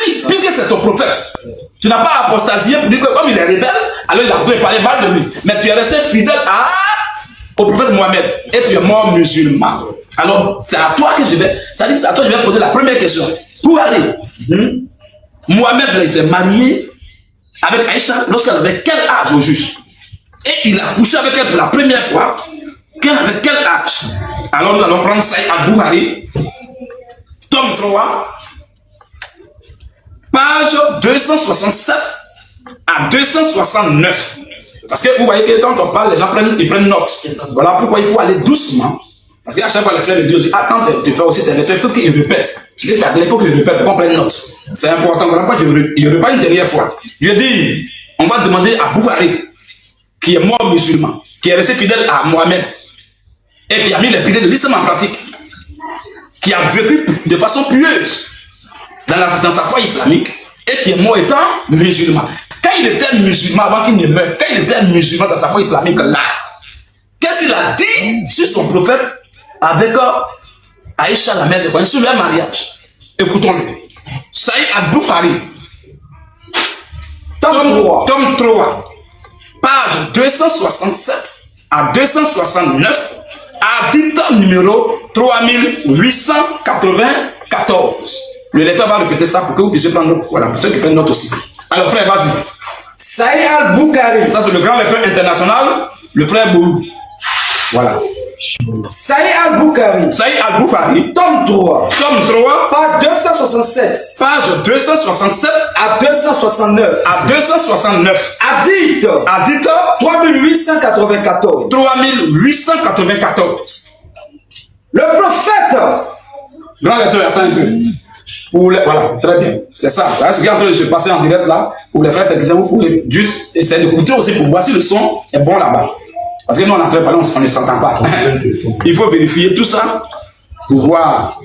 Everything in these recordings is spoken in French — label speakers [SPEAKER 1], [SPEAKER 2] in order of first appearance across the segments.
[SPEAKER 1] Oui, puisque c'est ton prophète. Tu n'as pas apostasié pour dire que comme il est rebelle, alors il a voulu parler mal de lui. Mais tu es resté fidèle au prophète Mohamed et tu es mort musulman. Alors, c'est à toi que je vais, c'est-à-dire c'est à toi que je vais poser la première question. Pour aller, Mohamed il s'est marié avec Aïcha lorsqu'elle avait quel âge au juste? Et il a couché avec elle pour la première fois. Qu'elle avait quel âge? Alors nous allons prendre Sahih al-Bukhari, tome 3, page 267 à 269. Parce que vous voyez que quand on parle, les gens ils prennent note. Voilà pourquoi il faut aller doucement. Parce qu'à chaque fois, les frères me disent, quand tu fais aussi tes lecteurs, il faut qu'ils répètent. Il faut qu'ils répètent pour qu'on prenne note. C'est important. Voilà pourquoi il n'y aurait pas une dernière fois. Je dis, on va demander à Bukhari, qui est mort musulman, qui est resté fidèle à Mohamed, et qui a mis les piliers de l'islam en pratique, qui a vécu de façon pieuse dans sa foi islamique, et qui est mort étant musulman. Quand il était musulman, avant qu'il ne meure, quand il était musulman dans sa foi islamique, là, qu'est-ce qu'il a dit sur son prophète avec Aïcha, la mère de Cohen, sur leur mariage? Écoutons-le. Sahih al-Bukhari, tome 3, page 267 à 269, hadith numéro 3894. Le lecteur va répéter ça pour que vous puissiez prendre note. Voilà, pour ceux qui prennent note aussi. Alors, frère, vas-y.
[SPEAKER 2] Sahih al-Bukhari. Ça,
[SPEAKER 1] c'est le grand lecteur international, le frère Bourou. Voilà.
[SPEAKER 2] Sahih al-Bukhari.
[SPEAKER 1] Sahih al-Bukhari.
[SPEAKER 2] Tome 3.
[SPEAKER 1] Tome 3.
[SPEAKER 2] Page 267.
[SPEAKER 1] Page 267
[SPEAKER 2] à 269.
[SPEAKER 1] À 269.
[SPEAKER 2] Hadith.
[SPEAKER 1] Hadith
[SPEAKER 2] 3894.
[SPEAKER 1] 3894.
[SPEAKER 2] Le prophète.
[SPEAKER 1] Grand lecteur, attends un peu. Voilà, très bien. C'est ça. Là, ce qui est en train de se passer en direct là, pour les frères techniciens, vous pouvez juste essayer d'écouter aussi pour voir si le son est bon là-bas. Parce que nous, on est en train de parler, on ne s'entend pas. Il faut vérifier tout ça pour voir.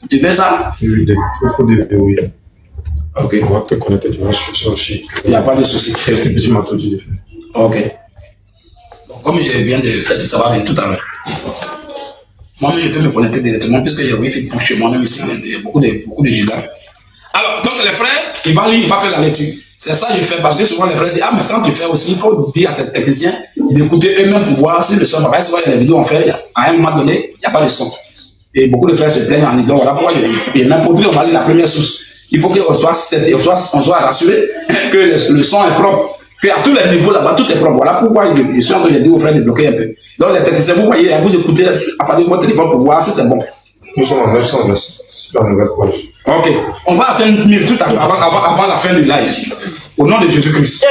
[SPEAKER 1] Tu fais ça?
[SPEAKER 3] Oui, il faut déverrouiller.
[SPEAKER 1] Ok.
[SPEAKER 3] On va te connecter, tu vas sur ça aussi.
[SPEAKER 1] Il n'y a pas de souci.
[SPEAKER 3] Qu'est-ce que tu m'as tout dit de faire?
[SPEAKER 1] Ok. Bon, comme je viens de faire, ça va venir tout à l'heure. Moi-même, je peux me connecter directement puisque j'ai Wi-Fi pour chez moi-même ici. Il y a beaucoup de gigas. Alors, donc les frères, il va faire la lecture. C'est ça que je fais parce que souvent les frères disent, ah, mais quand tu fais aussi, il faut dire à tes techniciens d'écouter eux-mêmes pour voir si le son va pas. Souvent, il y a des vidéos on fait, à un moment donné, il n'y a pas de son. Et beaucoup de frères se plaignent en disant, voilà pourquoi il y a même pour on va lire la première source. Il faut qu'on soit rassuré que le son est propre. Qu'à tous les niveaux là-bas, tout est propre. Voilà pourquoi je suis en train de dire aux frères de bloquer un peu. Donc les techniciens, vous voyez, vous écoutez à partir de votre téléphone pour voir si c'est bon.
[SPEAKER 3] Nous sommes en 926, super nouvelle page.
[SPEAKER 1] Ok. On va atteindre 1000 tout à l'heure avant la fin du live. Au nom de Jésus-Christ.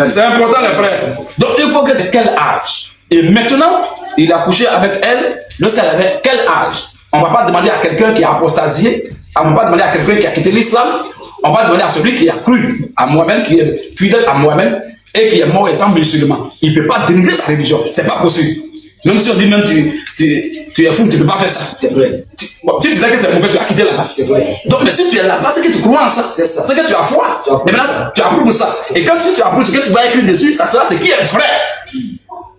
[SPEAKER 1] C'est important les frères. Donc il faut que de quel âge? Et maintenant, il a couché avec elle lorsqu'elle avait quel âge? On ne va pas demander à quelqu'un qui a apostasié, on ne va pas demander à quelqu'un qui a quitté l'islam, on va demander à celui qui a cru à Mohamed, qui est fidèle à Mohamed et qui est mort étant musulman. Il ne peut pas dénigrer sa religion, c'est pas possible. Même si on dit même tu es fou, tu ne peux pas faire ça. C'est vrai. Bon, si tu sais que c'est mauvais, tu as quitté là-bas. C'est vrai. Donc, mais si tu es là-bas, c'est que tu crois en ça. C'est ça. C'est que tu as foi. Et maintenant, tu approuves ça. Et quand tu approuves ce que tu vas écrire dessus, ça sera ce qui est vrai.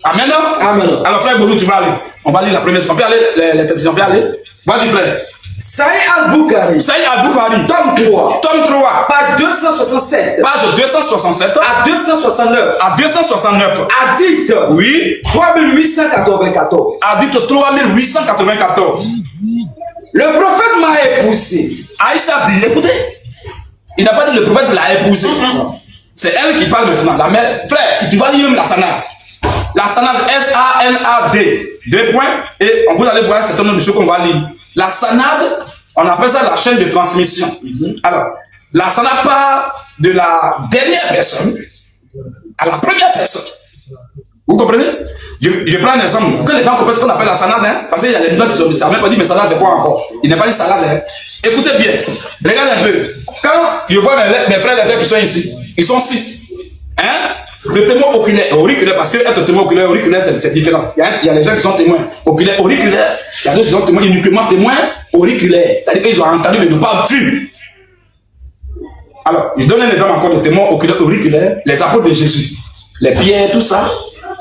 [SPEAKER 1] Amen.
[SPEAKER 2] Amen.
[SPEAKER 1] Alors, frère Boulou, tu vas aller. On va lire la première. On peut aller, les textes, on peut aller. Vas-y, frère.
[SPEAKER 2] Sahih al-Bukhari.
[SPEAKER 1] Sahih al-Bukhari.
[SPEAKER 2] Tome 3.
[SPEAKER 1] Tome 3.
[SPEAKER 2] Page 267.
[SPEAKER 1] Page 267.
[SPEAKER 2] À 269.
[SPEAKER 1] À 269.
[SPEAKER 2] Hadith.
[SPEAKER 1] Oui.
[SPEAKER 2] 3894.
[SPEAKER 1] Hadith 3894.
[SPEAKER 2] Le prophète m'a épousé.
[SPEAKER 1] Aïcha dit, écoutez, il n'a pas dit le prophète l'a épousé. C'est elle qui parle maintenant. La mère, frère, tu vas lire même la sanad. La sanad, S-A-N-A-D. 2 points. Et on peut aller voir un certain nombre de choses qu'on va lire. La sanad, on appelle ça la chaîne de transmission. Alors, la sanad part de la dernière personne à la première personne. Vous comprenez? Je prends un exemple pour que les gens comprennent ce qu'on appelle la sanad, hein? Parce qu'il y a des gens qui ne savent même pas dire, mais sanad c'est quoi encore? Il n'est pas dit salade, hein? Écoutez bien, regardez un peu. Quand je vois mes frères lecteurs qui sont ici, ils sont 6. Hein? Le témoin oculaire, auriculaire, parce que être témoin oculaire, auriculaire, c'est différent. Il y a les gens qui sont témoins oculaires, auriculaires. Il y a d'autres qui sont témoins uniquement témoins auriculaires. C'est-à-dire qu'ils ont entendu mais n'ont pas vu. Alors, je donne un exemple encore de témoins oculaires, auriculaires, les apôtres de Jésus. Les pierres, tout ça,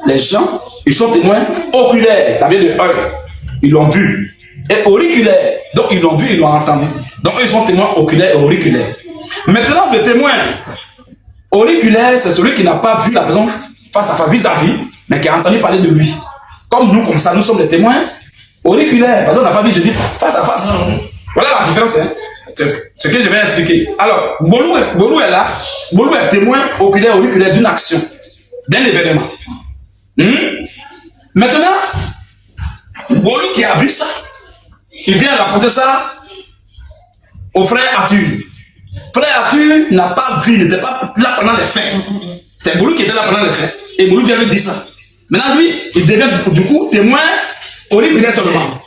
[SPEAKER 1] les gens, ils sont témoins oculaires. Ça vient de eux. Ils l'ont vu. et auriculaire. Donc ils l'ont vu, ils l'ont entendu. Donc ils sont témoins oculaires et auriculaires. Maintenant, le témoin auriculaire, c'est celui qui n'a pas vu la personne face à face, vis-à-vis, mais qui a entendu parler de lui. Comme nous, comme ça, nous sommes des témoins auriculaires. Parce qu'on n'a pas vu Jésus face à face. Voilà la différence. Hein. C'est ce que je vais expliquer. Alors, Bolou est là. Bolou est témoin oculaire, auriculaire d'une action, d'un événement. Maintenant, Bolou qui a vu ça, il vient raconter ça au frère Arthur. Frère Arthur n'a pas vu, il n'était pas là pendant les faits. C'est Bolou qui était là pendant les faits. Et Bolou vient lui dire ça. Maintenant, lui, il devient du coup témoin auriculaire seulement.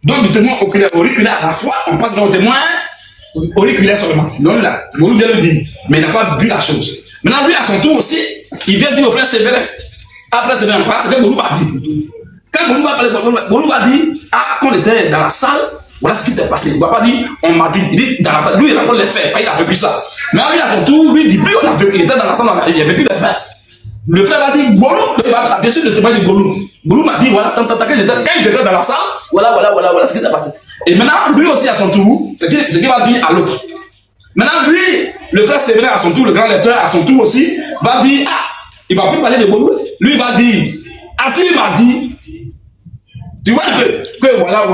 [SPEAKER 1] Donc, du témoin oculaire auriculaire à la fois, on passe dans le témoin auriculaire seulement. Donc là, Bolou vient lui dire, mais il n'a pas vu la chose. Maintenant, lui, à son tour aussi, il vient dire au frère Sévérin. Ah, frère Sévérin, voilà ce que Bolou va dire. Quand Bolou va parler, Bolou va dire, ah, quand on était dans la salle, voilà ce qui s'est passé. Il ne va pas dire, on m'a dit. Il dit, dans la salle, lui, il raconte les faits, il a vécu ça. Mais lui, à son tour, lui, il dit, plus on a vécu, il était dans la salle, il a vécu les faits. Le frère va dire, Bolou, bien sûr, le témoin de Bolou. Bolou m'a dit, voilà, quand ils étaient dans la salle, voilà ce qui s'est passé. Et maintenant, lui aussi, à son tour, ce qu'il va dire à l'autre. Maintenant, lui, le frère Sévérin, à son tour, le grand lecteur, à son tour aussi, va dire, ah, il ne va plus parler de Bolou. Lui, il va dire, Arthur m'a dit, tu vois un peu, que voilà.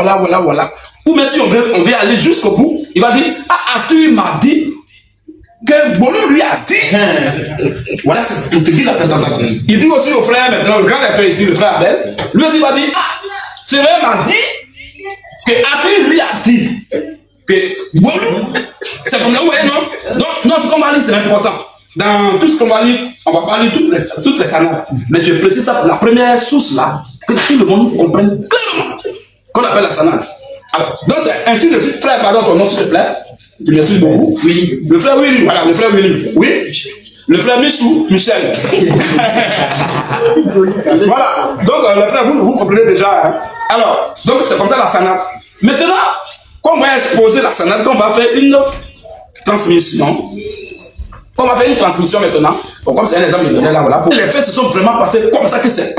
[SPEAKER 1] Ou même si on veut aller jusqu'au bout, il va dire, ah, Arthur m'a dit, que Bolou lui a dit. Voilà, il te dit là, il dit aussi au frère maintenant, le grand lecteur ici, le frère Abel, lui aussi va dire, ah, Sévérin m'a dit, que Arthur lui a dit, que Bolou, c'est comme là, vous voyez, non? Donc, non, ce qu'on va lire, c'est important. Dans tout ce qu'on va lire, on va pas lire toutes les sanates. Mais je précise ça pour la première source là, que tout le monde comprenne clairement, qu'on appelle la sanate. Alors, donc c'est ainsi de suite. Frère, pardon, ton nom s'il te plaît. Tu m'excuses beaucoup. Oui. Le frère Willy, voilà, le frère Willy. Oui. Le frère Michou, Michel. Voilà. Donc, le frère, vous comprenez déjà. Hein? Alors, donc c'est comme ça la sanate. Maintenant, quand on va exposer la sanate, quand on va faire une transmission, on va faire une transmission maintenant. Bon, comme c'est un exemple, je donnais là, voilà. Les faits se sont vraiment passés comme ça que c'est.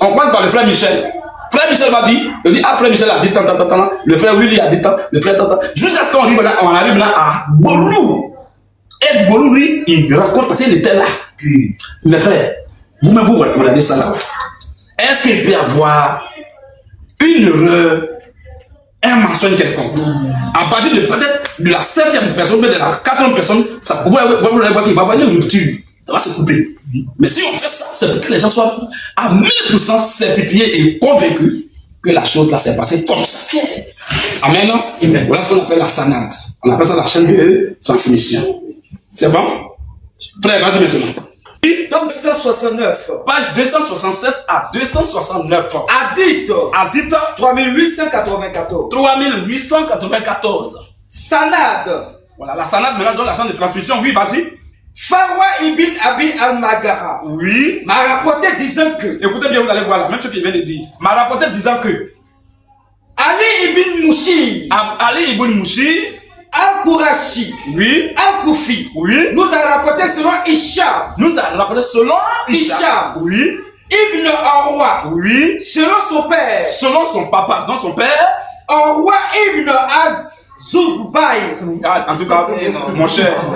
[SPEAKER 1] On passe par le frère Michel. Frère Michel va dire, il dit, ah, frère Michel a dit tant. Le frère Willy a dit tant, le frère tant. Jusqu'à ce qu'on arrive là à Bolou. Et Bolou, lui, il raconte parce qu'il était là. Mais frère, vous-même, vous regardez ça là. Est-ce qu'il peut y avoir une erreur, un mensonge quelconque? À partir de peut-être de la 7e personne, peut-être de la 4e personne, vous allez voir qu'il va y avoir une rupture. Ça va se couper. Mais si on fait ça, c'est pour que les gens soient à 1000% certifiés et convaincus que la chose là s'est passée comme ça. Amen. Voilà ce qu'on appelle la sanate. On appelle ça la chaîne de transmission. C'est bon? Frère, vas-y maintenant.
[SPEAKER 2] Donc 269.
[SPEAKER 1] Page 267 à 269.
[SPEAKER 2] Hadith.
[SPEAKER 1] Hadith
[SPEAKER 2] 3894.
[SPEAKER 1] 3894.
[SPEAKER 2] Sanad.
[SPEAKER 1] Voilà, la sanade maintenant dans la chaîne de transmission. Oui, vas-y.
[SPEAKER 2] Farwa ibn Abi al-Magara.
[SPEAKER 1] Oui.
[SPEAKER 2] M'a rapporté disant que.
[SPEAKER 1] Écoutez bien, vous allez voir la même chose qu'il vient de dire. M'a rapporté disant que.
[SPEAKER 2] Ali ibn Mouchi.
[SPEAKER 1] Ali ibn Mouchi.
[SPEAKER 2] Al-Kourachi.
[SPEAKER 1] Oui.
[SPEAKER 2] Al-Koufi.
[SPEAKER 1] Oui.
[SPEAKER 2] Nous a rapporté selon Isham.
[SPEAKER 1] Nous a rapporté selon Isham. Oui.
[SPEAKER 2] Ibn Orwa.
[SPEAKER 1] Oui.
[SPEAKER 2] Selon son père.
[SPEAKER 1] Selon son papa. Selon son père.
[SPEAKER 2] Orwa ibn Az-Zubayr.
[SPEAKER 1] En tout cas, mon cher. On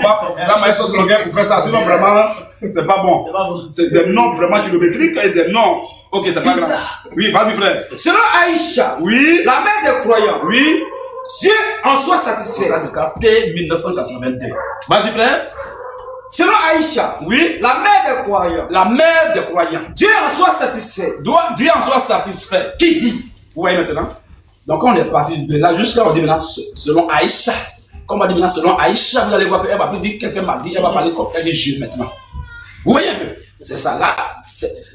[SPEAKER 1] va mettre sauce longueur pour faire ça. Sinon, vraiment, c'est pas bon. C'est des noms vraiment kilométriques et des noms. Ok, c'est pas grave. Oui, vas-y, frère.
[SPEAKER 2] Selon Aïcha.
[SPEAKER 1] Oui.
[SPEAKER 2] La mère des croyants.
[SPEAKER 1] Oui.
[SPEAKER 2] Dieu en soit satisfait.
[SPEAKER 1] T 1982. Vas-y, frère.
[SPEAKER 2] Selon Aïcha.
[SPEAKER 1] Oui.
[SPEAKER 2] La mère des croyants.
[SPEAKER 1] La mère des croyants.
[SPEAKER 2] Dieu en soit satisfait.
[SPEAKER 1] Dieu en soit satisfait.
[SPEAKER 2] Qui dit?
[SPEAKER 1] Vous voyez maintenant? Donc, on est parti de là jusqu'à on dit maintenant selon Aïcha. Comme on dit maintenant selon Aïcha, vous allez voir qu'elle va plus dire quelqu'un m'a dit, elle va parler comme elle dit Dieu maintenant. Vous voyez un peu? C'est ça là.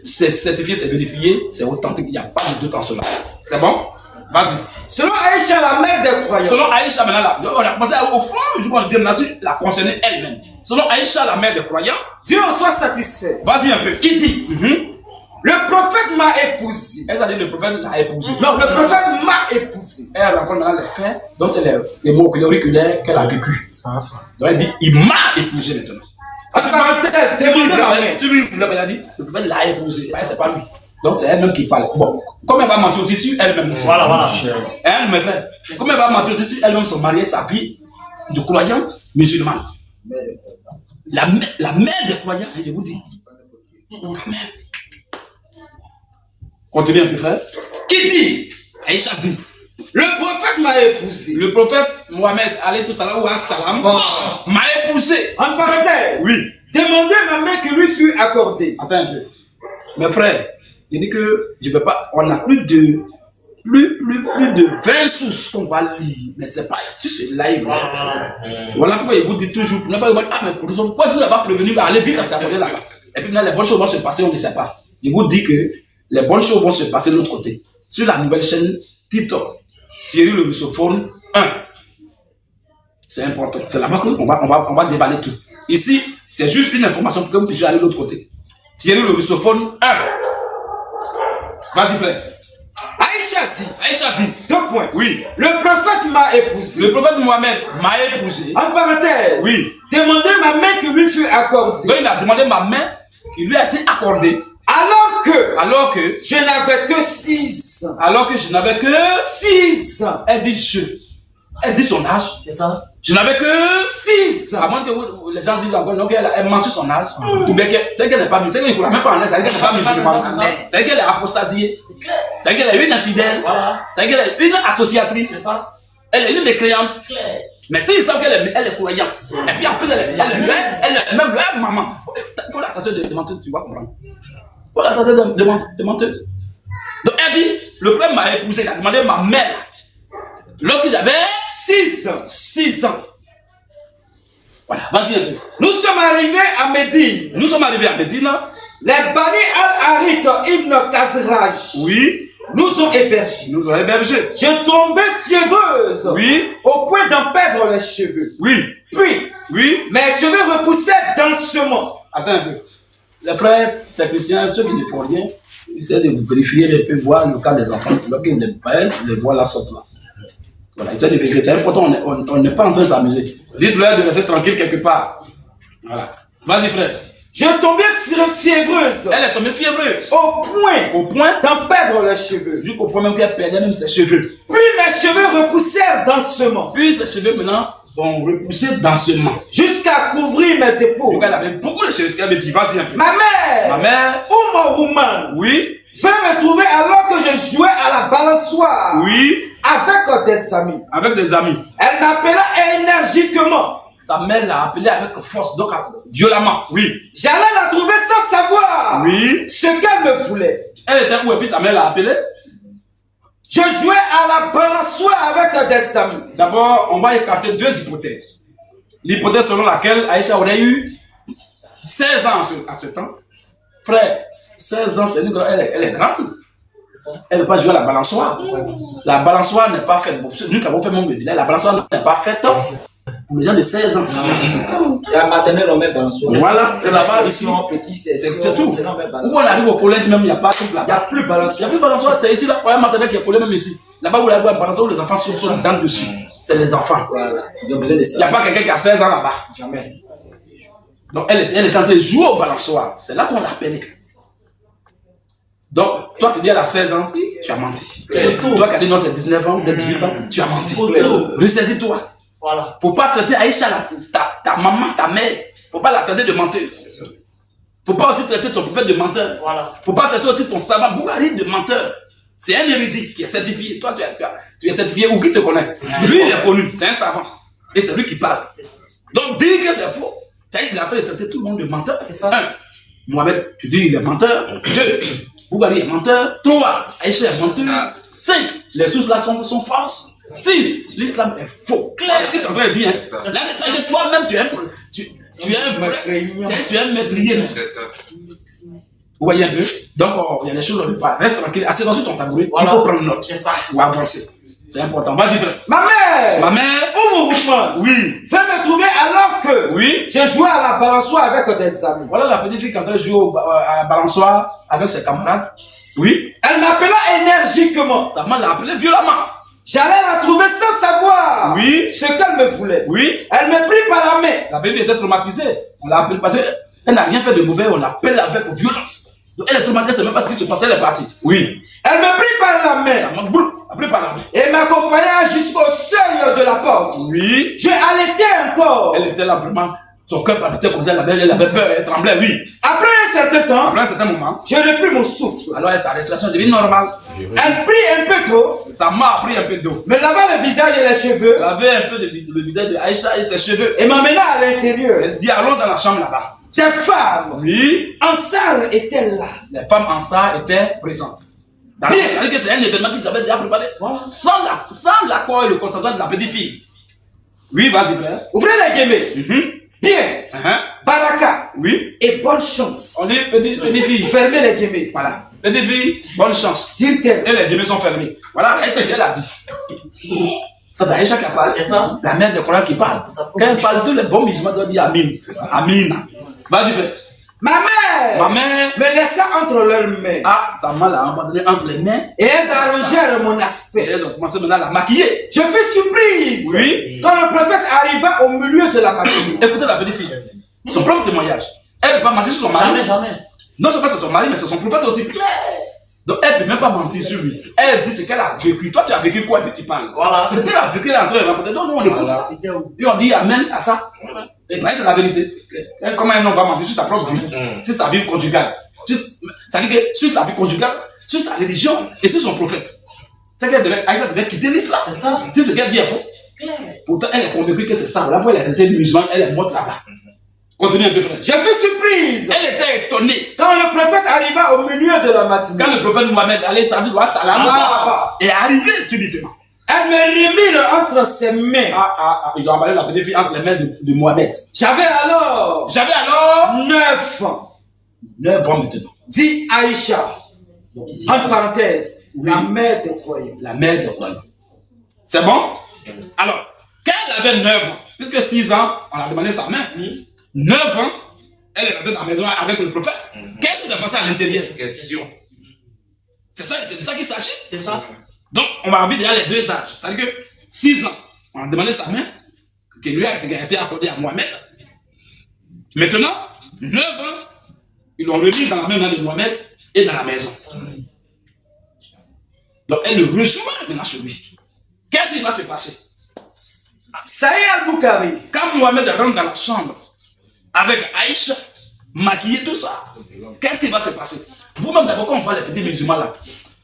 [SPEAKER 1] C'est certifié, c'est vérifié, c'est authentique. Il n'y a pas de doute en cela. C'est bon? Vas-y.
[SPEAKER 2] Selon Aïcha, la mère des croyants.
[SPEAKER 1] Selon Aïcha, maintenant là, on a commencé au fond, je vois Dieu maintenant la concerner elle-même. Selon Aïcha, la mère des croyants.
[SPEAKER 2] Dieu en soit satisfait.
[SPEAKER 1] Vas-y un peu.
[SPEAKER 2] Qui dit? Le prophète m'a épousé.
[SPEAKER 1] Elle a dit le prophète l'a épousé.
[SPEAKER 2] Non, le prophète m'a épousé.
[SPEAKER 1] Elle raconte maintenant les faits dont elle est des mots auriculaires qu'elle a vécu. Donc elle dit, il m'a épousé maintenant. Tu lui, elle a dit, le prophète l'a épousé. C'est pas lui. Donc c'est elle-même qui parle. Bon, comme elle va mentir aussi sur elle-même.
[SPEAKER 4] Voilà, voilà.
[SPEAKER 1] Hein, mes frères? Comme elle va mentir aussi sur elle-même, son mari, sa vie de croyante musulmane. La mère des croyants, hein, je vous dis. Quand même. Continuez un peu, frère.
[SPEAKER 2] Qui dit?
[SPEAKER 1] Aïcha dit.
[SPEAKER 2] Le prophète m'a épousé.
[SPEAKER 1] Le prophète Mohamed, alayhi salam, m'a épousé.
[SPEAKER 2] En parenthèse.
[SPEAKER 1] Oui.
[SPEAKER 2] Demandez ma main qui lui fut accordée.
[SPEAKER 1] Attends un peu. Mes frères, il dit que je ne vais pas. On a plus de 20 sources qu'on va lire. Mais c'est pas sur ce live. Voilà pourquoi il vous dit toujours. Pour ne pas dire, ah, mais pourquoi tu ne l'as pas prévenu? Allez vite à s'abonner là-bas. Et puis les bonnes choses vont se passer, on ne sait pas. Il vous dit que les bonnes choses vont se passer de l'autre côté. Sur la nouvelle chaîne TikTok, Thierry le Russophone 1. C'est important. C'est là-bas qu'on va déballer tout. Ici, c'est juste une information pour que vous puissiez aller de l'autre côté. Thierry le Russophone 1. Vas-y, frère. Aïcha dit.
[SPEAKER 2] 2 points.
[SPEAKER 1] Oui.
[SPEAKER 2] Le prophète m'a épousé.
[SPEAKER 1] Le prophète Mohamed m'a épousé.
[SPEAKER 2] En parenthèse.
[SPEAKER 1] Oui.
[SPEAKER 2] Demandez ma main qui lui fut accordée.
[SPEAKER 1] Donc il a demandé ma main qui lui a été accordée.
[SPEAKER 2] Alors que
[SPEAKER 1] je
[SPEAKER 2] n'avais que 6 ans.
[SPEAKER 1] Alors que je n'avais que
[SPEAKER 2] 6 ans.
[SPEAKER 1] Elle dit Elle dit son âge.
[SPEAKER 4] C'est ça.
[SPEAKER 1] Je n'avais que
[SPEAKER 2] 6 ans.
[SPEAKER 1] À moins que les gens disent encore qu'elle mentionne son âge. Ou bien c'est qu'elle n'est pas musulmane. C'est qu'elle ne même pas en elle. C'est qu'elle n'est pas musulmane. C'est qu'elle est apostasiée. C'est qu'elle est une infidèle.
[SPEAKER 4] Voilà.
[SPEAKER 1] C'est qu'elle est une associatrice.
[SPEAKER 4] C'est ça.
[SPEAKER 1] Elle est une mécréante. Mais s'ils savent qu'elle est croyante, et puis après elle est même leur maman. Faut la tracer de menteuse, tu vas comprendre. Faut la tracer de menteuse. Donc elle dit, le frère m'a épousé, il a demandé ma mère. Lorsque j'avais 6 ans. 6 ans. Voilà, vas-y un peu.
[SPEAKER 2] Nous sommes arrivés à Médine.
[SPEAKER 1] Les
[SPEAKER 2] Bani al-Harith ibn Khazraj.
[SPEAKER 1] Oui.
[SPEAKER 2] Nous ont hébergés. Je tombais fiévreuse.
[SPEAKER 1] Oui.
[SPEAKER 2] Au point d'en perdre les cheveux.
[SPEAKER 1] Oui.
[SPEAKER 2] Puis, mes cheveux repoussaient densément.
[SPEAKER 1] Attends un peu. Les frères techniciens, ceux qui ne font rien, essaient de vous vérifier un peu, voir le cas des enfants. Lorsqu'ils les voient là, sortent là. Voilà, essaient de vérifier. C'est important, on n'est pas en train de s'amuser. Dites-leur de rester tranquille quelque part. Voilà. Vas-y, frère.
[SPEAKER 2] Je tombais fiévreuse.
[SPEAKER 1] Elle est tombée fiévreuse.
[SPEAKER 2] Au point d'en perdre les cheveux.
[SPEAKER 1] Jusqu'au point même qu'elle perdait même ses cheveux.
[SPEAKER 2] Puis mes cheveux repoussèrent densément.
[SPEAKER 1] Puis ses cheveux maintenant vont repousser densément.
[SPEAKER 2] Jusqu'à couvrir mes épaules.
[SPEAKER 1] Donc elle avait beaucoup de cheveux. Ce qu'elle avait dit, vas-y un peu.
[SPEAKER 2] Ma mère. Oumar Rouman.
[SPEAKER 1] Oui.
[SPEAKER 2] Vint me trouver alors que je jouais à la balançoire.
[SPEAKER 1] Oui.
[SPEAKER 2] Avec des amis.
[SPEAKER 1] Avec des amis.
[SPEAKER 2] Elle m'appela énergiquement.
[SPEAKER 1] Ta mère l'a appelée avec force, donc violemment, oui.
[SPEAKER 2] J'allais la trouver sans savoir ce qu'elle me voulait.
[SPEAKER 1] Elle était où et puis sa mère l'a appelée?
[SPEAKER 2] Je jouais à la balançoire avec des amis.
[SPEAKER 1] D'abord, on va écarter 2 hypothèses. L'hypothèse selon laquelle Aïcha aurait eu 16 ans à ce temps. Frère, 16 ans, c'est une grande, elle est grande. Elle ne peut pas jouer à la balançoire. La balançoire n'est pas faite. Nous qui avons fait mon métier, la balançoire n'est pas faite pour les gens de 16 ans.
[SPEAKER 5] C'est la maternelle, on met balançoire.
[SPEAKER 1] Voilà, c'est là-bas ici.
[SPEAKER 5] C'est
[SPEAKER 1] tout. Où on arrive au collège même, il n'y a pas tout là.
[SPEAKER 5] Il n'y a plus balançoire.
[SPEAKER 1] Il n'y a plus balançoire, c'est ici, là, pour un maternelle qui est collé même ici. Là-bas où il y a la balançoire où les enfants sont dans dessus. C'est les enfants.
[SPEAKER 5] Voilà. Ils ont besoin de ça.
[SPEAKER 1] Il n'y a pas quelqu'un qui a 16 ans là-bas.
[SPEAKER 5] Jamais.
[SPEAKER 1] Donc elle est en train de jouer au balançoire. C'est là qu'on l'a appelée. Donc, toi, tu dis elle a 16 ans, tu as menti. Toi qui as dit non, c'est 19 ans, 18 ans, tu as menti. Ressaisis-toi.
[SPEAKER 4] Voilà.
[SPEAKER 1] Faut pas traiter Aïcha, ta maman, ta mère. Faut pas la traiter de menteuse. Faut pas aussi traiter ton prophète de menteur.
[SPEAKER 4] Voilà.
[SPEAKER 1] Faut pas traiter aussi ton savant Bougari de menteur. C'est un érudit qui est certifié. Toi, tu es certifié ou qui te connaît. Lui, il est connu. C'est un savant. Et c'est lui qui parle. Donc, dire que c'est faux. Il est en train de traiter tout le monde de menteur. C'est ça. 1. Mohamed, tu dis il est menteur. 2. Bougari est menteur. 3. Aïcha est menteur. 5. Les sources là sont fausses. 6. L'islam est faux. C'est ce que tu es en train de dire. Hein? Là, toi-même, tu es un maîtrier.
[SPEAKER 3] C'est ça.
[SPEAKER 1] Vous voyez un peu? Donc, il y a des choses, on ne veut pas. Reste tranquille. Assieds-toi sur ton tabouret.
[SPEAKER 4] Voilà.
[SPEAKER 1] Il faut prendre note.
[SPEAKER 4] C'est ça.
[SPEAKER 1] Ou avancer. C'est important. Vas-y, frère.
[SPEAKER 2] Ma mère.
[SPEAKER 1] Oumar. Oui.
[SPEAKER 2] Vint me trouver alors que je jouais à la balançoire avec des amis.
[SPEAKER 1] Voilà la petite fille qui est en train de jouer à la balançoire avec ses camarades. Oui.
[SPEAKER 2] Elle m'appela énergiquement.
[SPEAKER 1] Sa maman l'a appelée violemment.
[SPEAKER 2] J'allais la trouver sans savoir ce qu'elle me voulait.
[SPEAKER 1] Oui.
[SPEAKER 2] Elle me prit par la main.
[SPEAKER 1] La petite fille était traumatisée. On l'a appelée parce qu'elle n'a rien fait de mauvais. On l'appelle avec violence. Donc elle est traumatisée, c'est même pas ce qui se passait, elle est partie. Oui.
[SPEAKER 2] Elle me prit par la main
[SPEAKER 1] Ça m'a brûlé, après par la main.
[SPEAKER 2] et m'accompagna jusqu'au seuil de la porte.
[SPEAKER 1] Oui.
[SPEAKER 2] Je allaitais encore.
[SPEAKER 1] Elle était là vraiment, son cœur palpitait comme ça, elle avait peur, elle tremblait, oui.
[SPEAKER 2] Après un certain temps,
[SPEAKER 1] Après un certain moment,
[SPEAKER 2] je repris mon souffle.
[SPEAKER 1] alors sa respiration devient normale.
[SPEAKER 2] Elle prit un peu d'eau,
[SPEAKER 1] Sa main a pris un peu d'eau.
[SPEAKER 2] me lava le visage et les cheveux
[SPEAKER 1] Elle avait un peu de le visage de Aïcha et ses cheveux.
[SPEAKER 2] et m'emmena à l'intérieur.
[SPEAKER 1] Elle dit allons dans la chambre là-bas.
[SPEAKER 2] Des femmes
[SPEAKER 1] Oui.
[SPEAKER 2] en salle étaient là.
[SPEAKER 1] Les femmes en ça étaient présentes. C'est-à-dire que c'est un événement qu'ils avaient déjà préparé sans l'accord et le consentement de sa petite fille. Oui, vas-y, frère.
[SPEAKER 2] Ouvrez les guillemets. Bien. Baraka.
[SPEAKER 1] Oui.
[SPEAKER 2] Et bonne chance.
[SPEAKER 1] On dit petite fille.
[SPEAKER 2] Fermez les guillemets.
[SPEAKER 1] Voilà. Petite fille, bonne chance.
[SPEAKER 2] Dit-elle.
[SPEAKER 1] Et les guillemets sont fermés. Voilà, Aïcha, elle a dit. Ça, c'est Aïcha qui parle.
[SPEAKER 4] C'est ça.
[SPEAKER 1] La mère de Coran qui parle. Quand elle parle, tous les bons musulmans doivent dire Amin. Amin. Vas-y, frère.
[SPEAKER 2] Ma mère
[SPEAKER 1] Ma mère.
[SPEAKER 2] me laissa entre leurs mains.
[SPEAKER 1] Ah, sa main l'a abandonné entre les mains.
[SPEAKER 2] Et elles arrangèrent mon
[SPEAKER 1] Et
[SPEAKER 2] aspect.
[SPEAKER 1] elles ont commencé maintenant à la maquiller.
[SPEAKER 2] Je fus surprise.
[SPEAKER 1] Oui.
[SPEAKER 2] Quand le prophète arriva au milieu de la matinée.
[SPEAKER 1] Écoutez la petite fille. Son propre témoignage. Elle ne peut pas mentir sur son mari.
[SPEAKER 4] Jamais, jamais.
[SPEAKER 1] Non seulement c'est son mari, mais c'est son prophète aussi. Clair. Donc elle ne peut même pas mentir sur lui. Elle dit ce qu'elle a vécu. Toi, tu as vécu quoi depuis tu parles?
[SPEAKER 4] Voilà.
[SPEAKER 1] Ce qu'elle a vécu, elle est en train de rapporter. Non, nous, on écoute ça. Et on dit Amen à ça. Et puis c'est la vérité. Elle, comment un homme va mentir sur sa propre vie, sur sa vie conjugale, ça veut dire que sur sa vie conjugale, sur sa religion et sur son prophète. C'est qu'elle devait, Aïcha devait quitter l'islam.
[SPEAKER 4] C'est ça.
[SPEAKER 1] Si ce qu'elle dit est faux. Pourtant, elle est convaincue que c'est ça. Là, elle est restée musulmane, elle est morte là-bas. Continue un peu, frère.
[SPEAKER 2] Je fus surprise.
[SPEAKER 1] Elle était étonnée.
[SPEAKER 2] Quand le prophète arriva au milieu de la matinée.
[SPEAKER 1] Quand le prophète Mohamed allait traduire wa salam est arrivé subitement.
[SPEAKER 2] Elle me remit entre ses mains.
[SPEAKER 1] Ils ont emballé la petite fille entre les mains de Mohamed.
[SPEAKER 2] J'avais alors 9 ans.
[SPEAKER 1] 9 ans maintenant.
[SPEAKER 2] Dit Aïcha. En parenthèse, la mère des croyants.
[SPEAKER 1] La mère des croyants. C'est bon? Alors, quand elle avait 9 ans, puisque 6 ans, on a demandé sa main. 9 ans, elle est rentrée dans la maison avec le prophète. Qu'est-ce qui s'est passé à l'intérieur? C'est ça qui s'agit.
[SPEAKER 4] C'est ça.
[SPEAKER 1] Donc, on va envie déjà les deux âges. C'est-à-dire que 6 ans, on a demandé sa main, qui lui a été accordée à Mohamed. Maintenant, 9 ans, ils l'ont remis dans la même main de Mohamed et dans la maison. Donc, elle le reçoit maintenant chez lui. Qu'est-ce qui va se passer?
[SPEAKER 2] Saïd al-Bukhari.
[SPEAKER 1] Quand Mohamed rentre dans la chambre avec Aïcha, maquillé tout ça, qu'est-ce qui va se passer? Vous-même d'abord, quand on voit les petits musulmans là,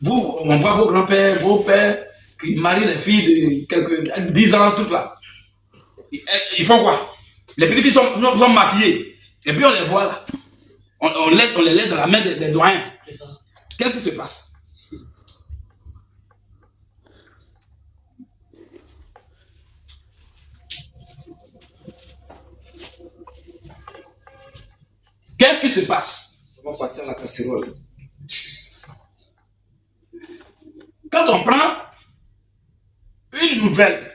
[SPEAKER 1] on voit vos grands-pères, vos pères qui marient les filles de quelques 10 ans, toutes là. Ils font quoi? Les petites filles sont maquillées. Et puis on les voit là. On les laisse dans la main des doyens.
[SPEAKER 4] C'est ça.
[SPEAKER 1] Qu'est-ce qui se passe? Qu'est-ce qui se passe?
[SPEAKER 2] On va passer à la casserole.
[SPEAKER 1] Quand on prend une nouvelle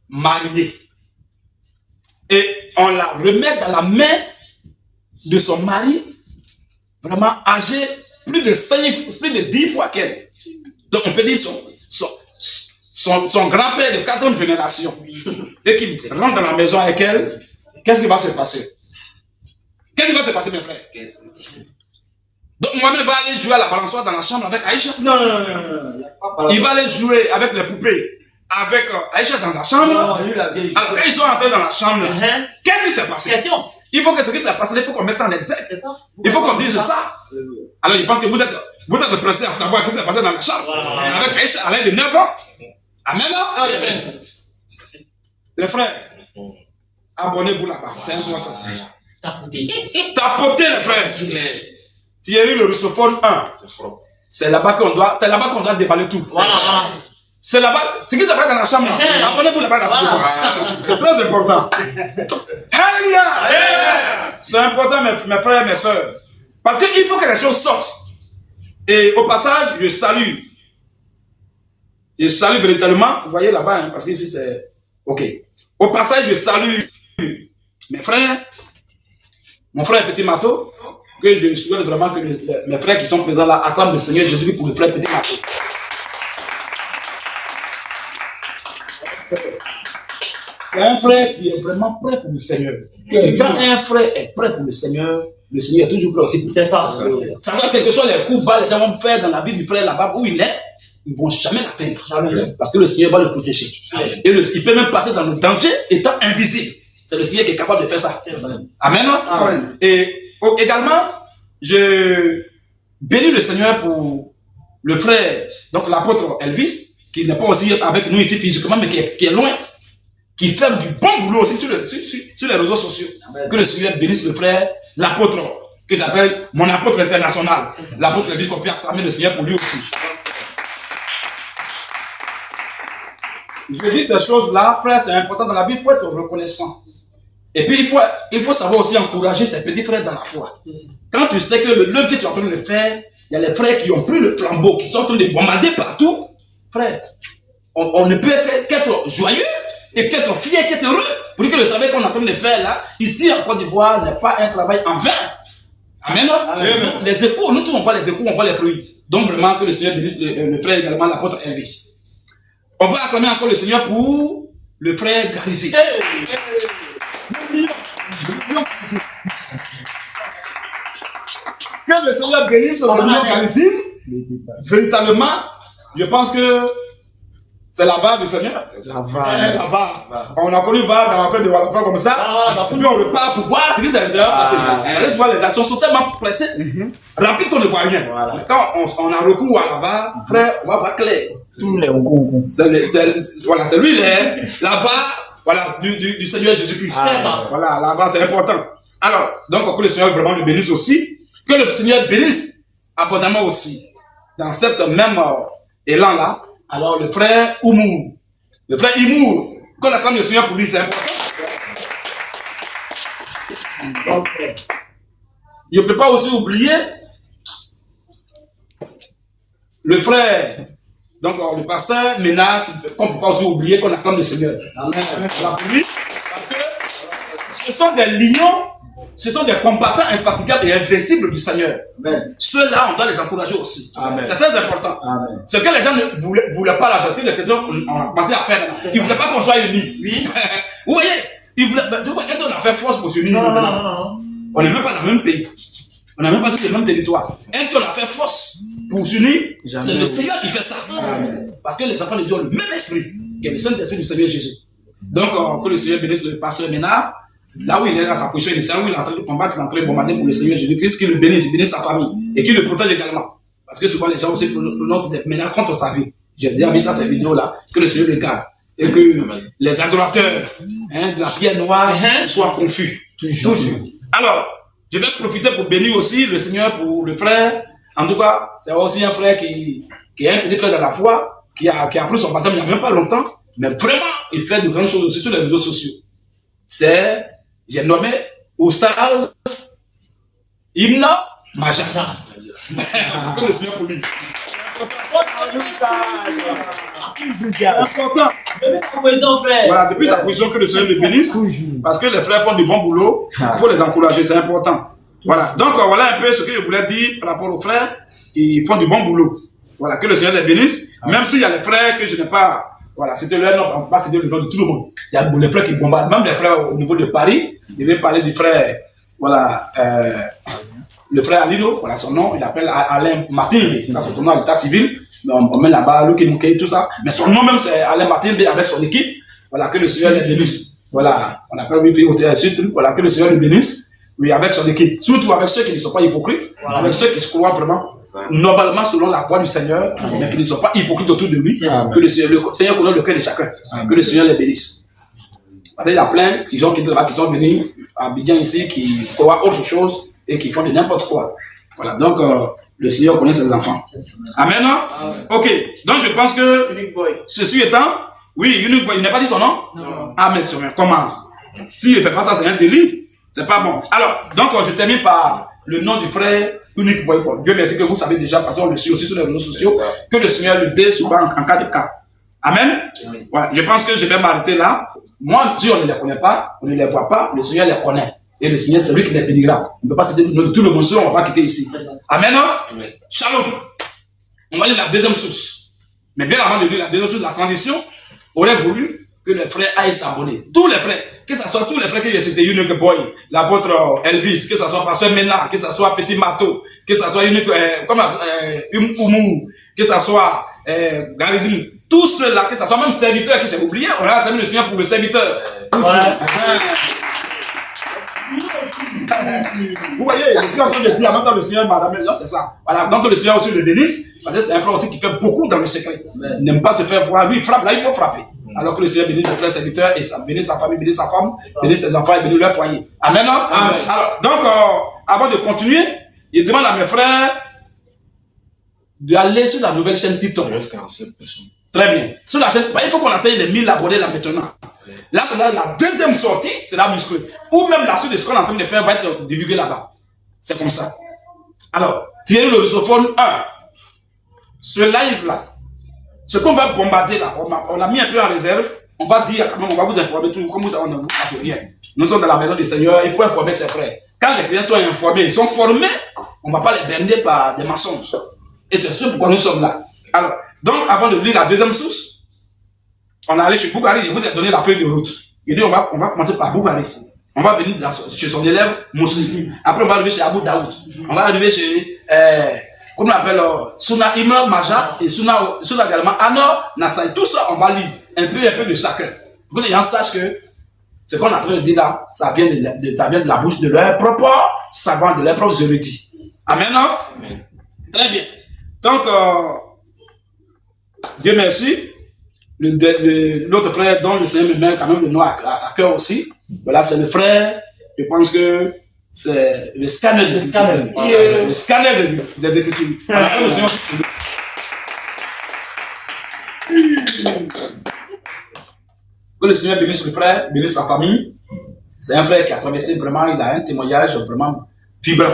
[SPEAKER 1] mariée et on la remet dans la main de son mari, vraiment âgé plus de 10 fois qu'elle. Donc on peut dire son grand-père de 4e génération. Et qu'il rentre dans la maison avec elle, qu'est-ce qui va se passer? Qu'est-ce qui va se passer, mes frères? Donc Mohamed va aller jouer à la balançoire dans la chambre avec Aïcha.
[SPEAKER 2] Non.
[SPEAKER 1] Il va aller jouer avec les poupées, avec Aïcha dans la chambre.
[SPEAKER 2] Non, lui, la vieille.
[SPEAKER 1] Alors, quand ils sont entrés dans la chambre, qu'est-ce qui s'est passé?
[SPEAKER 4] Question.
[SPEAKER 1] Il faut que ce qui s'est passé, il faut qu'on mette ça en exergue.
[SPEAKER 4] C'est ça.
[SPEAKER 1] Il faut qu'on dise ça. Alors, je pense que vous êtes pressés à savoir ce qui s'est passé dans la chambre.
[SPEAKER 4] Voilà.
[SPEAKER 1] Avec Aïcha à l'âge de 9 ans. Amen. Amen. Les frères, abonnez-vous là-bas. C'est important.
[SPEAKER 4] Tapoter.
[SPEAKER 1] Tapotez les frères. Thierry le russophone 1. C'est là-bas qu'on doit déballer tout.
[SPEAKER 4] Voilà.
[SPEAKER 1] C'est là-bas, ce qui se passe dans la chambre. Abonnez-vous là-bas.
[SPEAKER 4] Voilà.
[SPEAKER 1] C'est très important. Alléluia. C'est important, mes frères et mes soeurs. Parce qu'il faut que les choses sortent. Et au passage, je salue. Je salue véritablement. Vous voyez là-bas, hein, parce que ici c'est... Ok. Au passage, je salue mes frères. Mon frère Petit Mato. Que je souhaite vraiment que mes frères qui sont présents là acclament le Seigneur Jésus pour le frère Petit Mato. C'est un frère qui est vraiment prêt pour le Seigneur. Et quand un frère est prêt pour le Seigneur, le Seigneur est toujours prêt aussi.
[SPEAKER 4] C'est ça.
[SPEAKER 1] Savoir quels que soient les coups bas, les gens vont faire dans la vie du frère là-bas où il est, ils ne vont jamais l'atteindre. Parce que le Seigneur va le protéger. Et il peut même passer dans le danger étant invisible. C'est le Seigneur qui est capable de faire ça. Amen. Amen. Et également, je bénis le Seigneur pour le frère, donc l'apôtre Elvis, qui n'est pas aussi avec nous ici physiquement, mais qui est loin, qui fait du bon boulot aussi sur les réseaux sociaux. Amen. Que le Seigneur bénisse le frère, l'apôtre, que j'appelle mon apôtre international. L'apôtre Elvis, qu'on peut acclamer le Seigneur pour lui aussi. Je dis ces choses-là, frère, c'est important dans la vie, il faut être reconnaissant. Et puis, il faut savoir aussi encourager ses petits frères dans la foi. Quand tu sais que l'œuvre que tu es en train de faire, il y a les frères qui ont pris le flambeau, qui sont en train de bombarder partout. Frère, on ne peut qu'être joyeux et qu'être fier, qu'être heureux pour que le travail qu'on est en train de faire là, ici en Côte d'Ivoire, n'est pas un travail en vain. Amen. Amen. Les échos, nous ne trouvons pas les échos, on voit les fruits. Donc vraiment que le Seigneur bénisse le frère également, l'apôtre Elvis. On va acclamer encore le Seigneur pour le frère Garissi. Que le Seigneur bénisse le million Garissi. Véritablement, je pense que c'est la VAR du Seigneur. La VAR. On a connu VAR dans la fête de Wallafra comme ça. Puis on repart pour voir ce qui s'est passé. Les actions sont tellement pressées, rapides qu'on ne voit rien. Mais quand on a recours à la VAR, frère, on va voir clair.
[SPEAKER 5] Tous les recours.
[SPEAKER 1] Voilà, c'est lui, la VAR, voilà, du Seigneur Jésus-Christ. Voilà, la VAR, c'est important. Alors, donc, que le Seigneur vraiment le bénisse aussi. Que le Seigneur bénisse abondamment aussi. Dans cette même élan-là, alors le frère Oumour, le frère Imour, qu'on acclame le Seigneur pour lui, c'est important. Donc, je ne peux pas aussi oublier le frère, donc le pasteur Ménard, qu'on ne peut pas aussi oublier qu'on acclame le Seigneur. Amen. Pour lui, parce que ce sont des lions, ce sont des combattants infatigables et invincibles du Seigneur. Ceux-là, on doit les encourager aussi. C'est très important. Amen. Ce que les gens ne voulaient pas, là, parce que les chrétiens ont commencé à faire. Ils ne voulaient pas qu'on soit unis. Oui. Vous voyez, ils voulaient. Est-ce qu'on a fait force pour s'unir? Non. On n'est même pas dans le même pays. On n'a même pas sur le même territoire. Est-ce qu'on a fait force pour s'unir? C'est le Seigneur qui fait ça. Amen. Parce que les enfants de Dieu ont le même esprit que le Saint-Esprit du Seigneur Jésus. Donc, que le Seigneur bénisse le pasteur Ménard. Là où il est dans sa position initiale, où il est en train de combattre, il est en train de bombarder pour le Seigneur Jésus-Christ, qu'il le bénisse, il bénisse sa famille et qu'il le protège également. Parce que souvent les gens aussi prononcent des menaces contre sa vie. J'ai déjà vu ça, ces vidéos-là, que le Seigneur le garde et que les adorateurs de la pierre noire soient confus. Toujours. Alors, je vais profiter pour bénir aussi le Seigneur pour le frère. En tout cas, c'est aussi un frère qui est un petit frère dans la foi, qui a pris son baptême il n'y a même pas longtemps, mais vraiment, il fait de grandes choses aussi sur les réseaux sociaux. C'est, j'ai nommé Oustaz Imna Majara. Que le Seigneur pour lui. Voilà, depuis sa position que le Seigneur le bénisse, parce que les frères font du bon boulot, il faut les encourager, c'est important. Voilà, donc voilà un peu ce que je voulais dire par rapport aux frères qui font du bon boulot. Voilà, que le Seigneur les bénisse, même s'il y a les frères que je n'ai pas. Voilà, c'était leur nom, on ne peut pas citer le nom de tout le monde. Il y a les frères qui bombardent, même les frères au niveau de Paris. Je vais parler du frère, voilà, le frère Alino, voilà son nom, il appelle Alain Matimbe, ça c'est son nom à l'état civil, mais on met là-bas, Luki Moukei, tout ça. Mais son nom même c'est Alain Matimbe avec son équipe, voilà, que le Seigneur les bénisse. Voilà, on appelle lui au TSU, voilà, que le Seigneur les bénisse. Oui, avec son équipe, surtout avec ceux qui ne sont pas hypocrites, avec ceux qui se croient vraiment normalement selon la voie du Seigneur, mais qui ne sont pas hypocrites autour de lui, que le Seigneur connaît le cœur de chacun, que le Seigneur les bénisse. Parce qu'il y a plein qui sont venus à Abidjan ici, qui croient autre chose et qui font de n'importe quoi. Voilà, donc le Seigneur connaît ses enfants. Amen, non? Ok, donc je pense que ceci étant, oui, Unique Boy, il n'a pas dit son nom? Non. Ah, mais comment? S'il ne fait pas ça, c'est un délit. C'est pas bon. Alors, donc, je termine par le nom du frère Unique Boy Paul. Dieu merci que vous savez déjà, parce qu'on le suit aussi sur les réseaux sociaux, que le Seigneur le dé souvent en cas de cas. Amen. Voilà. Je pense que je vais m'arrêter là. Moi, si on ne les connaît pas, on ne les voit pas, le Seigneur les connaît. Et le Seigneur, c'est lui qui les bénira. On ne peut pas citer tout le monde, on va quitter ici. Amen. Amen. Shalom. On va lire la deuxième source. Mais bien avant de lire la deuxième source, la transition aurait voulu que les frères aillent s'abonner. Tous les frères. que ce soit tous les frères que j'ai cités, Unique Boy, l'apôtre Elvis, que ce soit Pasteur Mena, que ce soit Petit Mato, que ce soit Unique, Umu, que ce soit Garizim, tous ceux-là, que ce soit même serviteurs que j'ai oublié, on a acclamé le Seigneur pour le serviteur.
[SPEAKER 4] Voilà.
[SPEAKER 1] Vous voyez, je suis en train de dire en même temps le Seigneur m'a ramené, c'est ça. Voilà, donc le Seigneur aussi le bénisse, parce que c'est un frère aussi qui fait beaucoup dans le secret. Il n'aime pas se faire voir, lui il frappe, là il faut frapper. Alors que le Seigneur bénisse le frère serviteur, et ça bénisse sa famille, bénisse sa femme, bénisse ses enfants et bénisse leur foyer. Amen.
[SPEAKER 2] Amen.
[SPEAKER 1] Alors, donc, avant de continuer, il demande à mes frères d'aller sur la nouvelle chaîne TikTok. Très bien. Sur la chaîne, il faut qu'on atteigne les 1000 abonnés là maintenant. Là, la deuxième sortie, c'est la musclée. Ou même la suite de ce qu'on est en train de faire va être divulguée là-bas. C'est comme ça. Alors, Thierry le russophone 1. Ce live-là, ce qu'on va bombarder là, on l'a mis un peu en réserve. On va dire quand même, on va vous informer tout, comme vous savez, on ne vous cache rien. Nous sommes dans la maison du Seigneur, il faut informer ses frères. Quand les chrétiens sont informés, ils sont formés, on ne va pas les berner par des mensonges. Et c'est ce pourquoi nous sommes là. Alors, donc, avant de lire la deuxième source, on est allé chez Boukari, il vous a donné la feuille de route. Il dit, on va commencer par Boukari. On va venir chez son élève, Moussini. Après, on va arriver chez Abou Daoud. On va arriver chez, comment on appelle, Suna Ima Maja et Suna également, Anor Nassai. Tout ça, on va lire un peu de chacun. Pour que les gens sachent que ce qu'on est en train de dire là, ça vient de la bouche de leur propre savant, de leur propre érudits. Amen, non? Amen. Très bien. Donc, Dieu merci. L'autre frère dont le Seigneur me met quand même le nom à cœur aussi. Voilà, c'est le frère, je pense que c'est le scanner des Écritures. Le scanner des Écritures. Voilà, le Seigneur. Que le Seigneur bénisse le frère, bénisse sa famille. C'est un frère qui a traversé vraiment, il a un témoignage vraiment vibrant.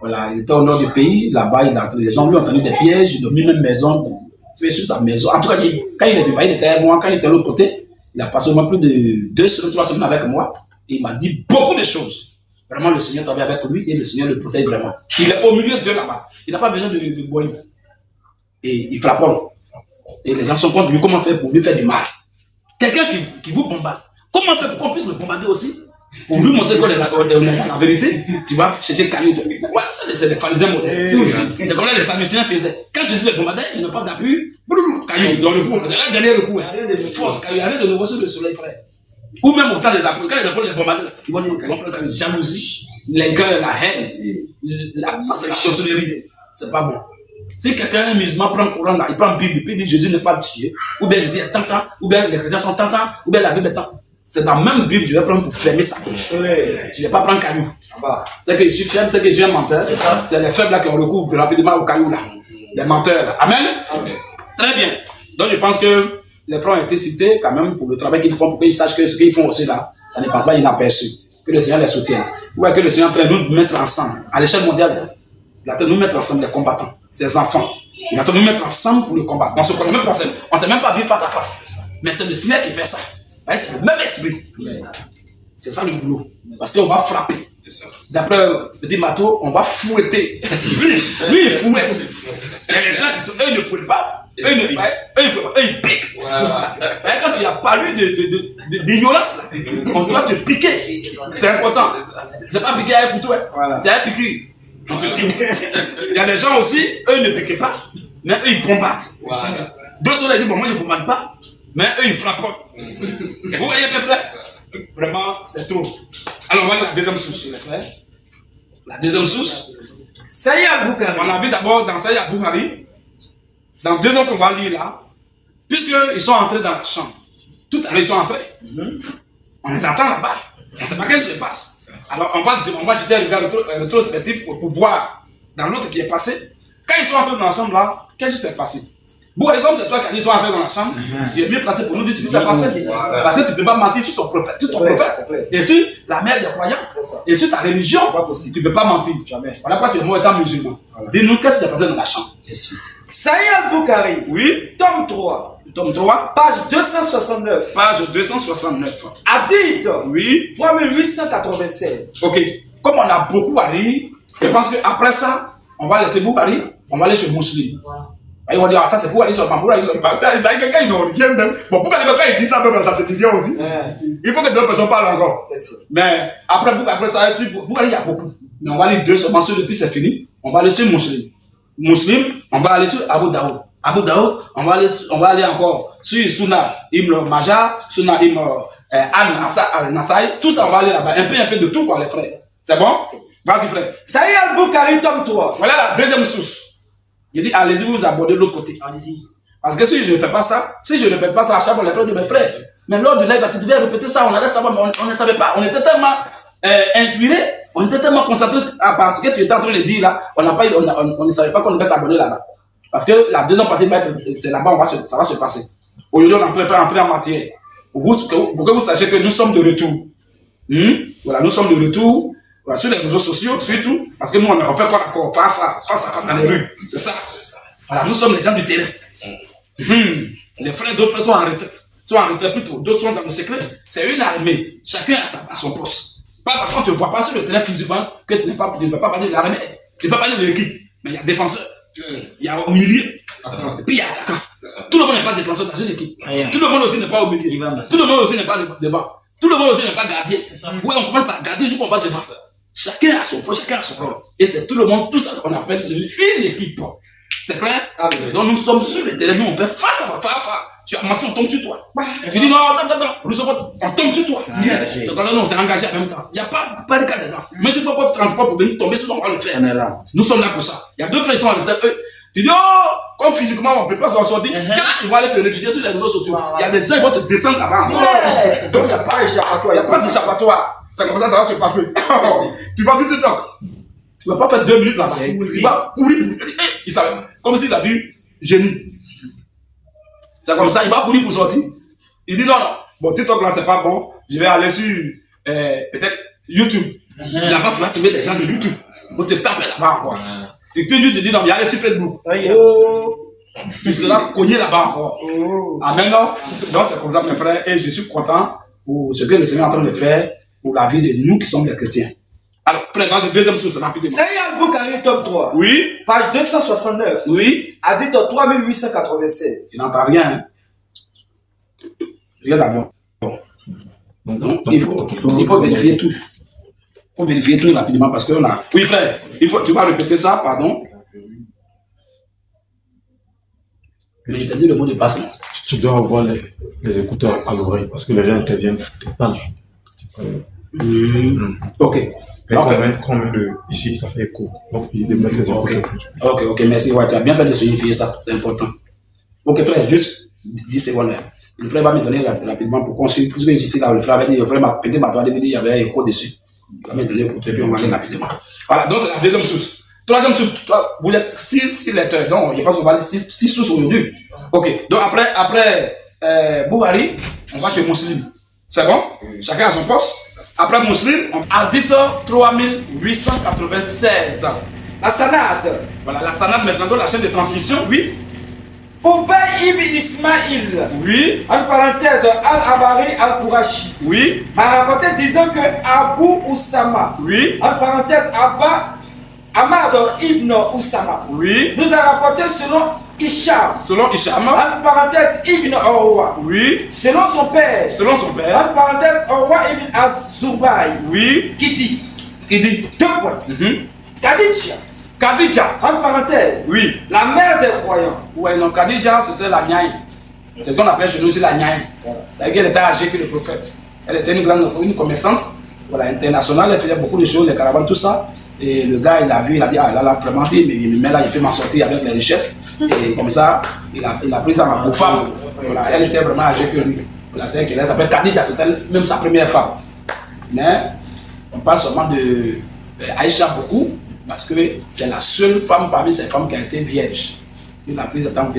[SPEAKER 1] Voilà, il était au nord du pays, là-bas, les gens lui ont tendu des pièges, il a mis une maison, fait sur sa maison. En tout cas, quand il était pas, il était avec moi, quand il était de l'autre côté, il a passé au moins plus de 2 semaines, 3 semaines avec moi, et il m'a dit beaucoup de choses. Vraiment, le Seigneur travaille avec lui, et le Seigneur le protège vraiment. Il est au milieu d'eux là-bas, il n'a pas besoin de boire. Et il frappe. Et les gens sont contre lui, comment faire pour lui faire du mal. Quelqu'un qui vous bombarde, comment faire pour qu'on puisse le bombarder aussi? Pour lui montrer qu'on est la vérité, tu vas chercher le caillou. Ouais, ça, c'est les pharisiens modernes. C'est comme là les Sadducéens faisaient. Quand je dis les bombarder, ils n'ont pas d'appui. Caillou, dans le fond. C'est un dernier recours. Force, caillou, arrête de nous voir sur le soleil, frère. Ou même au temps des apôtres, quand les apôtres les bombardaient, ils vont dire qu'on prend le caillou. Jalousie, l'incœur, la haine. Ça, c'est la sorcellerie. C'est pas bon. Si quelqu'un, un musulman, prend le Coran là, il prend la Bible, puis il dit Jésus n'est pas Dieu, ou bien Jésus est tentant, ou bien les chrétiens sont tentants, ou bien la Bible est tentante. C'est dans la même Bible, je vais prendre pour fermer sa bouche. Je ne vais pas prendre caillou. C'est que je suis faible, c'est que je suis un menteur. C'est les faibles là qui ont recours rapidement au caillou là. Les menteurs là. Amen. Amen. Très bien. Donc je pense que les frères ont été cités quand même pour le travail qu'ils font, pour qu'ils sachent que ce qu'ils font aussi là, ça ne passe pas inaperçu. Que le Seigneur les soutienne. Ou que le Seigneur est en train de nous mettre ensemble. À l'échelle mondiale, il est en train de nous mettre ensemble les combattants, ses enfants. Il est en train de nous mettre ensemble pour le combat. On se connaît même pas, on ne sait même pas vivre face à face. Mais c'est le Seigneur qui fait ça. C'est le même esprit. C'est ça le boulot. Parce qu'on va frapper. D'après Petit Mato, on va fouetter. Lui, il fouette. Il y a des gens qui sont, eux, ils ne fouettent pas. Eux, ils piquent. Quand il n'y a pas eu d'ignorance, on doit te piquer. C'est important. C'est pas piquer avec un couteau. C'est un piquer. Il y a des gens aussi, eux, ils ne piquent pas. Mais eux, ils bombardent. Deux soldats disent, bon, moi, je ne bombarde pas. Mais eux, ils frappent. Vous voyez, mes frères? Vraiment, c'est trop. Alors, on va la deuxième source, les frères. La deuxième source.
[SPEAKER 2] Saïa Boukari. On
[SPEAKER 1] a vu d'abord dans Saïa Boukari. Dans le deuxième qu'on va lire là. Puisqu'ils sont entrés dans la chambre. Tout à l'heure, ils sont entrés. On les attend là-bas. On ne sait pas qu'est-ce qui se passe. Alors, on va jeter un regard rétrospectif pour voir dans l'autre qui est passé. Quand ils sont entrés dans la chambre là, qu'est-ce qui s'est passé? Bon, et comme c'est toi qui as dit, ils sont entrés dans la chambre, tu es bien placé pour nous dire ce qui s'est passé. Parce que tu ne peux pas mentir sur ton prophète, et sur la mère des croyants, et sur ta religion, tu ne peux pas mentir. Voilà pourquoi tu es mort étant musulman. Dis-nous qu'est-ce qui s'est passé dans la chambre.
[SPEAKER 2] Saïa Boukari.
[SPEAKER 1] Oui.
[SPEAKER 2] Tome 3.
[SPEAKER 1] Tome 3.
[SPEAKER 2] Page 269.
[SPEAKER 1] Page 269.
[SPEAKER 2] Hadith.
[SPEAKER 1] Oui.
[SPEAKER 2] 3896.
[SPEAKER 1] Ok. Comme on a beaucoup à lire, je pense qu'après ça, on va laisser Boukari, on va aller chez Mousseline. Ils vont dire, ah, ça c'est pour aller sur le banc, pour aller sur le banc. Quelqu'un, il n'ont rien même. Bon, pourquoi quelqu'un il dit ça même, ça te dit aussi? Il faut que deux personnes parlent encore. Mais après ça, pour aller, il y a beaucoup. Mais on va aller deux seulement sur le puis c'est fini. On va aller sur Muslim, on va aller sur Abu Daoud. Abu Daoud, on va aller encore sur Sunna Ibn Majah, Sunna Ibn Al-Nasai, tout ça on va aller là-bas, un peu de tout quoi les frères. C'est bon? Vas-y frère.
[SPEAKER 2] Sahih al-Bukhari, tome 3.
[SPEAKER 1] Voilà la deuxième source. Il dit allez-y vous abordez de l'autre côté.
[SPEAKER 4] Allez-y.
[SPEAKER 1] Parce que si je ne fais pas ça, si je ne répète pas ça à chaque fois les frères de mes frères, mais lors du live, tu devais répéter ça, on allait savoir, mais on ne savait pas. On était tellement inspirés, on était tellement concentrés parce que tu étais en train de dire là, on ne savait pas qu'on devait s'abonner là-bas. Parce que la deuxième partie, c'est là-bas, ça va se passer. Aujourd'hui, on est en train de faire entrer en matière. Pour que vous sachiez que nous sommes de retour. Voilà, nous sommes de retour. Voilà, sur les réseaux sociaux, surtout. Parce que nous, on fait quoi encore? Face dans les rues. C'est ça. Voilà, nous sommes les gens du terrain. Les frères, d'autres frères sont en retraite. Sont en retraite plutôt. D'autres sont dans le secret. C'est une armée. Chacun a son poste. Pas parce qu'on ne te voit pas sur le terrain physiquement que tu ne peux pas parler de l'armée. Tu ne peux pas parler de l'équipe. Mais il y a défenseurs. Il y a au milieu. Et puis il y a attaquant. Tout le monde n'est pas défenseur dans une équipe. Tout le monde aussi n'est pas au milieu. Tout le monde aussi n'est pas devant. Tout le monde aussi n'est pas gardien. Oui, on commence par gardien, je comprends pas défenseur. Chacun a son poste, chacun a son rôle. Et c'est tout le monde, tout ça qu'on appelle une équipe. C'est clair? Donc nous sommes sur le terrain, nous on fait face à face. Tu as menti, on tombe sur toi. Je dis non, attends, on tombe sur toi. C'est quand on s'est engagé en même temps. Il n'y a pas de cas dedans. Mais si tu pas de transport pour venir tomber sur nous, on va le faire. Nous sommes là pour ça. Il y a d'autres frères qui sont en retard. Tu dis, oh, comme physiquement on ne peut pas s'en sortir, ils vont aller se réfugier sur les réseaux sociaux. Il y a des gens qui vont te descendre là-bas. Donc il n'y a pas d'échappatoire. Il n'y a pas d'échappatoire. C'est comme ça va se passer. Tu vas sur TikTok. Tu ne vas pas faire 2 minutes là-bas. Tu vas courir pour. Il savait. Comme s'il a vu génie. C'est comme ça, il va courir pour sortir. Il dit non, non. Bon, TikTok là, c'est pas bon. Je vais aller sur peut-être YouTube. Là-bas, tu vas trouver des gens de YouTube. Pour te taper là-bas encore. Tu te dis non, mais allez sur Facebook. Oh, tu seras cogné là-bas encore. Amen. Donc c'est comme ça, mes frères. Et je suis content pour ce que le Seigneur est en train de faire pour la vie de nous qui sommes les chrétiens. Alors, frère, dans cette deuxième source, rapidement.
[SPEAKER 2] Sahih al-Bukhari, tome 3.
[SPEAKER 1] Oui.
[SPEAKER 2] Page 269.
[SPEAKER 1] Oui.
[SPEAKER 2] Hadith 3896.
[SPEAKER 1] Il n'entend rien. Hein? Regarde d'abord. Donc, il faut vérifier tout. Il faut vérifier tout rapidement parce qu'on a. Oui, frère, tu vas répéter ça, pardon. Mais je t'ai dit le mot de passe.
[SPEAKER 3] Tu dois avoir les écouteurs à l'oreille parce que les gens interviennent. Tu parles.
[SPEAKER 1] Ok.
[SPEAKER 3] Comme ici, ça fait écho. Donc, il de mettre les écouteurs.
[SPEAKER 1] Ok, merci. Ouais, tu as bien fait de signifier ça. C'est important. Ok, frère, juste 10 secondes. Le frère va me donner rapidement pour qu'on suive. Parce que ici, là, le frère avait dit, le frère m'a pété ma toile, il y avait un écho dessus. Il va me donner pour puis on va aller rapidement. Voilà, donc c'est la deuxième source. Troisième source, vous êtes 6 lecteurs. Donc, je pense qu'on va aller 6 sources aujourd'hui. Ok, donc après Bukhari, on va chez Muslim. C'est bon? Chacun a son poste. Après Muslim, on a dit 3896.
[SPEAKER 2] La Sanad.
[SPEAKER 1] Voilà, la Sanad maintenant, dans la chaîne de transmission, oui.
[SPEAKER 2] Ubay ibn Ismaïl.
[SPEAKER 1] Oui.
[SPEAKER 2] En parenthèse, Al-Abari Al-Kourachi.
[SPEAKER 1] Oui.
[SPEAKER 2] M'a rapporté disant que Abu Oussama.
[SPEAKER 1] Oui.
[SPEAKER 2] En parenthèse, Abba Ahmad ibn Oussama.
[SPEAKER 1] Oui.
[SPEAKER 2] Nous a rapporté selon Isham.
[SPEAKER 1] Selon Isham.
[SPEAKER 2] En parenthèse, Ibn Orwa.
[SPEAKER 1] Oui.
[SPEAKER 2] Selon son père.
[SPEAKER 1] Selon son père.
[SPEAKER 2] En parenthèse, Orwa ibn Az-Zubaï.
[SPEAKER 1] Oui.
[SPEAKER 2] Qui dit.
[SPEAKER 1] 2
[SPEAKER 2] points. Khadija.
[SPEAKER 1] Khadija.
[SPEAKER 2] En parenthèse.
[SPEAKER 1] Oui.
[SPEAKER 2] La mère des croyants.
[SPEAKER 1] Ouais, non, Khadija, c'était la Nyaï. C'est ce qu'on appelle chez nous aussi la Nyaï. C'est-à-dire qu'elle était âgée que le prophète. Elle était une commerçante. Voilà, internationale. Elle faisait beaucoup de choses, les caravanes, tout ça. Et le gars, il a vu, il a dit, ah là, vraiment, si il me met là, il peut m'en sortir avec les richesses. Et comme ça, il a pris ça pour femme. Voilà, elle était vraiment âgée que lui. Voilà, c'est qu'elle s'appelle Khadija, c'était même sa première femme. Mais on parle seulement de Aïcha beaucoup, parce que c'est la seule femme parmi ces femmes qui a été vierge. Il l'a prise en tant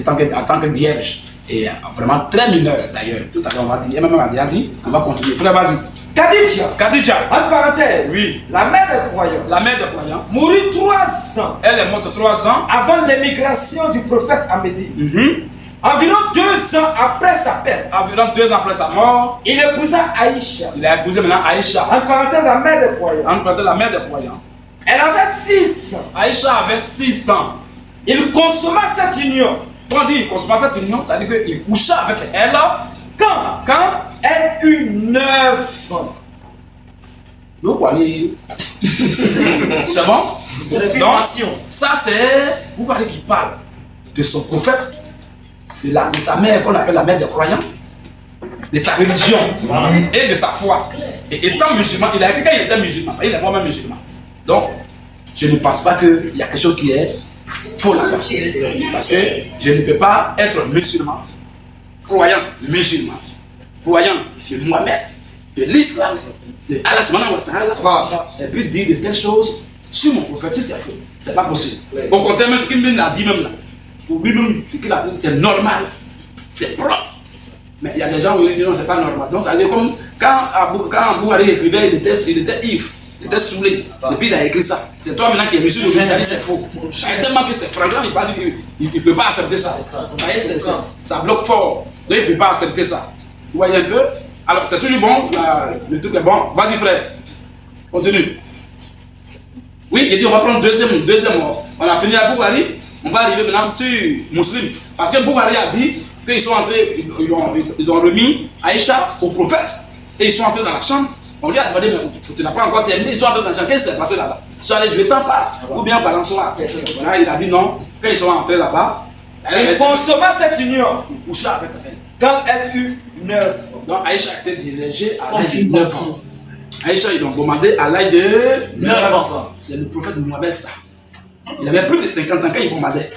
[SPEAKER 1] que vierge. Et vraiment très mineure d'ailleurs. Tout à l'heure, on va dire, et même on a déjà dit, on va continuer. Frère, vas-y. Khadija.
[SPEAKER 2] En parenthèse.
[SPEAKER 1] Oui.
[SPEAKER 2] La mère des croyants.
[SPEAKER 1] La mère des croyants.
[SPEAKER 2] Mourut 3 ans.
[SPEAKER 1] Elle est morte 3 ans.
[SPEAKER 2] Avant l'émigration du prophète à Médine. Environ 2 ans après sa perte.
[SPEAKER 1] Environ 2 ans après sa mort.
[SPEAKER 2] Il épousa Aïcha.
[SPEAKER 1] Il a épousé maintenant Aïcha.
[SPEAKER 2] En parenthèse, la mère des croyants.
[SPEAKER 1] En parenthèse, la mère des croyants.
[SPEAKER 2] Elle avait 6 ans.
[SPEAKER 1] Aïcha avait 6 ans.
[SPEAKER 2] Il consomma cette union
[SPEAKER 1] Quand on dit consommer cette union, ça veut dire qu'il coucha avec elle.
[SPEAKER 2] Quand elle eut 9 ans.
[SPEAKER 1] Donc, c'est bon? Donc, ça c'est Boukhari qui parle de son prophète, de sa mère qu'on appelle la mère des croyants, de sa religion et de sa foi. Et étant musulman, il a écrit quand il était musulman, il est moi-même musulman. Donc, je ne pense pas qu'il y a quelque chose qui est faux là-bas. Parce que je ne peux pas être musulman, croyant musulman, croyant de Mohamed, de l'islam, de Allah subhanahu wa ta'ala, et puis dire de telles choses sur mon prophète. Si c'est faux, c'est pas possible. Au contraire, même ce qu'il a dit même là, pour lui même, ce qu'il a dit, c'est normal, c'est propre. Mais il y a des gens qui disent non, c'est pas normal. Donc ça veut dire comme quand Boukhari écrivait, il était ivre, il était saoulé. Et puis il a écrit ça. C'est toi maintenant qui es monsieur, il a dit c'est faux. Tellement que c'est flagrant, il ne peut pas accepter ça. Ça bloque fort. Donc il ne peut pas accepter ça. Vous voyez un peu? Alors c'est toujours bon, le truc est bon. Vas-y frère, continue. Oui, il dit on va prendre deuxième. On a fini à Boukhari, on va arriver maintenant sur Muslim. Parce que Boukhari a dit qu'ils sont entrés, ils ont remis Aïcha au prophète et ils sont entrés dans la chambre. On lui a demandé, mais tu n'as pas encore terminé. Ils sont entrés dans la chambre. Qu'est-ce qui s'est passé là-bas? Ils sont allés jouer temps passe ou bien balançoire. Voilà, il a dit non. Quand ils sont entrés là-bas,
[SPEAKER 2] il consomma cette union.
[SPEAKER 1] Il coucha avec elle.
[SPEAKER 2] Quand elle eut 9 ans.
[SPEAKER 1] Donc Aïcha a été dirigée à l'âge de 9 ans. Aïcha, ils l'ont bombardé à l'âge de 9 ans. C'est le prophète Mohamed ça. Il avait plus de 50 ans quand il bombardait.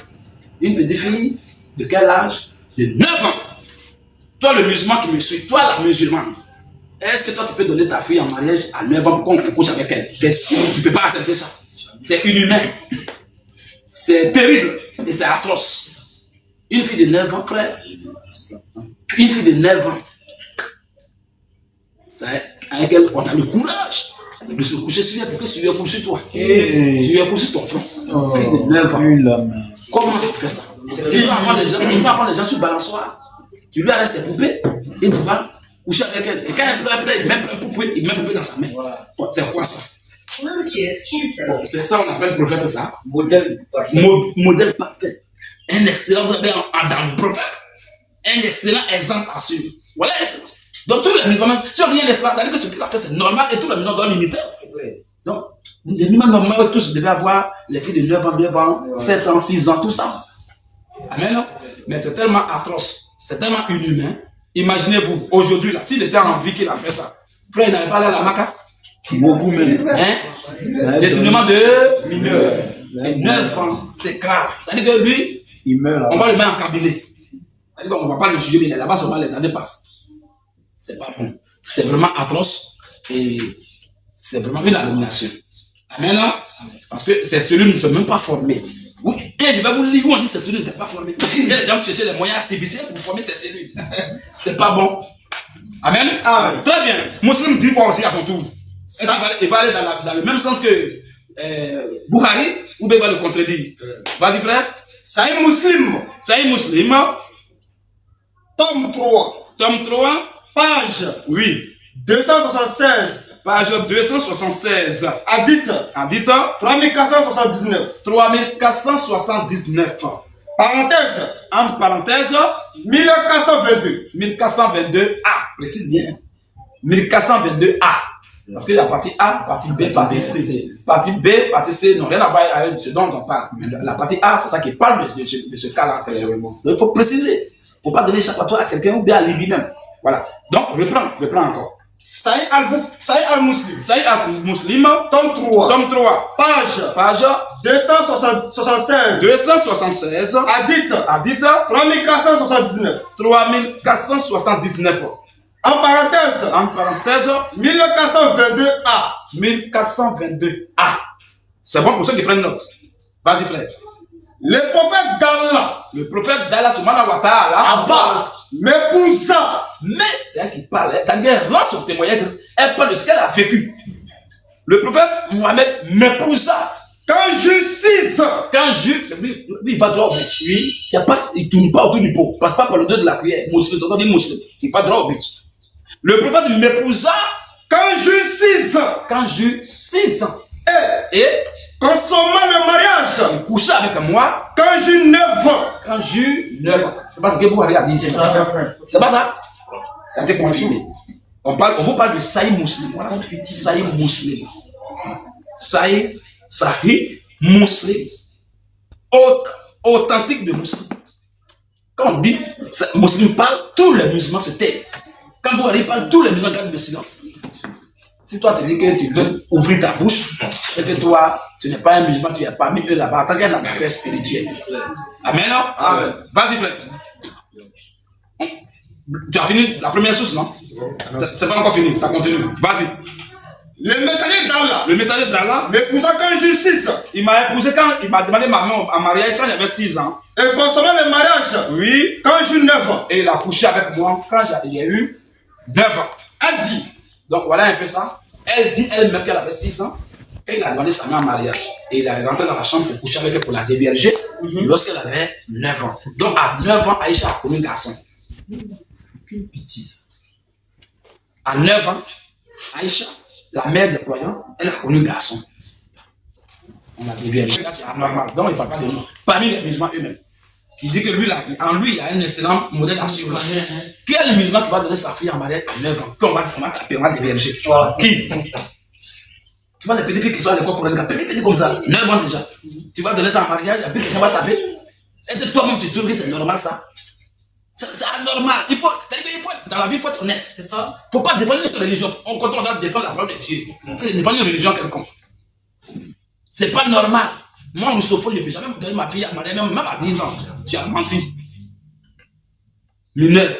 [SPEAKER 1] Une petite fille de quel âge? De 9 ans. Toi le musulman qui me suit, toi la musulmane, est-ce que toi tu peux donner ta fille en mariage à 9 ans pour qu'on couche avec elle? Tu ne peux pas accepter ça. C'est inhumain. C'est terrible et c'est atroce. Une fille de 9 ans, frère. Une fille de 9 ans. Avec elle, on a le courage de se coucher sur elle pour que celui-là couche sur toi. Celui-là couche sur ton front. Une fille de 9 ans. Comment tu fais ça? Tu vas prendre les gens sur le balançoire. Tu lui arrêtes ses poupées et tu vas coucher avec elle. Et quand elle pleure, il met un poupée dans sa main. Bon, c'est quoi ça? Bon, c'est ça on appelle prophète ça. Modèle parfait. Modèle parfait. Un excellent dans le prophète. Un excellent exemple à suivre. Voilà excellent. Donc tous les musulmans, si on vient d'excellent, c'est-à-dire que ce qu'il a fait c'est normal et tous les musulmans doivent l'imiter. Donc, les musulmans normalement tous devaient avoir les filles de 9 ans, 7 ans, 6 ans, tout ça. Amen. Mais c'est tellement atroce, c'est tellement inhumain. Imaginez-vous, aujourd'hui, là, s'il était en vie qu'il a fait ça, frère, il n'avait pas allé à la Maca.
[SPEAKER 3] Beaucoup même.
[SPEAKER 1] Hein? Détournement de mineurs. Et 9 ans, c'est grave. C'est-à-dire que lui,
[SPEAKER 3] il meurt,
[SPEAKER 1] on va le mettre en cabinet. C'est-à-dire qu'on ne va pas le juger, mais il est là-bas seulement les années passent. C'est pas bon. C'est vraiment atroce et c'est vraiment une abomination. Amen. Parce que ces cellules ne sont même pas formées. Oui. Et je vais vous lire où on dit que ces cellules n'étaient pas formées. Et les gens cherchaient les moyens artificiels pour former ces cellules. C'est pas bon. Amen. Amen. Très bien. Muslim dit quoi aussi à son tour? Il va aller dans le même sens que Boukhari ou bien il va le contredire? Vas-y frère.
[SPEAKER 6] Sahih Muslim.
[SPEAKER 1] Sahih Muslim.
[SPEAKER 6] Tome 3.
[SPEAKER 1] Tome 3.
[SPEAKER 6] Page.
[SPEAKER 1] Oui.
[SPEAKER 6] 276.
[SPEAKER 1] Page 276.
[SPEAKER 6] Hadith.
[SPEAKER 1] Hadith.
[SPEAKER 6] 3479.
[SPEAKER 1] 3479.
[SPEAKER 6] Parenthèse.
[SPEAKER 1] Entre parenthèses.
[SPEAKER 6] 1422.
[SPEAKER 1] 1422 A. Précise bien. 1422 A. Parce qu'il y a partie A, partie B, partie C. Partie B, partie C n'ont rien à voir avec ce dont on parle. Mais la partie A, c'est ça qui parle de ce cas-là. Donc il faut préciser. Il ne faut pas donner échappatoire à quelqu'un ou bien à lui-même. Voilà. Donc, reprends encore.
[SPEAKER 6] Sahih al-Muslim.
[SPEAKER 1] Sahih al-Muslim.
[SPEAKER 6] Tome 3.
[SPEAKER 1] Tome 3. Page
[SPEAKER 6] 276.
[SPEAKER 1] 276.
[SPEAKER 6] Hadith. 3479.
[SPEAKER 1] 3479.
[SPEAKER 6] En parenthèse.
[SPEAKER 1] En parenthèse.
[SPEAKER 6] 1422 A.
[SPEAKER 1] 1422 A. C'est bon pour ceux qui prennent note. Vas-y, frère.
[SPEAKER 6] Le prophète d'Allah.
[SPEAKER 1] Le prophète d'Allah subhanahu wa ta'ala.
[SPEAKER 6] M'épousa.
[SPEAKER 1] Mais c'est elle qui parle. Elle rend son témoignage. Elle parle de ce qu'elle a vécu. Le prophète Mohamed m'épousa.
[SPEAKER 6] Quand j'eus 6 ans.
[SPEAKER 1] Quand lui, il va droit au but. Lui, il ne tourne pas autour du pot. Il passe pas par le dos de la cuillère. Musulman, c'est un musulman. Il va droit au but. Le prophète m'épousa.
[SPEAKER 6] Quand j'eus 6 ans.
[SPEAKER 1] Quand j'eus 6 ans.
[SPEAKER 6] Et consommant le mariage,
[SPEAKER 1] coucher avec moi
[SPEAKER 6] quand j'ai 9 ans.
[SPEAKER 1] quand j'ai 9 ans. C'est pas ce que Bouhari a dit. C'est pas ça. C'est pas ça. Ça a été confirmé. On vous parle de Sahih Muslim. Voilà ce petit Sahih Muslim. Sahih Muslim. Authentique de Muslim. Quand on dit Muslim parle, tous les musulmans se taisent. Quand Bouhari parle, tous les musulmans gardent le silence. Si toi tu dis que tu veux ouvrir ta bouche et que toi tu n'es pas un musulman, tu es parmi eux là-bas, tant qu'il y a un cœur spirituel. Amen, non? Amen. Vas-y, frère. Tu as fini la première source, non? C'est pas encore fini, ça continue. Vas-y.
[SPEAKER 6] Le messager d'Allah.
[SPEAKER 1] Le messager d'Allah
[SPEAKER 6] M'épousa quand j'ai 6 ans.
[SPEAKER 1] il m'a épousé quand il m'a demandé ma main en mariage quand j'avais 6 ans.
[SPEAKER 6] Et consommant le mariage,
[SPEAKER 1] Oui.
[SPEAKER 6] quand j'ai 9 ans.
[SPEAKER 1] Et il a couché avec moi quand il a eu 9 ans.
[SPEAKER 6] Elle dit,
[SPEAKER 1] Donc voilà un peu ça. Elle dit elle-même qu'elle avait 6 ans. Quand il a demandé sa main en mariage. Et il est rentré dans la chambre pour coucher avec elle pour la dévierger. Lorsqu'elle avait 9 ans. Donc à 9 ans, Aïcha a connu un garçon. Aucune bêtise. À 9 ans, Aïcha, la mère des croyants, elle a connu un garçon. On a déviergé. C'est anormal. Donc il ne parle pas de nous. Parmi les musulmans eux-mêmes. Qui dit que lui, là, en lui, il y a un excellent modèle à suivre. Quel musulman qui va donner sa fille en mariage à 9 ans? Qu'on va taper, on va dévierger. Qui? Tu vois les petits filles qui sont à l'école pour un gars, petit comme ça, 9 ans déjà. Tu vas donner ça en mariage, et puis quelqu'un va taper. Est-ce que toi-même tu trouves que c'est normal ça? C'est anormal. Il faut, dans la vie, il faut être honnête. C'est ça. Il ne faut pas défendre une religion. On doit défendre la parole de Dieu. Défendre une religion quelconque. C'est pas normal. Moi, Rousseau, je ne peux jamais me donner ma fille à mariage, même à 10 ans. Tu as menti. Mineur.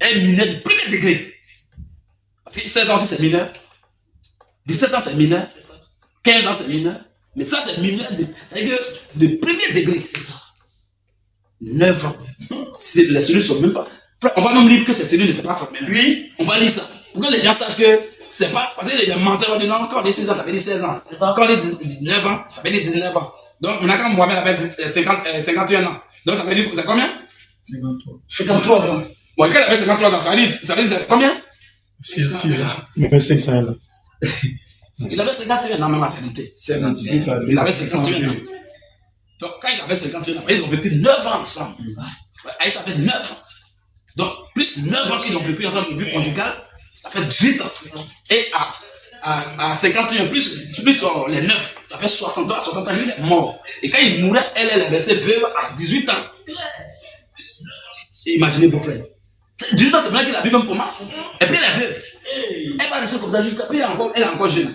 [SPEAKER 1] Un mineur de premier degré. 16 ans aussi, c'est mineur. 17 ans, c'est mineur. 15 ans, c'est mineur. Mais ça, c'est mineur de premier degré. C'est ça. 9 ans. Les cellules sont même pas. On va même lire que ces cellules n'étaient pas formées. Oui. On va lire ça. Pour que les gens sachent que c'est pas. Parce que les menteurs vont dire non, quand on dit 16 ans, ça veut dire 16 ans. Quand on dit 19 ans, ça veut dire 19 ans. Donc, on a quand Mohamed avait 51 ans. Donc, ça veut dire c'est combien?
[SPEAKER 6] 53 ans.
[SPEAKER 1] Bon, quand il avait 53 ans, ça veut dire combien?
[SPEAKER 3] 6 ans. Mais 5 ans là.
[SPEAKER 1] Il avait 51 ans, même en réalité. Il avait 51 ans. Donc, quand il avait 51 ans, ils ont vécu 9 ans ensemble. Aïcha avait 9 ans. Donc, plus 9 ans qu'ils ont vécu ensemble de vie conjugale, ça fait 18 ans. Et à 51, plus les 9, ça fait 60 ans. À 60 ans, lui, il est mort. Et quand il mourait, elle est restée veuve à 18 ans. Imaginez vos frères. 18 ans, c'est vrai que la vie même commence. Et puis elle est veuve. Elle va rester comme ça jusqu'à puis elle est encore jeune.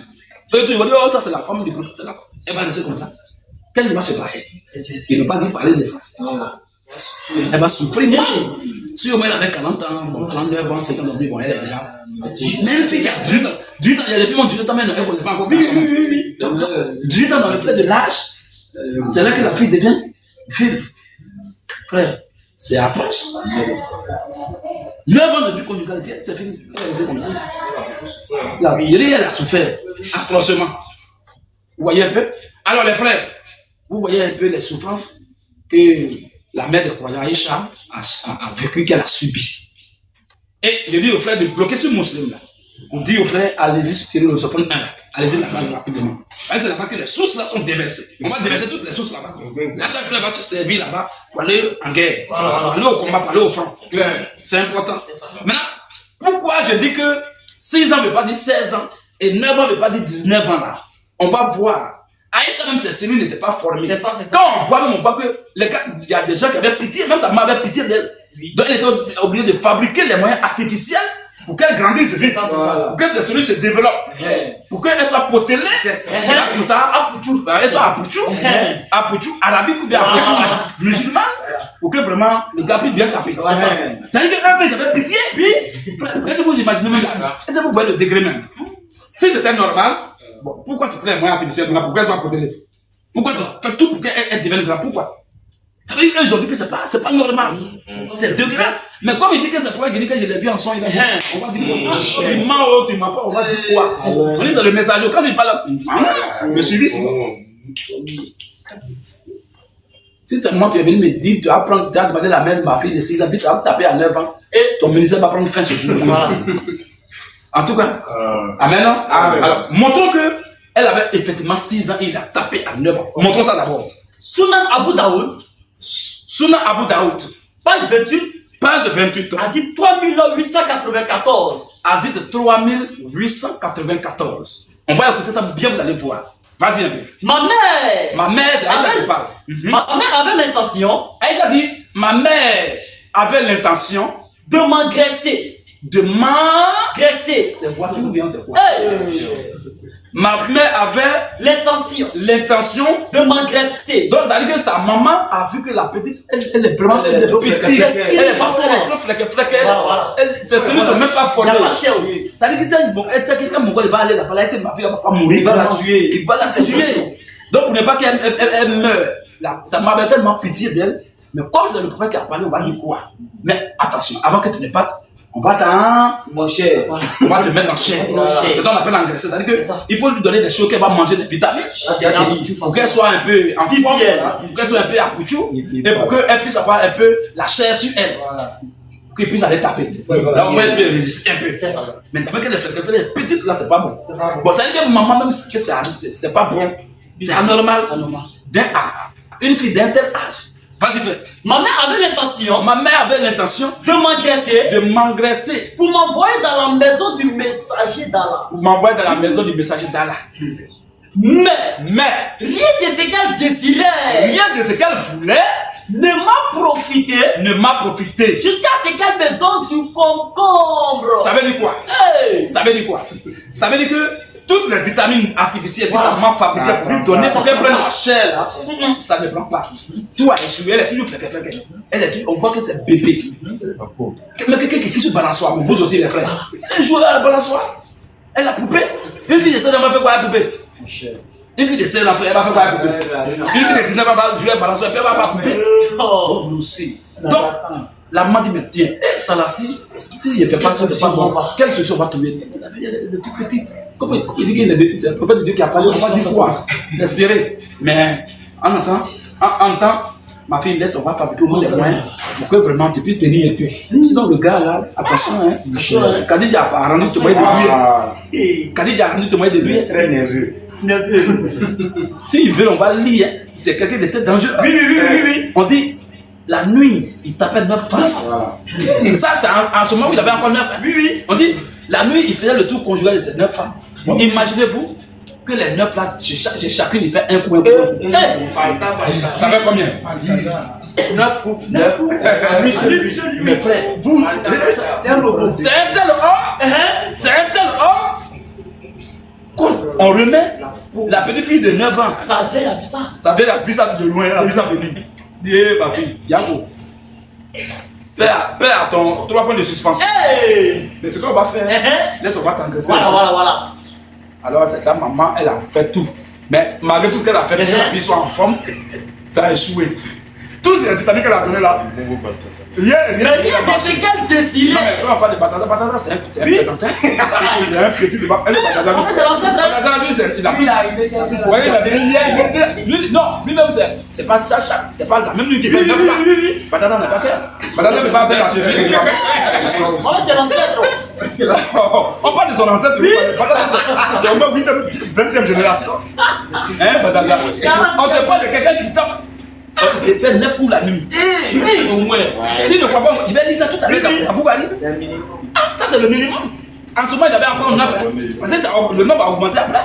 [SPEAKER 1] Eux, ils vont dire, oh, ça c'est la femme du prophète. Elle va rester comme ça. Qu'est-ce qui va se passer? Il ne va pas dire parler de ça. Elle va souffrir. Si au moins elle avait 40 ans, bon, 39 ans, 50 ans, bon, elle est déjà. Même une fille qui a 18 ans, il y a des filles qui ont 18 ans, mais elle ne connaît pas encore. 18 ans dans le fait de l'âge, c'est là que la fille devient vive. Frère, c'est atroce. 9 ans de vie conjugale, c'est fini. Elle est restée comme ça. La vie, elle a souffert atrocement. Vous voyez un peu? Alors les frères, vous voyez un peu les souffrances que la mère de croyants Aïcha a vécu, qu'elle a subi. Et je dis aux frères de bloquer ce musulman là. On dit aux frères, allez-y soutenir le Sophone 1 là. Allez-y là-bas rapidement. C'est là-bas que les sources là sont déversées. On va déverser toutes les sources là-bas. Là, chaque frère va se servir là-bas pour aller en guerre, pour aller au combat, pour aller au front. C'est important. Maintenant, pourquoi je dis que 6 ans ne veut pas dire 16 ans et 9 ans ne veut pas dire 19 ans là? On va voir. Aïcha, même ses cellules n'étaient pas formées. C'est ça. Quand on voit, même on voit que il y a des gens qui avaient pitié, même sa mère avait pitié d'elle. Donc elle était obligée de fabriquer les moyens artificiels pour qu'elle grandisse. C'est ça. Pour que ses cellules se développent. Pour qu'elle soit potelée. C'est ça. Comme ça, elle soit à Pouchou, arabique ou bien à Pouchou, musulman. Pour que vraiment les gars puissent bien taper. C'est-à-dire qu'eux, ils avaient pitié. Est-ce que vous imaginez même ça? Est-ce que vous voyez le degré même? Si c'était normal, bon, pourquoi tu crées un moyen artificiel? Pourquoi elle soit potelée? Pourquoi tu fais tout pour qu'elle devienne grande? Pourquoi? Ça veut dire qu'eux, ils ont dit que c'est pas normal. C'est de grâce. Mais comme il dit que c'est pourquoi il dit que je l'ai vu en son, il va dire, on va dire quoi? Tu mens ou tu mens pas, on va dire quoi? On dit c'est le messager. Quand il parle, me suivis. Si moi tu es venu me dire, tu as demandé la main de ma fille de 6 ans, puis tu vas taper à 9 ans, et ton ministère va prendre fin ce jour. En tout cas, amen. Alors, montrons que Elle avait effectivement 6 ans et il a tapé à 9 ans. Montrons ça d'abord.
[SPEAKER 4] Sunan Abu Daoud,
[SPEAKER 1] Sunan Abu Daoud,
[SPEAKER 4] page 28,
[SPEAKER 1] page 28,
[SPEAKER 4] a dit 3894.
[SPEAKER 1] a dit 3894. On va écouter ça bien, vous allez voir. Vas-y un peu.
[SPEAKER 4] Ma mère,
[SPEAKER 1] Ma mère, c'est Aïcha qui parle.
[SPEAKER 4] ma mère avait l'intention
[SPEAKER 1] Aïcha dit, ma mère avait l'intention
[SPEAKER 4] de m'engraisser.
[SPEAKER 1] de
[SPEAKER 4] Graisser.
[SPEAKER 1] C'est voiture ou bien c'est quoi?
[SPEAKER 4] Hey.
[SPEAKER 1] Ma mère avait
[SPEAKER 4] L'intention
[SPEAKER 1] l'intention.
[SPEAKER 4] de m'engraisser.
[SPEAKER 1] Donc ça veut dire que sa maman a vu que la petite, elle est vraiment
[SPEAKER 4] Elle est trop
[SPEAKER 1] petite.
[SPEAKER 4] flequée.
[SPEAKER 1] Elle est trop flequée.
[SPEAKER 4] Voilà.
[SPEAKER 1] Ses cellules ne sont même pas formées.
[SPEAKER 4] Il n'y a pas cher.
[SPEAKER 1] Ça veut dire que si elle sait qu'un Mongol va aller là-bas, là, ma fille ne va pas mourir.
[SPEAKER 4] Il va la tuer.
[SPEAKER 1] Il va la tuer. Donc pour ne pas qu'elle meure, ça m'avait tellement pitié d'elle. Mais comme c'est le prophète qui a parlé, on va dire quoi? Mais attention, avant que tu ne partes, on va
[SPEAKER 5] Mon cher.
[SPEAKER 1] on va te mettre en chair. C'est ce qu'on appelle engraisser. C'est-à-dire qu'il faut lui donner des choses qu'elle va manger, des vitamines. Pour qu'elle soit un peu en forme, pour qu'elle soit un peu accouchée, et pour qu'elle puisse avoir un peu la chair sur elle. Pour qu'elle puisse aller taper. Là, au moins, elle peut résister un peu.
[SPEAKER 4] C'est ça.
[SPEAKER 1] Mais quand elle est petite, là, c'est pas bon. Bon, ça veut dire que maman, même si c'est pas bon, c'est anormal. Une fille d'un tel âge. Vas-y, frère.
[SPEAKER 4] Ma mère avait l'intention
[SPEAKER 1] Ma mère avait l'intention
[SPEAKER 4] de m'engraisser
[SPEAKER 1] de m'engraisser
[SPEAKER 4] pour m'envoyer dans la maison du messager d'Allah.
[SPEAKER 1] pour m'envoyer dans la maison du messager d'Allah.
[SPEAKER 4] Mais rien de ce qu'elle désirait
[SPEAKER 1] Rien de ce qu'elle voulait
[SPEAKER 4] ne m'a profité
[SPEAKER 1] ne m'a profité.
[SPEAKER 4] jusqu'à ce qu'elle me donne du concombre.
[SPEAKER 1] Ça veut dire quoi?
[SPEAKER 4] Hey.
[SPEAKER 1] Ça veut dire quoi? Ça veut dire que toutes les vitamines artificielles que sa maman fabriquait pour lui donner, pour qu'elle prenne la chair là, ça ne prend pas. Tout a échoué, elle est toujours flequée. On voit que c'est bébé. Mais quelqu'un qui se balançoire, mais vous aussi les frères. Elle joue à la balançoire. Elle a poupée. Une fille de 16 ans va faire quoi à la poupée? Une fille de 16 ans, elle va faire quoi à la poupée? Une fille de 19 ans va jouer à la balançoire, puis elle va pas poupée.
[SPEAKER 4] Oh.
[SPEAKER 1] Vous le savez. Donc, la maman dit, mais tiens, ça là, si il ne fait pas ça, c'est pas bon. Quelle solution on va trouver? Elle est toute petite. Comme il dit que c'est le prophète de Dieu qui a parlé, on va dire quoi? Elle est serrée. Mais en temps, ma fille laisse, on va fabriquer au moins des moyens pour que vraiment tu puisses tenir un peu. Sinon, le gars là, attention, hein. Kadidja a rendu ce moyen de lui. Kadidja a rendu ce moyen de lui.
[SPEAKER 5] Très nerveux.
[SPEAKER 1] S'il veut, on va le lire. C'est quelqu'un de très dangereux. Oui. On dit, la nuit, il tapait 9 femmes. Ça, c'est en ce moment où il avait encore 9 femmes. Oui. On dit, la nuit, il faisait le tour conjugal de ces 9 femmes. Imaginez-vous que les 9 là, chacune, il fait un coup. Ça fait combien? 9 coups. Mes frères, vous, c'est un robot. C'est un tel homme. On remet la petite fille de 9 ans.
[SPEAKER 4] Ça a déjà vu ça.
[SPEAKER 1] Ça veut la vu ça de loin, elle a vu ça venir. Dis, ma fille, Yago. Paix à ton 3 points de suspension.
[SPEAKER 4] Hey.
[SPEAKER 1] Mais ce qu'on va faire, laisse, on va t'engraisser.
[SPEAKER 4] Voilà.
[SPEAKER 1] Alors, c'est sa maman, elle a fait tout. Mais malgré tout ce qu'elle a fait, que la fille soit en forme, ça a échoué. Tout ce qu'elle a donné là, rien
[SPEAKER 4] de ce qu'elle désirait.
[SPEAKER 1] Non, mais on parle de Bataza. Bataza, c'est un présenteur. C'est un petit de Bataza.
[SPEAKER 4] C'est l'ancêtre.
[SPEAKER 1] Bataza, lui, il a pris. Vous voyez, il a donné. Non, lui-même, c'est pas chaque. C'est pas la même nuit qui fait 9 là. Bataza n'a pas cœur. Bataza ne peut pas faire la chérie.
[SPEAKER 4] C'est l'ancêtre.
[SPEAKER 1] C'est là. On parle de son ancêtre. Bataza, c'est au moins 20e génération. Hein, Bataza? On te parle de quelqu'un qui tape. Tu fais 9 coups la nuit. Au moins. Si ne crois pas, je vais dire ça tout à l'heure dans Abougari.
[SPEAKER 5] C'est un minimum.
[SPEAKER 1] Ça, c'est le minimum. En ce moment, il avait encore 9. Parce que le nombre a augmenté après.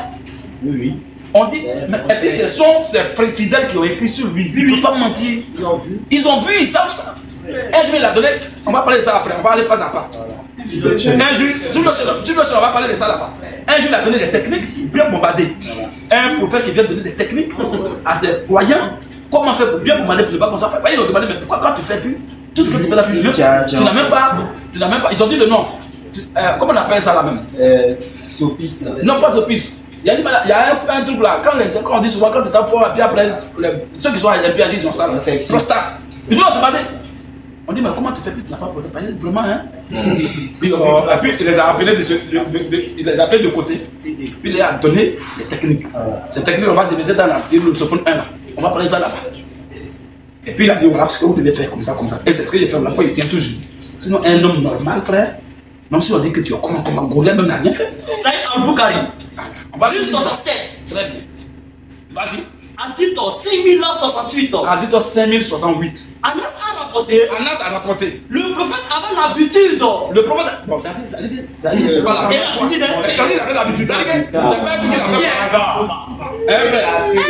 [SPEAKER 5] Oui.
[SPEAKER 1] On dit, et puis ce sont ces frères fidèles qui ont écrit sur lui. Ils ne peuvent pas mentir. Ils ont vu, ils savent ça. Un jour, il a donné. On va parler de ça après. On va aller pas à pas. Un jour, on va parler de ça là-bas. Un jour, il a donné des techniques bien bombardées. Un prophète qui vient donner des techniques à ses croyants. Comment faire pour bien bombarder pour ne pas qu'on s'en fait. Ils ont demandé, mais pourquoi quand tu fais plus tout ce que tu fais là, tu n'as même pas. Ils ont dit le nom. Comment on appelle ça là même?
[SPEAKER 5] Sophiste.
[SPEAKER 1] Non, pas sophiste. Il y a un truc là. Quand on dit souvent, quand tu tapes fort, et puis après, ceux qui sont à l'MPAG, ils ont ça. Prostate. Ils nous ont demandé. On dit, mais comment tu fais plus? Tu n'as pas posé. Vraiment, hein? Et puis, il les a appelés de côté. Puis il les a donné les techniques. Ces techniques, on va diviser dans le sophone 1 là. On va parler ça là-bas. Et puis il a dit, voilà ce que vous devez faire comme ça. Et c'est ce que j'ai fait là. Il tient toujours. Sinon, un homme normal, frère, Même si on dit que tu es comment Goliath même n'a rien fait.
[SPEAKER 4] Saïd Al-Boukari.
[SPEAKER 1] On va dire
[SPEAKER 4] 1067.
[SPEAKER 1] Très bien. Vas-y.
[SPEAKER 4] En titre 5068.
[SPEAKER 1] Ah, dis-toi 5068.
[SPEAKER 4] Anas a rapporté.
[SPEAKER 1] Anas a rapporté.
[SPEAKER 4] Le prophète avait l'habitude.
[SPEAKER 1] Le prophète. Bon, c'est pas la
[SPEAKER 4] C'est
[SPEAKER 1] première fois.
[SPEAKER 4] l'habitude, hein.
[SPEAKER 1] Il avait l'habitude. C'est pas un truc qu'il a fait par hasard.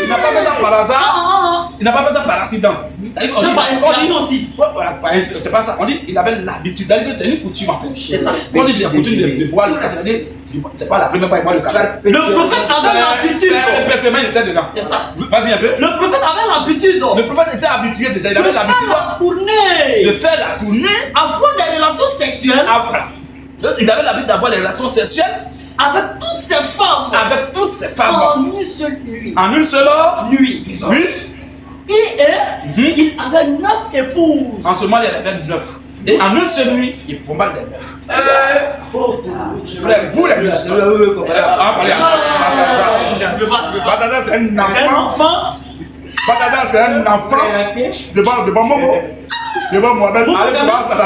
[SPEAKER 1] Il n'a pas fait ça par hasard. Il n'a pas fait ça par accident.
[SPEAKER 4] C'est par inspiration aussi.
[SPEAKER 1] Voilà, c'est pas ça. On dit il avait l'habitude. C'est une coutume en fait.
[SPEAKER 4] C'est ça.
[SPEAKER 1] Quand on dit j'ai la coutume de boire le café, c'est pas la première fois qu'il boit le café.
[SPEAKER 4] Le prophète avait l'habitude.
[SPEAKER 1] Le il était dedans.
[SPEAKER 4] C'est ça.
[SPEAKER 1] Vas-y un peu.
[SPEAKER 4] Le prophète avait l'habitude.
[SPEAKER 1] Le prophète était habitué déjà. Il
[SPEAKER 4] De
[SPEAKER 1] avait
[SPEAKER 4] faire
[SPEAKER 1] l'habitude
[SPEAKER 4] la tournée.
[SPEAKER 1] de faire la tournée.
[SPEAKER 4] Avoir des relations sexuelles.
[SPEAKER 1] Il avait l'habitude d'avoir les relations sexuelles
[SPEAKER 4] avec toutes ces femmes.
[SPEAKER 1] avec toutes ces femmes.
[SPEAKER 4] En une seule nuit.
[SPEAKER 1] En une seule
[SPEAKER 4] Nuit.
[SPEAKER 1] Oui.
[SPEAKER 4] Il avait 9 épouses.
[SPEAKER 1] En ce moment, il y en avait 9. Et en une seule nuit, il bombarde les 9. Frère, vous les musiciens. Bataza, c'est un enfant. Bataza, c'est un enfant. Devant Momo. Devant Mohamed. Allez, tu vas, ça là.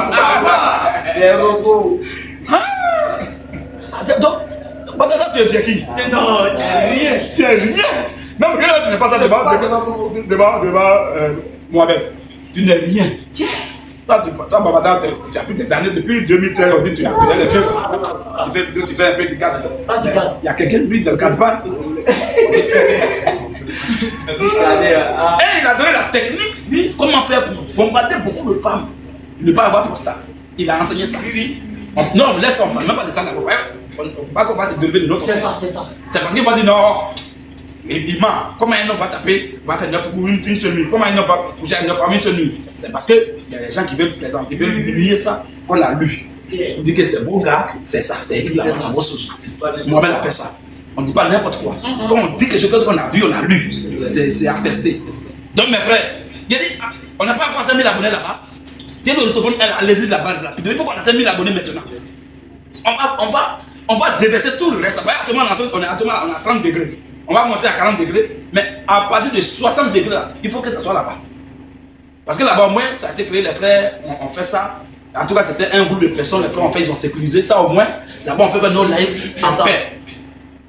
[SPEAKER 1] Donc, Bataza, tu es qui?
[SPEAKER 4] Non, tu n'es rien.
[SPEAKER 1] Tu es rien. Même que là, tu n'es pas ça devant Mohamed. Tu n'es rien. Toi, Babada, tu as pris des années depuis 2013, on dit que tu as fait les feux. Tu fais un peu de cadre. Il y a quelqu'un lui dans le cadre pas. Et il a donné la technique, comment faire pour bombarder beaucoup de femmes, ne pas avoir prostate. Il a enseigné ça. Non, laisse on ne peut même pas descendre. On ne peut pas qu'on va se délever de notre.
[SPEAKER 4] C'est ça, c'est ça.
[SPEAKER 1] C'est parce qu'il va dire non. Et il ment. Comment un homme va taper, va faire 9 pour une seule nuit? Comment un homme va coucher à 9 pour une seule nuit? C'est parce qu'il y a des gens qui veulent plaisanter, ils veulent nier ça, qu'on l'a lu. On dit que c'est vos gars, c'est ça, c'est écrit là, c'est vos sources. Moi-même, a fait ça. On ne dit pas n'importe quoi. Quand on dit quelque chose qu'on a vu, on a lu, c'est attesté. Donc, mes frères, on n'a pas encore 5 000 abonnés là-bas. Tiens, le recevoir, allez-y là-bas rapidement. Il faut qu'on ait 5 000 abonnés maintenant. On va déverser tout le reste. On est à 30 degrés. On va monter à 40 degrés, mais à partir de 60 degrés, là, il faut que ça soit là-bas. Parce que là-bas, au moins, ça a été créé, les frères ont fait ça. En tout cas, c'était un groupe de personnes, les frères ont fait, ils ont sécurisé ça au moins. Là-bas, on fait nos lives en paix.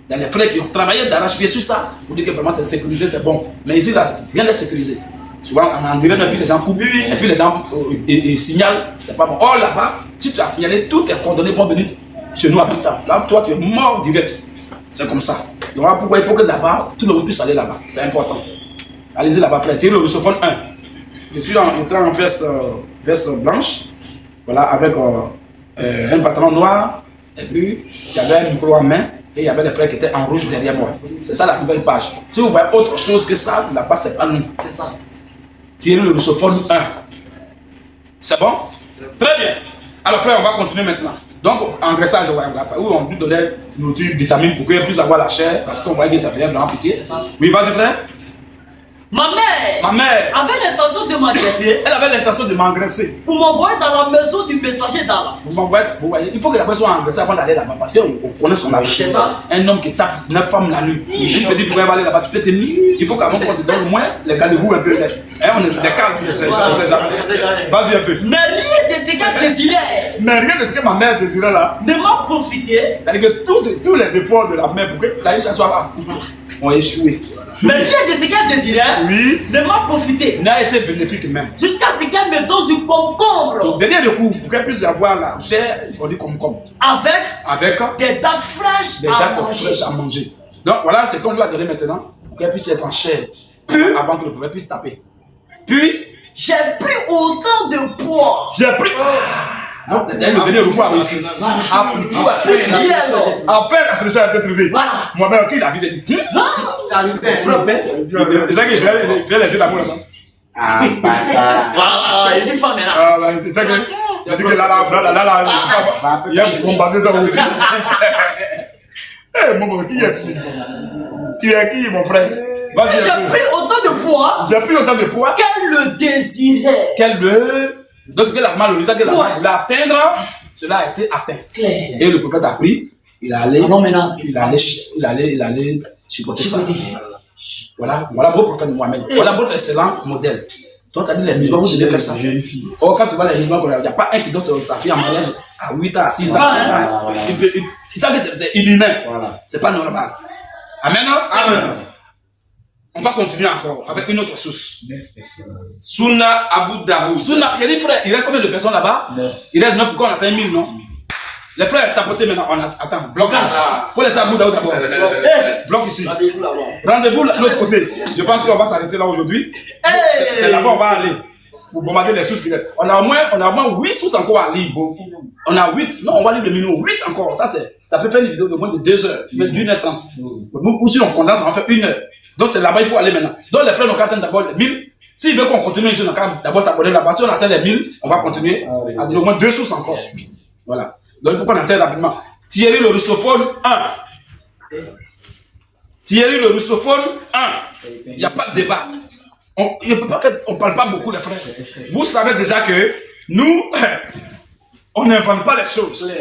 [SPEAKER 1] Il y a les frères qui ont travaillé d'arrache-pied sur ça, pour dire que vraiment c'est sécurisé, c'est bon. Mais ici, là, rien n'est sécurisé. Souvent, on en dirait, et puis les gens coupent, et puis les gens signalent, c'est pas bon. Or, là-bas, si tu as signalé, tous tes coordonnées vont venir chez nous en même temps. Là, toi, tu es mort direct. C'est comme ça. Donc voilà pourquoi il faut que là-bas, tout le monde puisse aller là-bas. C'est important. Allez-y là-bas, frère. C'est le Russophone 1. Je suis en veste blanche, voilà, avec un pantalon noir, et puis il y avait un micro en main, et il y avait les frères qui étaient en rouge derrière moi. C'est ça la nouvelle page. Si vous voyez autre chose que ça, là-bas, c'est pas nous.
[SPEAKER 4] C'est ça.
[SPEAKER 1] Thierry le Russophone 1. C'est bon? Très bien. Alors frère, on va continuer maintenant. Donc, engraissage, où on lui donnait nourriture, vitamines pour qu'il puisse avoir la chair, parce qu'on voyait que ça faisait vraiment pitié. Oui, vas-y frère.
[SPEAKER 4] Ma mère avait l'intention de m'engraisser.
[SPEAKER 1] Elle avait l'intention de m'engraisser.
[SPEAKER 4] Pour m'envoyer dans la maison du messager d'Allah.
[SPEAKER 1] Vous voyez, il faut que la personne soit engraissée avant d'aller là-bas, parce qu'on connaît son habitude.
[SPEAKER 4] C'est ça.
[SPEAKER 1] Un homme qui tape 9 femmes la nuit. Il peut dire, il faut aller là-bas, tu peux tenir. Il faut qu'à mon compte, te donne au moins les cas de vous un peu. On est des cas, on ne sait jamais. Vas-y un peu.
[SPEAKER 4] Mais rien de ce qu'elle désirait.
[SPEAKER 1] Mais rien de ce que ma mère désirait là.
[SPEAKER 4] Ne m'a profité.
[SPEAKER 1] C'est-à-dire que tous les efforts de la mère pour que la Isha soit accouchée ont échoué.
[SPEAKER 4] Mais rien de ce qu'elle désirait,
[SPEAKER 1] oui,
[SPEAKER 4] ne m'a profité.
[SPEAKER 1] N'a été bénéfique même.
[SPEAKER 4] Jusqu'à ce qu'elle me donne du concombre.
[SPEAKER 1] Au dernier coup, pour qu'elle puisse avoir la chair, on dit concombre. Avec
[SPEAKER 4] des dates fraîches
[SPEAKER 1] à manger. Donc voilà ce qu'on lui a donné maintenant, pour qu'elle puisse être en chair. Puis, avant que le prophète puisse taper. Puis,
[SPEAKER 4] j'ai pris autant de poids.
[SPEAKER 1] J'ai pris. Donc, elle me donnait le poids aussi. Après, la solution a été trouvée. Moi-même, qui l'a vu, j'ai dit.
[SPEAKER 4] Ça lui fait
[SPEAKER 1] c'est ça qu'il fait les yeux d'amour là-bas.
[SPEAKER 4] Ah, voilà, les femmes là.
[SPEAKER 1] Ah, c'est ça que. C'est que là, il y a bombardé ça au truc. Eh, mon qui est-tu? Tu es qui, mon frère?
[SPEAKER 4] J'ai pris autant de poids.
[SPEAKER 1] J'ai pris autant de poids.
[SPEAKER 4] Qu'elle le désirait.
[SPEAKER 1] Donc, ce que la main, le résultat que la main voulait atteindre, cela a été atteint.
[SPEAKER 4] Claire.
[SPEAKER 1] Et le prophète a pris, il allait supporter ça. Voilà vos prophètes Mohamed. Voilà votre excellent modèle. Donc, ça dit les musulmans, vous devez faire ça. Or, quand tu vois les musulmans, il n'y a pas un qui donne sa fille en mariage à 8 ans, à 6 ans, 7 ans. Il savent que c'est inhumain. C'est pas normal. Amen. Amen. On va continuer encore avec une autre source. Sunna Abu Daoud. Sunna, il y a des frères, il reste combien de personnes là-bas? Il reste 9, pourquoi on atteint 1000, non? Les frères, tapotez maintenant, attends, blocage. Faut laisser Abu Daoud d'abord. Bloc ici. Rendez-vous de l'autre côté. Je pense qu'on va s'arrêter là aujourd'hui. C'est là-bas on va aller. Pour bombarder les sources. On a au moins 8 sources encore à lire. On a 8. Non, on va lire le minimum. 8 encore. Ça peut faire une vidéo de moins de 2 heures. d'1h30. Ou si on condense, on va faire 1 heure. Donc c'est là-bas, il faut aller maintenant. Donc les frères, on atteint d'abord les 1000. S'ils veulent qu'on continue, ils ont d'abord s'abonner là-bas. Si on atteint les 1000, on va continuer à donner au moins 2 sources encore. Voilà. Donc il faut qu'on atteigne rapidement. Thierry le russophone 1. Thierry le russophone 1. Il n'y a pas de débat. On ne parle pas beaucoup, les frères. Vous savez déjà que nous, on n'invente pas les choses.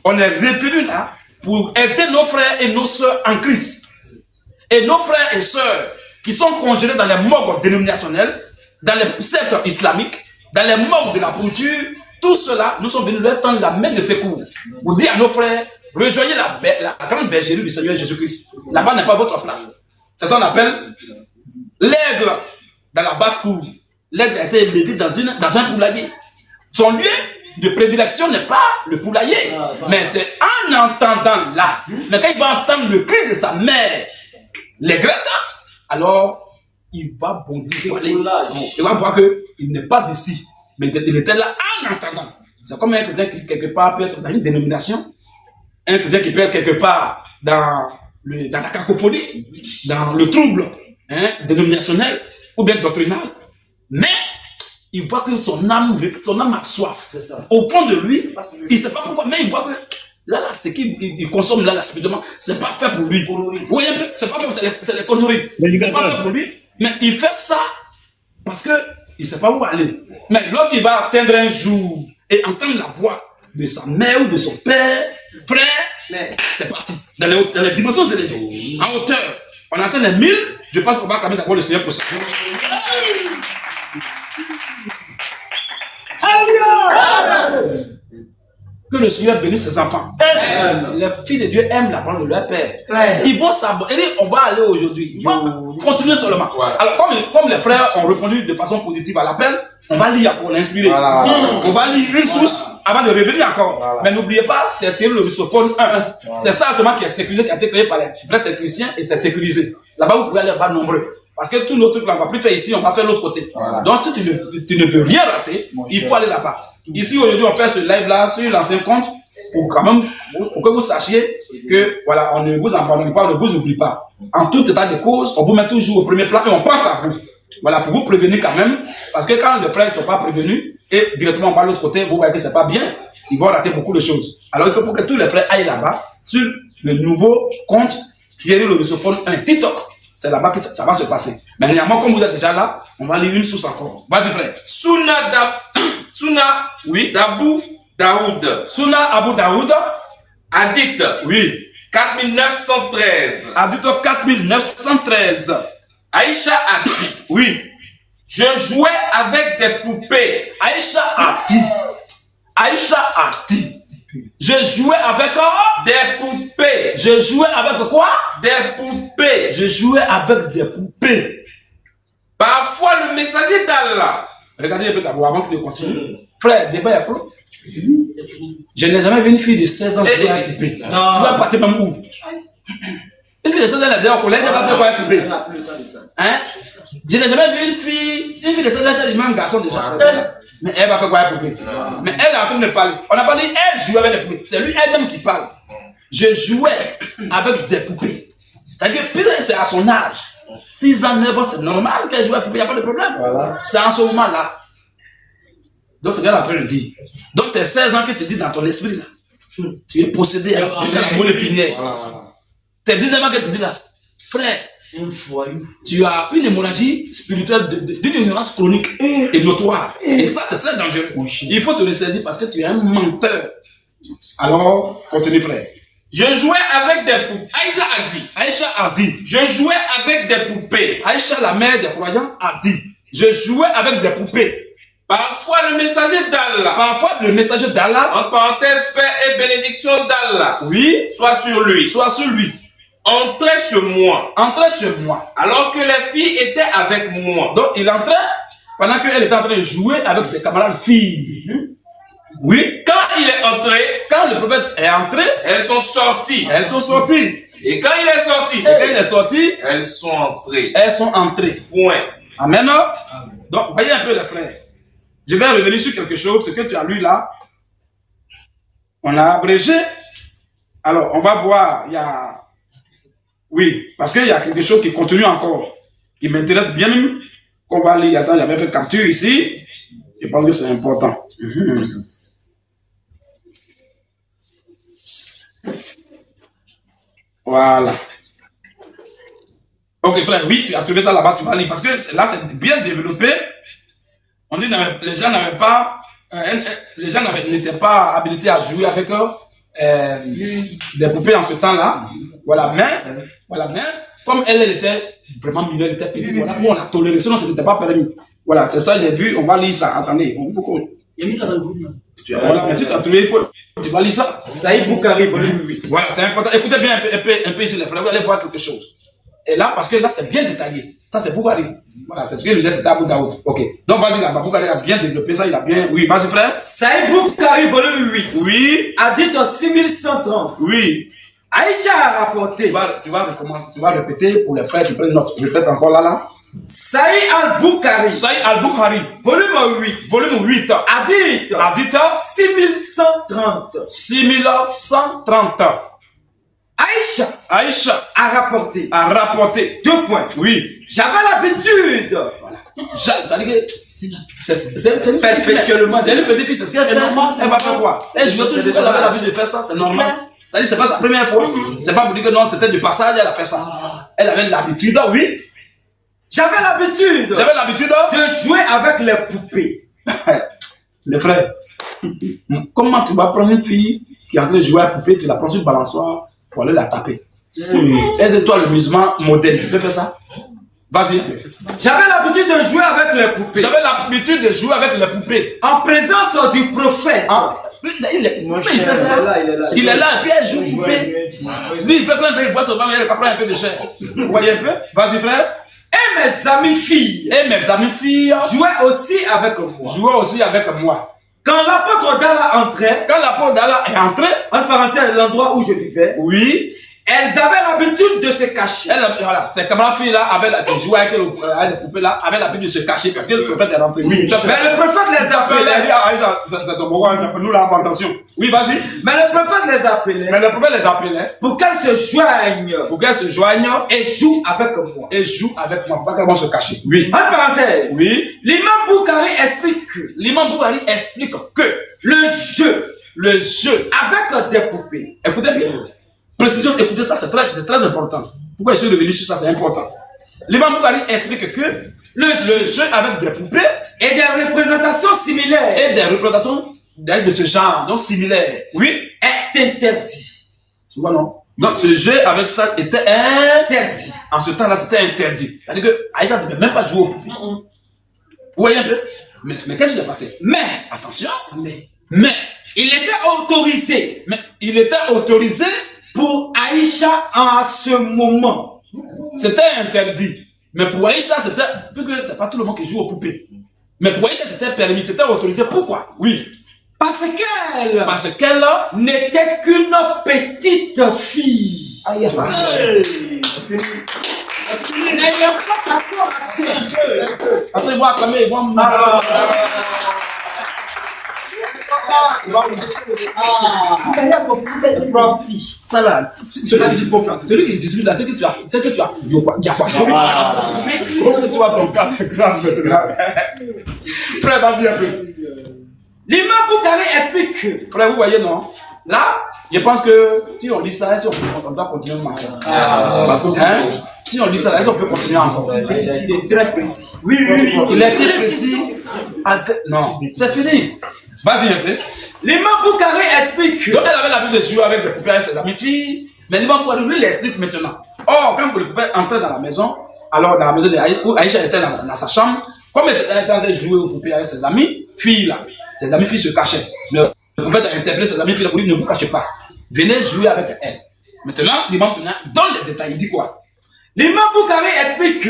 [SPEAKER 1] On est revenu là pour aider nos frères et nos soeurs en Christ. Et nos frères et sœurs qui sont congelés dans les morgues dénominationnelles, dans les sectes islamiques, dans les morgues de la pourriture, tout cela, nous sommes venus leur tendre la main de secours. Pour dire à nos frères, rejoignez la grande bergerie du Seigneur Jésus-Christ. Là-bas n'est pas votre place. C'est ce qu'on appelle l'aigle dans la basse-cour. L'aigle a été élevé dans un poulailler. Son lieu de prédilection n'est pas le poulailler, mais c'est en entendant là. Mais quand il va entendre le cri de sa mère, les Greta, alors il va bondir. Il va voir qu'il n'est pas d'ici, mais il était là en entendant. C'est comme un chrétien qui quelque part peut être dans une dénomination, un chrétien qui peut être quelque part dans la cacophonie, dans le trouble dénominationnel ou bien doctrinal, mais il voit que son âme a soif. Au fond de lui, il ne sait pas pourquoi, mais il voit que là, ce qu'il consomme là, spirituellement, c'est pas fait pour lui. Vous voyez un peu, c'est pas fait, c'est les conneries. C'est pas fait pour lui, mais il fait ça parce que il sait pas où aller. Mais lorsqu'il va atteindre un jour et entendre la voix de sa mère ou de son père, frère, c'est parti. Dans les dimensions élevées, en hauteur, on atteint les 1000, je pense qu'on va acclamer d'abord le Seigneur pour ça. Que le Seigneur bénisse ses enfants. Les filles de Dieu aiment la parole de leur Père. Ils vont s'abonner. On va aller aujourd'hui. Ils vont continuer seulement. Alors, comme les frères ont répondu de façon positive à l'appel, on va lire encore, l'inspirer. On va lire une source avant de revenir encore. Mais n'oubliez pas, c'est Thierry le russophone 1. C'est ça actuellement qui est sécurisé, qui a été créé par les vrais chrétiens et c'est sécurisé. Là-bas, vous pouvez aller là-bas nombreux. Parce que tous nos trucs là, on va plus faire ici, on va faire l'autre côté. Donc, si tu ne veux rien rater, il faut aller là-bas. Ici, aujourd'hui, on fait ce live-là sur l'ancien compte pour quand même, pour que vous sachiez que, voilà, on ne vous abandonne pas, on ne vous oublie pas. En tout état de cause, on vous met toujours au premier plan et on pense à vous. Voilà, pour vous prévenir quand même. Parce que quand les frères ne sont pas prévenus et directement on va de l'autre côté, vous voyez que c'est pas bien, ils vont rater beaucoup de choses. Alors, il faut que tous les frères aillent là-bas sur le nouveau compte Thierry le russophone, un TikTok. C'est là-bas que ça va se passer. Mais néanmoins, comme vous êtes déjà là, on va lire une source encore. Vas-y, frère. Sunna, oui, Abu Daoud. Sunna Abu Daoud.
[SPEAKER 7] Hadith,
[SPEAKER 1] oui.
[SPEAKER 7] 4913.
[SPEAKER 1] Hadith 4913.
[SPEAKER 7] Aïcha a dit,
[SPEAKER 1] oui.
[SPEAKER 7] Je jouais avec des poupées.
[SPEAKER 1] Aïcha a dit. Je jouais avec
[SPEAKER 7] des poupées.
[SPEAKER 1] Je jouais avec quoi?
[SPEAKER 7] Des poupées.
[SPEAKER 1] Je jouais avec des poupées.
[SPEAKER 7] Parfois le messager d'Allah.
[SPEAKER 1] Regardez un peu d'abord avant qu'il continue. Frère, débat est clos. Je n'ai jamais vu une fille de 16 ans jouer avec une poupée. Tu vas passer même où? Une fille de 16 ans, elle est déjà au collège, elle va faire quoi avec une poupée? Hein? Je n'ai jamais vu une fille de 16 ans, elle est même garçon déjà. Mais elle va faire quoi avec poupée? Mais elle est en train de parler. On n'a pas dit elle jouait avec des poupées. C'est lui elle-même qui parle. Je jouais avec des poupées. C'est-à-dire que c'est à son âge. 6 ans, 9 ans, c'est normal qu'elle joue avec poupée, il n'y a pas de problème. Voilà. C'est en ce moment-là. Donc c'est ce qu'elle est en train de dire. Donc tes 16 ans que tu dis dans ton esprit là. Tu es possédé avec la bonne épinière. Tes 19 ans que tu dis là. Frère. Tu as une hémorragie spirituelle d'une ignorance chronique et notoire. Et ça, c'est très dangereux. Il faut te ressaisir parce que tu es un menteur. Alors, continue, frère.
[SPEAKER 7] Je jouais avec des poupées.
[SPEAKER 1] Aïcha a dit.
[SPEAKER 7] Je jouais avec des poupées.
[SPEAKER 1] Aïcha, la mère des croyants, a dit. Je jouais avec des poupées.
[SPEAKER 7] Parfois le messager d'Allah,
[SPEAKER 1] Parfois, le messager d'Allah,
[SPEAKER 7] en parenthèse, paix et bénédiction d'Allah,
[SPEAKER 1] oui,
[SPEAKER 7] soit sur lui,
[SPEAKER 1] soit sur lui,
[SPEAKER 7] entrait chez moi,
[SPEAKER 1] entrait chez moi.
[SPEAKER 7] alors que les filles étaient avec moi.
[SPEAKER 1] Donc, il entrait pendant qu'elle était en train de jouer avec ses camarades filles. Oui,
[SPEAKER 7] Quand il est entré,
[SPEAKER 1] quand le prophète est entré,
[SPEAKER 7] elles sont sorties.
[SPEAKER 1] elles sont sorties.
[SPEAKER 7] Et quand il est sorti,
[SPEAKER 1] Et quand il est sorti,
[SPEAKER 7] elles sont entrées.
[SPEAKER 1] elles sont entrées.
[SPEAKER 7] Point.
[SPEAKER 1] Amen. Donc, voyez un peu les frères. Je vais revenir sur quelque chose, ce que tu as lu là. On a abrégé. Alors, on va voir, il y a... Oui, parce qu'il y a quelque chose qui continue encore, qui m'intéresse bien même, qu'on va lire. Attends, j'avais fait capture ici. Je pense que c'est important. Voilà. Ok, frère, oui, tu as trouvé ça là-bas, tu vas lire. Parce que là, c'est bien développé. On dit que les gens n'avaient pas, n'étaient pas habilités à jouer avec des poupées en ce temps-là. Voilà, mais, comme elle était vraiment mineure, elle était petite, voilà, pour la tolérer, sinon ce n'était pas permis. Voilà, c'est ça, j'ai vu, on va lire ça. Attendez, il faut qu'on...
[SPEAKER 5] Il a mis ça dans le groupe.
[SPEAKER 1] Voilà, mais si tu as trouvé, tu vas lire ça.
[SPEAKER 2] Saïd Boukari, volume 8.
[SPEAKER 1] Voilà, c'est important. Écoutez bien un peu ici, les frères, vous allez voir quelque chose. Et là, parce que là, c'est bien détaillé. Ça, c'est Boukari. Voilà, c'est ce que je disais, c'était Abou Daoud. Ok. Donc, vas-y, là, Boukari a bien développé ça, il a bien... Oui, vas-y, frère.
[SPEAKER 2] Saïd Boukari, volume 8.
[SPEAKER 1] Oui.
[SPEAKER 2] Hadith 6130.
[SPEAKER 1] Oui.
[SPEAKER 2] Aïcha a rapporté.
[SPEAKER 1] Tu vas recommencer, tu vas répéter pour les frères qui prennent note. Je répète encore là.
[SPEAKER 2] Saïd al-Boukari,
[SPEAKER 1] Saïd al-Bukhari,
[SPEAKER 2] volume 8.
[SPEAKER 1] volume 8.
[SPEAKER 2] Hadith
[SPEAKER 1] Hadith
[SPEAKER 2] 6130.
[SPEAKER 1] 6130.
[SPEAKER 2] Aïcha
[SPEAKER 1] Aïcha
[SPEAKER 2] a rapporté.
[SPEAKER 1] a rapporté.
[SPEAKER 2] 2 points.
[SPEAKER 1] Oui.
[SPEAKER 2] J'avais l'habitude.
[SPEAKER 1] Ça veut dire que c'est
[SPEAKER 2] Perpétuellement.
[SPEAKER 1] C'est le petit-fils, c'est ce qu'elle fait. Elle va faire quoi? Elle joue toujours, elle avait l'habitude de faire ça, c'est normal. Ça dit, c'est pas sa première fois. C'est pas pour dire que non, c'était du passage, elle a fait ça. Elle avait l'habitude, oui.
[SPEAKER 2] J'avais l'habitude de jouer avec les poupées.
[SPEAKER 1] Les frères, comment tu vas prendre une fille qui est en train de jouer à la poupée, tu la prends sur le balançoire pour aller la taper? Est-ce toi le musulman modèle, tu peux faire ça? Vas-y.
[SPEAKER 2] J'avais l'habitude de jouer avec les poupées.
[SPEAKER 1] J'avais l'habitude de jouer avec les poupées.
[SPEAKER 2] En présence du prophète.
[SPEAKER 1] Il est là, et puis elle joue poupée. Si il fait plein de voix souvent, il prend un peu de chair. Vous voyez un peu? Vas-y, frère.
[SPEAKER 2] Et mes amies filles. Jouaient aussi avec moi. Quand l'apôtre d'Allah entrait.
[SPEAKER 1] Est entré.
[SPEAKER 2] En parenthèse, l'endroit où je vivais.
[SPEAKER 1] Oui.
[SPEAKER 2] Elles avaient l'habitude de se cacher.
[SPEAKER 1] Voilà, ces camarades filles là, qui jouaient avec les poupées là, avaient l'habitude de se cacher parce que le prophète est rentré. Oui.
[SPEAKER 2] Mais le prophète les appelait.
[SPEAKER 1] C'est ton moment, nous là, attention. Oui, vas-y.
[SPEAKER 2] Mais le prophète les appelait. Pour qu'elles se joignent. Et jouent avec moi.
[SPEAKER 1] Faut pas qu'elles vont se cacher. Oui.
[SPEAKER 2] En parenthèse.
[SPEAKER 1] Oui.
[SPEAKER 2] L'imam Boukari explique que le jeu avec des poupées.
[SPEAKER 1] Écoutez bien. Précision, écoutez ça, c'est très important. Pourquoi je suis revenu sur ça, c'est important. L'imam Boukari explique que le jeu avec des poupées
[SPEAKER 2] et des représentations similaires
[SPEAKER 1] de ce genre, donc similaires, oui,
[SPEAKER 2] est interdit.
[SPEAKER 1] Tu vois, non? Donc ce jeu avec ça était interdit. En ce temps-là, c'était interdit. C'est-à-dire que Aïcha ne devait même pas jouer aux poupées. Vous voyez un peu? Mais qu'est-ce qui s'est passé?
[SPEAKER 2] Mais,
[SPEAKER 1] attention,
[SPEAKER 2] mais, il était autorisé pour Aïcha en ce moment.
[SPEAKER 1] C'était interdit. Mais pour Aïcha, c'était... C'est pas tout le monde qui joue aux poupées. Mais pour Aïcha, c'était permis, c'était autorisé. Pourquoi? Oui.
[SPEAKER 2] Parce qu'elle n'était qu'une petite fille.
[SPEAKER 1] Aïe,
[SPEAKER 2] N'ayant pas d'accord.
[SPEAKER 1] Attends, moi, quand même, ça là, celui qui distribue là, c'est que tu as. Il y a quoi? Toi, ton cas, c'est grave. Frère, vas-y un peu.
[SPEAKER 2] L'imam Boukari explique.
[SPEAKER 1] Frère, vous voyez, non? Là, je pense que si on lit ça, on doit continuer à marcher. Si on lit ça, est-ce qu'on peut continuer encore?
[SPEAKER 2] Il est très précis.
[SPEAKER 1] Oui. Il est très précis. Non, c'est fini. Vas-y un peu.
[SPEAKER 2] L'imam Boukari explique.
[SPEAKER 1] Donc elle avait l'habitude de jouer avec des poupées avec ses amis filles. Mais l'imam Boukari lui l'explique maintenant. Or, quand le poupée entrait dans la maison, alors dans la maison où Aïcha était dans sa chambre, Comme il était en train de jouer aux poupées avec ses amis, filles là, ses amis filles se cachaient. Le prophète a interpellé ses amis filles pour lui, ne vous cachez pas. Venez jouer avec elle. Maintenant, l'imam donne les détails, il dit quoi?
[SPEAKER 2] L'imam Boukari explique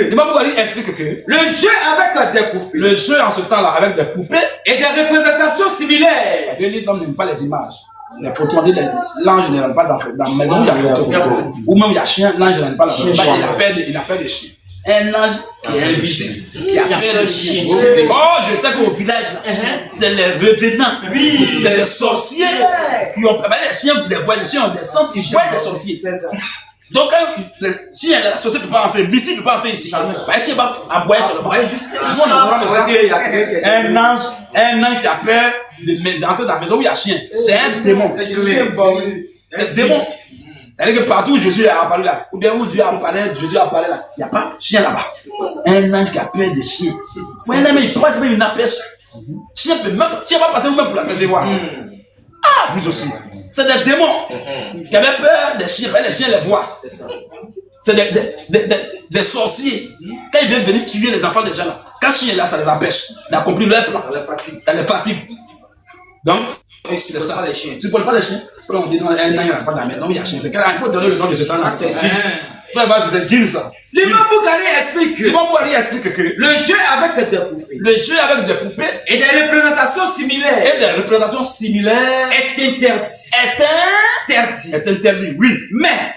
[SPEAKER 2] que le jeu avec des poupées,
[SPEAKER 1] le jeu en ce temps-là avec des poupées
[SPEAKER 2] et des représentations similaires.
[SPEAKER 1] Parce que l'islam n'aime pas les images. Les photos, on dit l'ange ne rentre pas dans la maison où il y a photo. Ou même il y a chien, l'ange ne rentre pas dans la maison. Il a peur des chiens. Un ange qui est invisible, qui a peur des chiens. Oh, je sais qu'au village, c'est les revenants. C'est des sorciers qui ont. Les chiens, les chiens ont des sens, ils voient des sorciers. Donc, si la société ne peut pas entrer, Mystique ne peut pas entrer ici. Le chien va aboyer sur le bras. Un ange qui a peur d'entrer dans la maison où il y a chien. C'est un démon. C'est un démon. C'est-à-dire que partout où Jésus a apparu là, ou bien où Dieu a apparu, Jésus a apparu là, il n'y a pas de chien là-bas. Un ange qui a peur des chiens. Un ange, il passe même une aperçue. Chien va passer vous-même pour l'apercevoir. Ah, vous aussi. C'est des démons qui avaient peur des chiens. Les chiens les voient. C'est des sorciers. Quand ils viennent venir tuer les enfants des gens là, quand le chien est là, ça les empêche d'accomplir leur plan. Ça les fatigue. Donc, c'est ça. Tu ne connais pas les chiens? On dit non, un an, il n'y a pas dans la maison, il y a chien. C'est qu'il faut donner le nom de ce temps là. C'est Gilles ça.
[SPEAKER 2] L'imam Boukari explique
[SPEAKER 1] que
[SPEAKER 2] le jeu avec des poupées, et des représentations similaires est interdit. Oui. Mais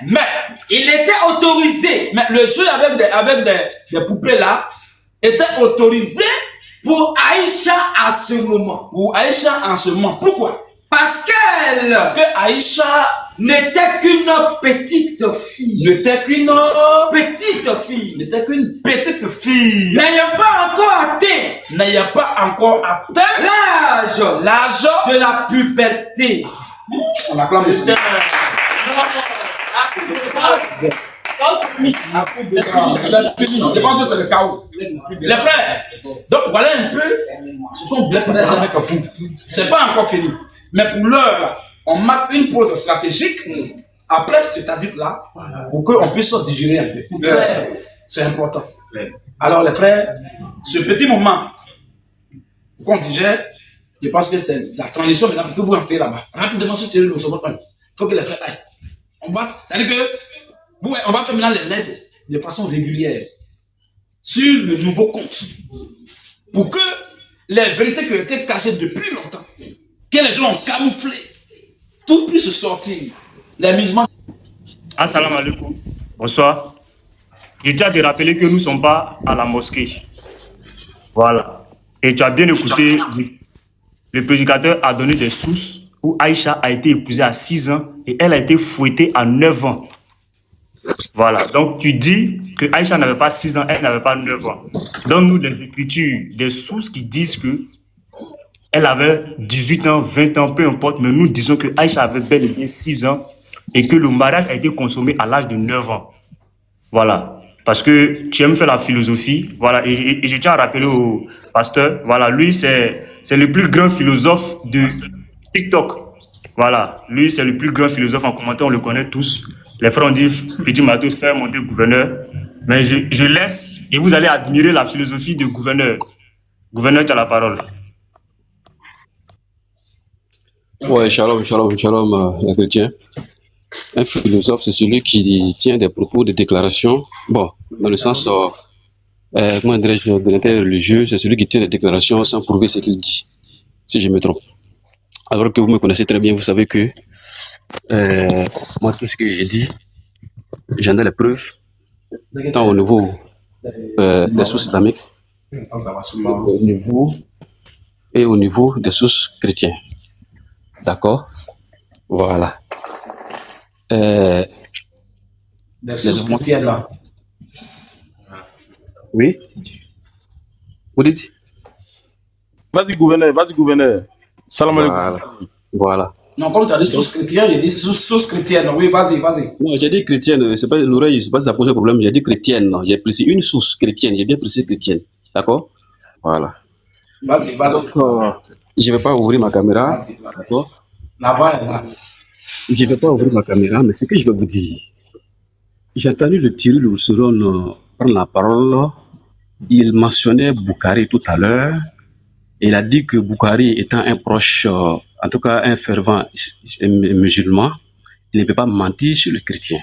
[SPEAKER 2] il était autorisé.
[SPEAKER 1] Mais le jeu avec des poupées là était autorisé
[SPEAKER 2] pour Aïcha à ce moment.
[SPEAKER 1] Pourquoi?
[SPEAKER 2] Parce que Aïcha n'était qu'une petite fille.
[SPEAKER 1] N'était qu'une petite fille.
[SPEAKER 2] N'ayant pas encore atteint l'âge de la puberté.
[SPEAKER 1] On acclame le Seigneur. Je pense que c'est le chaos. Les frères, donc voilà un peu ce qu'on voulait partager avec vous. C'est pas encore fini. Mais pour l'heure, on marque une pause stratégique après cet hadith-là pour qu'on puisse se digérer un peu. C'est important. Alors les frères, ce petit moment qu'on digère, je pense que c'est la transition maintenant pour que vous rentrez là-bas. Rapidement, si tu es le second point, il faut que les frères aillent. C'est-à-dire que on va faire maintenant les lèvres de façon régulière sur le nouveau compte pour que les vérités qui ont été cachées depuis longtemps, que les gens ont camouflé, tout puisse sortir. Les musulmans.
[SPEAKER 8] Assalamu alaikum. Bonsoir. Je tiens à te rappeler que nous ne sommes pas à la mosquée. Voilà. Et tu as bien écouté, le prédicateur a donné des sources où Aïcha a été épousée à 6 ans et elle a été fouettée à 9 ans. Voilà. Donc tu dis que Aïcha n'avait pas 6 ans, elle n'avait pas 9 ans. Donne-nous des écritures, des sources qui disent que elle avait 18 ans, 20 ans, peu importe, mais nous disons que Aïcha avait bel et bien 6 ans et que le mariage a été consommé à l'âge de 9 ans. Voilà. Parce que tu aimes faire la philosophie, voilà, et je tiens à rappeler au pasteur, voilà, lui c'est le plus grand philosophe de TikTok. Voilà, lui c'est le plus grand philosophe en commentaire, on le connaît tous. Les frères ont dit, Fidi Matos, faire monter gouverneur. Mais je laisse et vous allez admirer la philosophie de gouverneur. Gouverneur, tu as la parole.
[SPEAKER 9] Ouais, shalom, les chrétiens. Un philosophe, c'est celui qui tient des propos, des déclarations. Bon, dans le sens, comment dirais-je, de l'intérêt religieux, c'est celui qui tient des déclarations sans prouver ce qu'il dit, si je me trompe. Alors que vous me connaissez très bien, vous savez que moi, tout ce que j'ai dit, j'en ai les preuves, tant au niveau des sources islamiques, au niveau des sources chrétiennes. D'accord? Voilà.
[SPEAKER 1] Des sources chrétiennes là.
[SPEAKER 9] Oui? Vous dites?
[SPEAKER 3] Vas-y, gouverneur. Salam alaikum.
[SPEAKER 9] Voilà.
[SPEAKER 1] Non, comme tu as dit sources chrétiennes, j'ai dit sources chrétiennes. Oui, vas-y.
[SPEAKER 9] Non, j'ai dit chrétienne, c'est pas l'oreille, c'est pas ça pose problème. J'ai dit chrétienne, non. J'ai précisé une source chrétienne, j'ai bien précisé chrétienne. D'accord? Voilà.
[SPEAKER 1] Vas-y.
[SPEAKER 9] Donc, je ne vais pas ouvrir ma caméra. D'accord?
[SPEAKER 1] La voix est là.
[SPEAKER 9] Je ne vais pas ouvrir ma caméra, mais ce que je vais vous dire. J'ai entendu le Thierry Lousseron prendre la parole il mentionnait Boukari tout à l'heure. Il a dit que Boukari étant un proche, en tout cas un fervent musulman, il ne peut pas mentir sur le chrétien,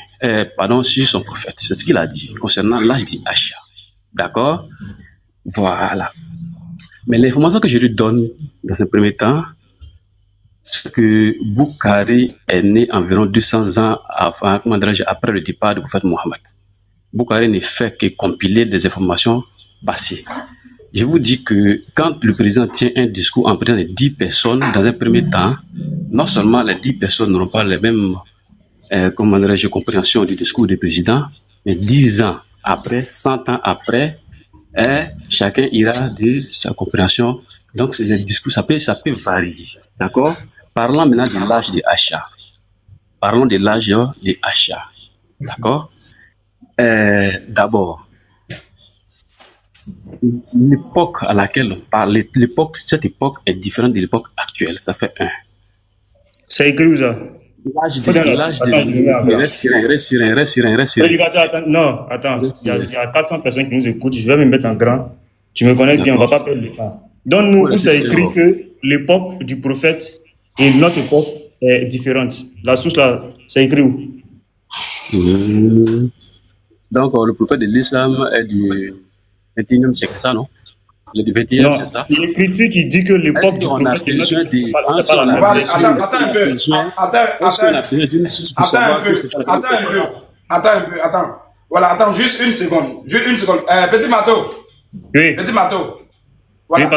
[SPEAKER 9] sur son prophète. C'est ce qu'il a dit concernant l'âge d'Aïcha. D'accord? Voilà. Mais l'information que je lui donne dans un premier temps, c'est que Boukari est né environ 200 ans après le départ du prophète Mohammed. Boukari ne fait que compiler des informations passées. Je vous dis que quand le président tient un discours en présence de 10 personnes, dans un premier temps, non seulement les 10 personnes n'auront pas les mêmes compréhension du discours du président, mais 10 ans après, 100 ans après, chacun ira de sa compréhension. Donc, le discours, ça peut varier. D'accord? Parlons maintenant de l'âge de Aïcha. Parlons de l'âge de Aïcha. D'accord? D'abord, l'époque à laquelle on parle, cette époque est différente de l'époque actuelle. Ça fait un.
[SPEAKER 8] C'est écrit où ça?
[SPEAKER 9] L'âge de... Reste.
[SPEAKER 8] Non, attends. Il y a 400 personnes qui nous écoutent. Je vais me mettre en grand. Tu me connais bien, on ne va pas perdre le temps. Donne-nous où c'est écrit que l'époque du prophète et notre époque est différente. La source là, c'est écrit où?
[SPEAKER 9] Donc, le prophète de l'islam est du 21e siècle, c'est ça, non? Le 21e, c'est ça?
[SPEAKER 8] L'écriture qui dit que l'époque du prophète est notre époque.
[SPEAKER 1] Attends. Voilà, attends, juste une seconde. Petit Mato.
[SPEAKER 8] Oui.
[SPEAKER 1] Petit Mato. Voilà.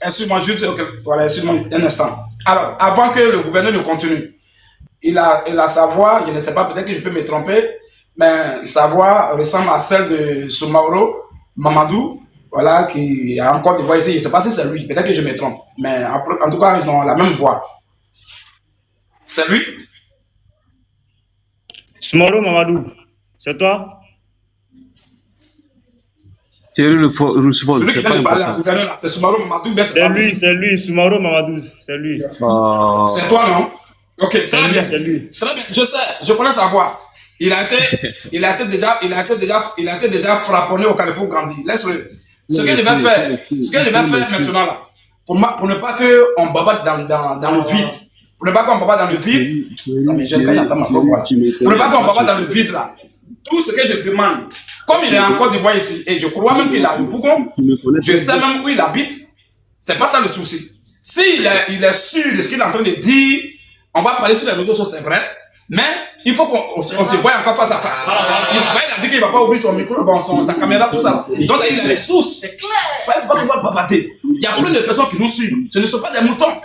[SPEAKER 1] Excuse-moi juste un instant. Alors, avant que le gouverneur ne continue, il a sa voix, je ne sais pas, peut-être que je peux me tromper, mais sa voix ressemble à celle de Soumaoro Mamadou, voilà, qui a encore des voix ici. Je ne sais pas si c'est lui, peut-être que je me trompe, mais en tout cas, ils ont la même voix. C'est lui?
[SPEAKER 8] Soumaoro Mamadou, c'est toi?
[SPEAKER 9] C'est lui c'est pas important.
[SPEAKER 1] C'est Soumaoro Mamadou, mais
[SPEAKER 8] c'est lui, Soumaoro Mamadou, c'est lui.
[SPEAKER 1] C'est toi, non? Ok, très bien. Très bien. Je sais, je connais sa voix. Il a été déjà frapponné au Carrefour Gandhi. Laisse-le. Ce que je vais faire maintenant là, pour ne pas qu'on bavade dans le vide. Pour ne pas qu'on bavade dans le vide. Ça me gêne quand il attend ma propre voix. Pour ne pas qu'on bavade dans le vide là. Tout ce que je demande, comme il est en Côte d'Ivoire ici, et je crois même qu'il a eu Pougon, je sais même où il habite. C'est pas ça le souci. S'il est sûr de ce qu'il est en train de dire, on va parler sur les réseaux sociaux, c'est vrai, mais il faut qu'on se voie encore face à face. Il a dit qu'il ne va pas ouvrir son micro, sa caméra, tout ça. Donc il a les sources. C'est clair. Il ne faut pas qu'on va bavarder. Il y a plein de personnes qui nous suivent. Ce ne sont pas des moutons.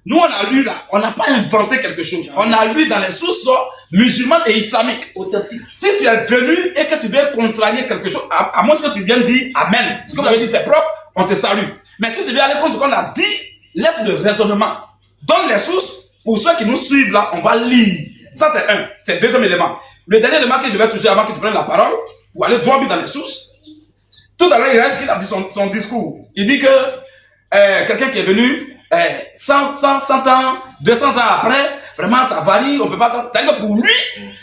[SPEAKER 1] Nous, on a lu là, on n'a pas inventé quelque chose. On a lu dans les sources musulmanes et islamiques. Authentiques. Si tu es venu et que tu viens contrarier quelque chose, à moins que tu viennes dire Amen. Ce que vous avez dit, c'est propre, on te salue. Mais si tu viens aller contre ce qu'on a dit, laisse le raisonnement. Donne les sources. Pour ceux qui nous suivent là, on va lire. Ça, c'est un. C'est le deuxième élément. Le dernier élément que je vais toucher avant que tu prennes la parole, pour aller droit dans les sources. Tout à l'heure, il reste qu'il a dit son discours. Il dit que quelqu'un qui est venu 100 ans, 200 ans après, vraiment, ça varie, on peut pas... C'est-à-dire que pour lui,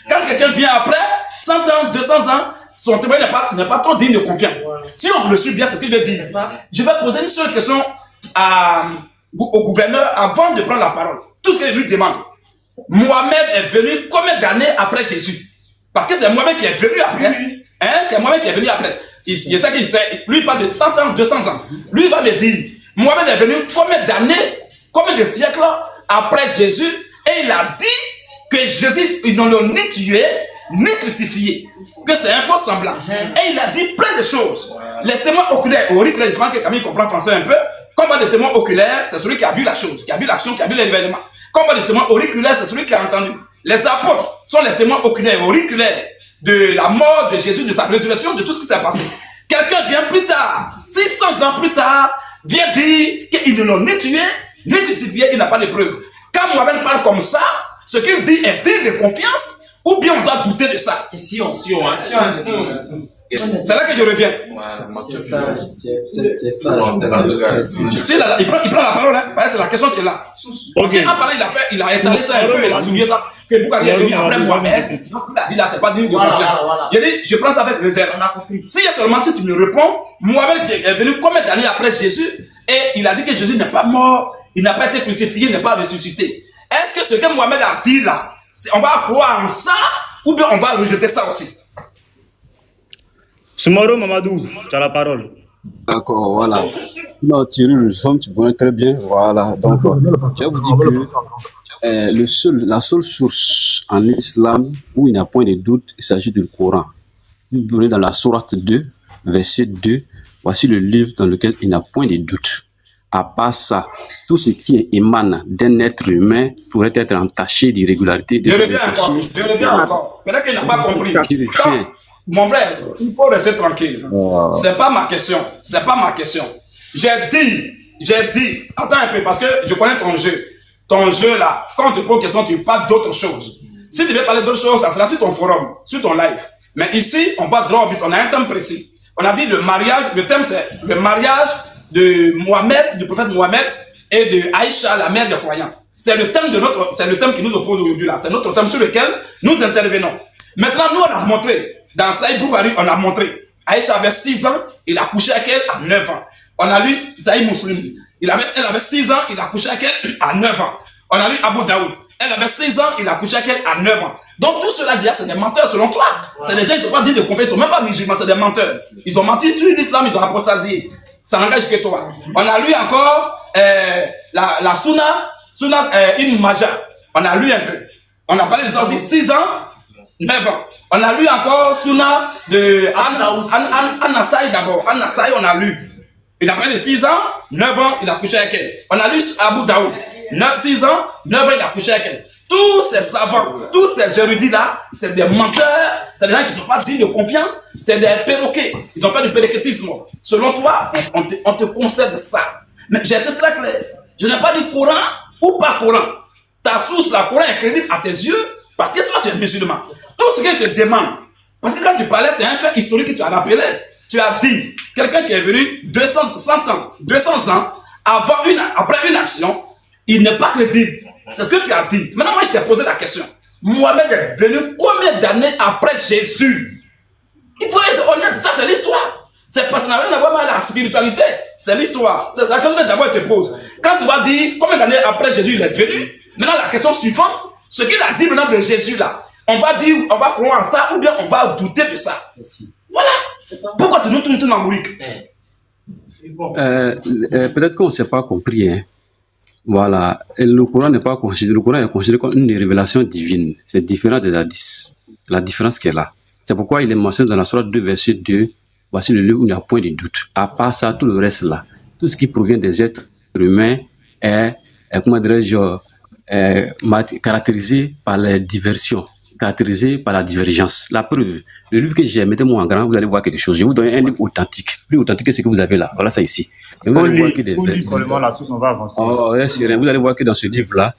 [SPEAKER 1] quand quelqu'un vient après, 100 ans, 200 ans, son témoin n'est pas trop digne de confiance. Si on le suit bien, ce qu'il veut dire, je vais poser une seule question au gouverneur avant de prendre la parole. Tout ce qu'il lui demande. Mohamed est venu combien d'années après Jésus? Parce que c'est Mohamed qui est venu après. C'est Mohamed qui est venu après. Il sait qu'il sait. Lui, il parle de 100 ans, 200 ans. Lui, il va me dire, Mohamed est venu combien d'années, combien de siècles après Jésus? Et il a dit que Jésus, ils n'ont ni tué, ni crucifié. Que c'est un faux semblant. Et il a dit plein de choses. Les témoins oculaires, auriculaires, j'espère que Camille comprend français un peu. Combat des témoins oculaires, c'est celui qui a vu la chose, qui a vu l'action, qui a vu l'événement. Combat des témoins auriculaires, c'est celui qui a entendu. Les apôtres sont les témoins oculaires, auriculaires de la mort de Jésus, de sa résurrection, de tout ce qui s'est passé. Quelqu'un vient plus tard, 600 ans plus tard, vient dire qu'ils ne l'ont ni tué, ni crucifié, il n'a pas de preuves. Quand Mohamed parle comme ça, ce qu'il dit est digne de confiance, ou bien on doit douter de ça. C'est là que je reviens. Il prend la parole, hein, c'est la question qui est là. Parce qu'il a parlé, il a étalé ça un peu, il a oublié ça. que Boukari est venu après Mohamed. Donc, il a dit là, c'est pas digne de confiance. Il a dit, je prends ça avec réserve. Si seulement si tu me réponds, Mohamed qui est venu combien d'années après Jésus, et il a dit que Jésus n'est pas mort, il n'a pas été crucifié, il n'est pas ressuscité. Est-ce que ce que Mohamed a dit là, on va croire en ça, ou bien on va rejeter ça aussi?
[SPEAKER 8] Soumaro Mamadou, tu as la parole.
[SPEAKER 9] D'accord, voilà. Non, Thierry, tu connais très bien. Voilà. Donc, je vais vous dire que la seule source en islam où il n'y a point de doute, il s'agit du Coran. Vous prenez dans la sourate 2, verset 2, voici le livre dans lequel il n'y a point de doute. À part ça, tout ce qui émane d'un être humain pourrait être entaché d'irrégularité.
[SPEAKER 1] Je le dis encore. Peut-être qu'il n'a pas compris. Mon frère, il faut rester tranquille. C'est pas ma question. C'est pas ma question. J'ai dit, attends un peu, parce que je connais ton jeu. Ton jeu là, quand tu poses question, tu parles d'autre chose. Si tu veux parler d'autre chose, ça sera sur ton forum, sur ton live. Mais ici, on va droit au but, on a un thème précis. On a dit le mariage, le thème c'est le mariage de Mohamed, du prophète Mohamed et de Aïcha, la mère des croyants. C'est le thème qui nous oppose aujourd'hui là. C'est notre thème sur lequel nous intervenons. Maintenant, nous on a montré. Dans Saïd Boukhari, on a montré. Aïcha avait 6 ans, il a couché avec elle à 9 ans. On a lu Saïd Muslim. Elle avait 6 ans, il a couché avec elle à 9 ans. On a lu Abu Daoud. Elle avait 6 ans, il a couché avec elle à 9 ans. Donc tout cela déjà, c'est des menteurs selon toi. C'est des gens, ils ne sont pas dignes de confiance, ils ne sont même pas musulmans, c'est des menteurs. Ils ont menti sur l'islam, ils ont apostasié. Ça n'engage que toi. On a lu encore la Sunna Ibn Majah. On a lu un peu. On a parlé de ça aussi, 6 ans, 9 ans. On a lu encore Sunna de An-Nasai d'abord. An-Nasai, on a lu. Il a parlé de 6 ans, 9 ans, il a couché avec elle. On a lu Abu Daoud. 6 ans, 9 ans, il a couché avec elle. Tous ces savants, tous ces érudits-là, c'est des menteurs, c'est des gens qui ne sont pas dignes de confiance, c'est des perroquets. Ils ont fait du perroquetisme. Selon toi, on te concède ça. Mais j'ai été très clair. Je n'ai pas dit Coran ou pas Coran. Ta source, la Coran, est crédible à tes yeux parce que toi, tu es musulman. Tout ce que je te demande, parce que quand tu parlais, c'est un fait historique que tu as rappelé. Tu as dit, quelqu'un qui est venu 200 ans, après une action, il n'est pas crédible. C'est ce que tu as dit. Maintenant, moi, je t'ai posé la question. Mohamed est venu combien d'années après Jésus? Il faut être honnête, ça c'est l'histoire. C'est parce que ça n'a rien à voir avec la spiritualité. C'est l'histoire. C'est la question que d'abord je te pose. Quand tu vas dire combien d'années après Jésus il est venu, maintenant la question suivante, ce qu'il a dit maintenant de Jésus là, on va dire, on va croire en ça ou bien on va douter de ça. Voilà. Pourquoi tu nous tournes en bourrique?
[SPEAKER 9] Peut-être qu'on ne s'est pas compris. Hein. Voilà, et le Coran n'est pas considéré, le Coran est considéré comme une révélation divine. C'est différent des hadiths. La différence qu'elle a. C'est pourquoi il est mentionné dans la sourate 2, verset 2. Voici le lieu où il n'y a point de doute. À part ça, tout le reste là, tout ce qui provient des êtres humains est comment dirais-je, caractérisé par les diversions, caractérisé par la divergence. La preuve, le livre que j'ai, mettez-moi en grand, vous allez voir quelque chose. Je vais vous donner un livre authentique, plus authentique que ce que vous avez là. Voilà ça ici. Et vous allez voir que des
[SPEAKER 8] seulement la source, on va avancer.
[SPEAKER 9] Vous allez voir que dans ce livre-là,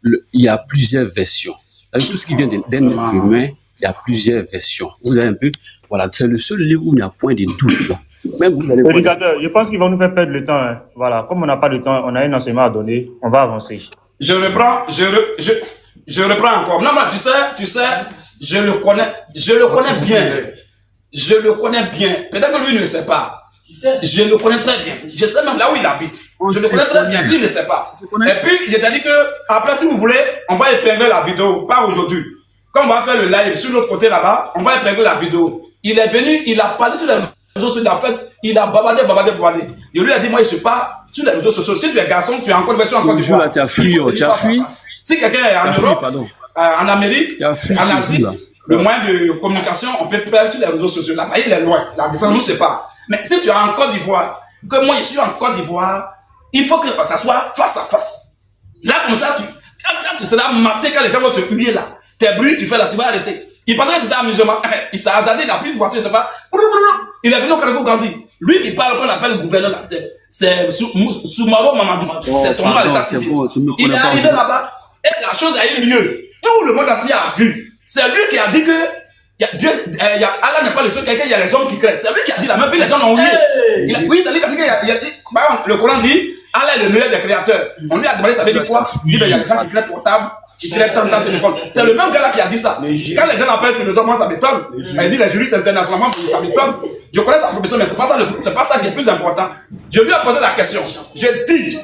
[SPEAKER 9] il y a plusieurs versions. Avec tout ce qui vient d'un être humain, il y a plusieurs versions. Vous avez un peu, voilà, c'est le seul livre où il n'y a point de doute là. Même vous allez voir.
[SPEAKER 8] Je pense qu'ils vont nous faire perdre le temps. Hein. Voilà, comme on n'a pas de temps, on a un enseignement à donner, on va avancer.
[SPEAKER 1] Je reprends encore. Non, mais tu sais, je le connais bien. Je le connais bien. Peut-être que lui ne sait pas. Je le connais très bien. Je sais même là où il habite. Je le connais très bien. Lui ne sait pas. Et puis, je t'ai dit que, après, si vous voulez, on va épingler la vidéo. Pas aujourd'hui. Quand on va faire le live sur l'autre côté là-bas, on va épingler la vidéo. Il est venu, il a parlé sur les réseaux sociaux. En fait, il a babadé. Et lui a dit, moi, je ne suis pas sur les réseaux sociaux. Si tu es garçon, tu es encore version encore du
[SPEAKER 9] tu as fui.
[SPEAKER 1] Si quelqu'un est en Europe, en Amérique, en Asie, le moyen de communication, on peut faire sur les réseaux sociaux. Là, il est loin. La distance nous sépare. Mais si tu es en Côte d'Ivoire, que moi je suis en Côte d'Ivoire, il faut que ça soit face à face. Là, comme ça, tu seras maté quand les gens vont te huer là. Tes bruits, tu fais là, tu vas arrêter. Il pensait que c'était amusement. Il s'est hasardé, il a pris une voiture, il ne sait pas. Il est venu au Carrefour Gandhi. Lui qui parle, qu'on appelle le gouverneur là, c'est Soumaro Mamadou. C'est ton nom à l'état civil. Il est arrivé là-bas et la chose a eu lieu. Tout le monde entier a vu. C'est lui qui a dit que Allah n'est pas le seul, quelqu'un, il y a les hommes qui créent. C'est lui qui a dit la même, puis les gens l'ont oublié. Oui, c'est lui qui a dit que le Coran dit Allah est le meilleur des créateurs. On lui a demandé, ça veut dire quoi? Il dit, il y a des gens qui créent portable, Il est tant téléphone. C'est le même gars là qui a dit ça. Quand les gens l'appellent philosophe, moi ça m'étonne. Elle dit les juristes internationalement, ça m'étonne. Je connais sa profession, mais c'est pas ça qui est plus important. Je lui ai posé la question. Je dis,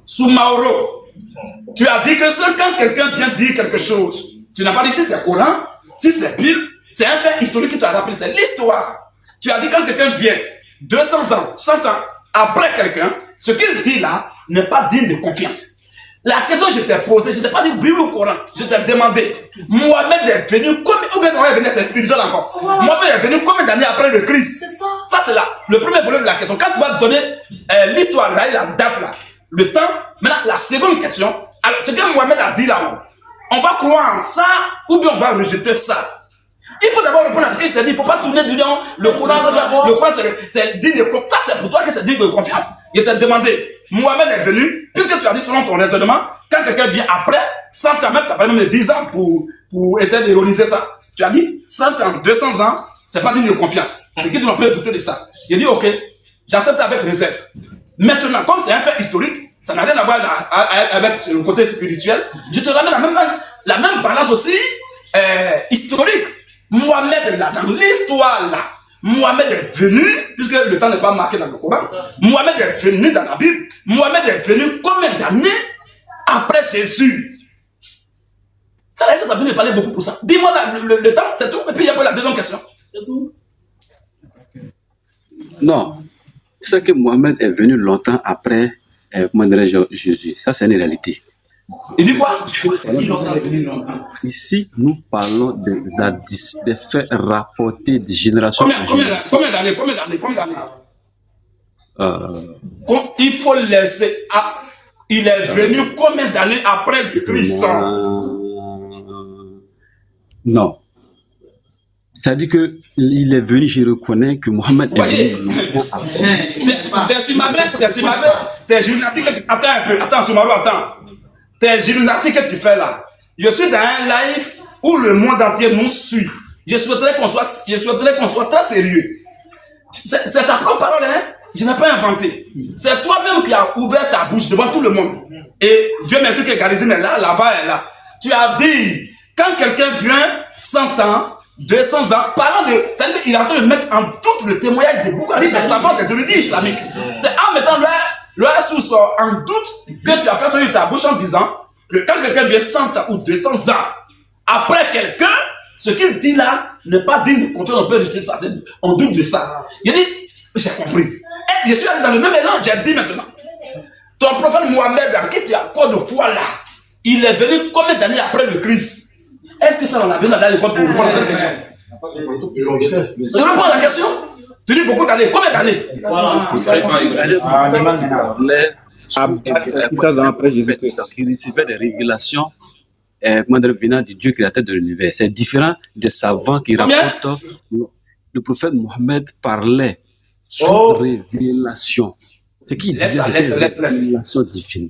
[SPEAKER 1] sous Mauro, tu as dit que quand quelqu'un vient dire quelque chose, tu n'as pas dit si c'est Coran, si c'est Bible, c'est un fait historique qui t'a rappelé, c'est l'histoire. Tu as dit quand quelqu'un vient 200 ans, 100 ans après quelqu'un, ce qu'il dit là n'est pas digne de confiance. La question que je t'ai posée, je ne t'ai pas dit Bible ou Coran, je t'ai demandé, Mohamed est venu, ou bien Mohamed est venu, c'est spirituel encore. Wow. Mohamed est venu combien d'années après le Christ? C'est ça. Ça c'est là, le premier volet de la question. Quand tu vas donner l'histoire, la date là, le temps, maintenant la seconde question, alors ce que Mohamed a dit là, on va croire en ça ou bien on va rejeter ça. Il faut d'abord répondre à ce que je t'ai dit. Il ne faut pas tourner du nom. Le Coran, c'est digne de confiance. Ça, c'est pour toi que c'est digne de confiance. Il t'a demandé, Mohamed est venu, puisque tu as dit selon ton raisonnement, quand quelqu'un vient après, 100 ans, même, tu as parlé même de 10 ans pour essayer d'ironiser ça. Tu as dit 100 ans, 200 ans, c'est pas digne de confiance. C'est qui doit pas douter de ça. Il dit, ok, j'accepte avec réserve. Maintenant, comme c'est un fait historique, ça n'a rien à voir avec le côté spirituel, je te ramène la même balance aussi historique. Mohamed là, dans l'histoire là, Mohamed est venu, puisque le temps n'est pas marqué dans le Coran, Mohamed est venu dans la Bible, Mohamed est venu combien d'années après Jésus? Ça a bien de parler beaucoup pour ça. Dis-moi le temps, c'est tout, et puis il y a la deuxième question. C'est tout.
[SPEAKER 9] Non, c'est que Mohamed est venu longtemps après, comment dirais-je, Jésus. Ça, c'est une réalité.
[SPEAKER 1] Il dit quoi?
[SPEAKER 9] Ici, nous parlons des hadiths, des faits rapportés de génération en génération.
[SPEAKER 1] Combien d'années? Il faut laisser. Il est venu combien d'années après le Christ?
[SPEAKER 9] Non. C'est-à-dire qu'il est venu, je reconnais que Mohamed est venu.
[SPEAKER 1] T'es gymnastique. Attends un peu. Attends, Soumarou, attends. Tes gymnastiques que tu fais là, je suis dans un live où le monde entier nous suit. Je souhaiterais qu'on soit très sérieux. C'est ta propre parole, hein? Je n'ai pas inventé. C'est toi-même qui as ouvert ta bouche devant tout le monde. Et Dieu merci que le charisme est là, là-bas est là. Tu as dit, quand quelqu'un vient 100 ans, 200 ans, parlant de... C'est-à-dire qu'il est en train de mettre en doute le témoignage des Boukhari, des savants, des érudits islamiques. C'est en mettant leur source en doute que tu as fait ta bouche en disant que quand quelqu'un vient 100 ans ou 200 ans après quelqu'un, ce qu'il dit là n'est pas digne de confiance, on peut rejeter ça, on doute de ça. Il dit, j'ai compris. Et je suis allé dans le même élan, j'ai dit maintenant, ton prophète Mohamed, en qui tu as quoi de foi là, il est venu combien d'années après le Christ? Est-ce que ça on a besoin d'aller à l'école pour répondre à cette question? Je réponds à la question. Tu dis beaucoup d'années. Combien d'années?
[SPEAKER 9] Qui recevait des révélations venant du Dieu créateur de l'univers. C'est différent des savants qui rapportent. Le prophète Mohammed parlait sur révélation. Ce qu'il disait, c'était révélation divine.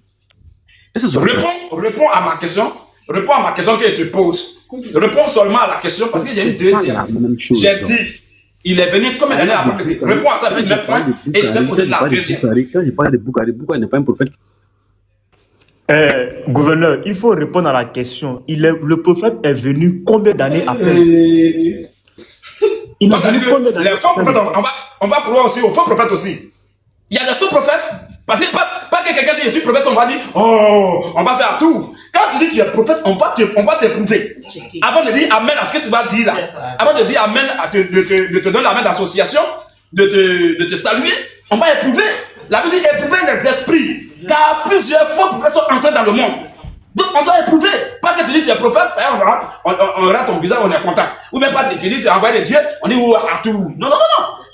[SPEAKER 1] Réponds à ma question. Réponds à ma question que je te pose. Réponds seulement à la question parce que j'ai une deuxième. J'ai dit, il est venu combien d'années après? Réponds à ça, et je vais poser la deuxième.
[SPEAKER 9] Quand je parle de Boukhari, Boukhari n'est pas un prophète.
[SPEAKER 8] Gouverneur, il faut répondre à la question. Le prophète est venu combien d'années après? Il est venu combien d'années?
[SPEAKER 1] Les faux prophètes, on va croire aussi aux faux prophètes aussi. Il y a des faux prophètes. Parce que pas que quelqu'un dit je suis prophète, on va dire oh, on va faire tout. Quand tu dis tu es prophète, on va t'éprouver. Avant de dire amen à ce que tu vas dire là, avant de dire amen, de te donner la main d'association, de te saluer, on va éprouver. La Bible dit éprouver les esprits. Car plusieurs faux prophètes sont entrés dans le monde. Donc on doit éprouver. Pas que tu dis tu es prophète, on rate ton visage, on est content. Ou même pas que tu dis tu as envoyé des dieux, on dit ou à tout. Non.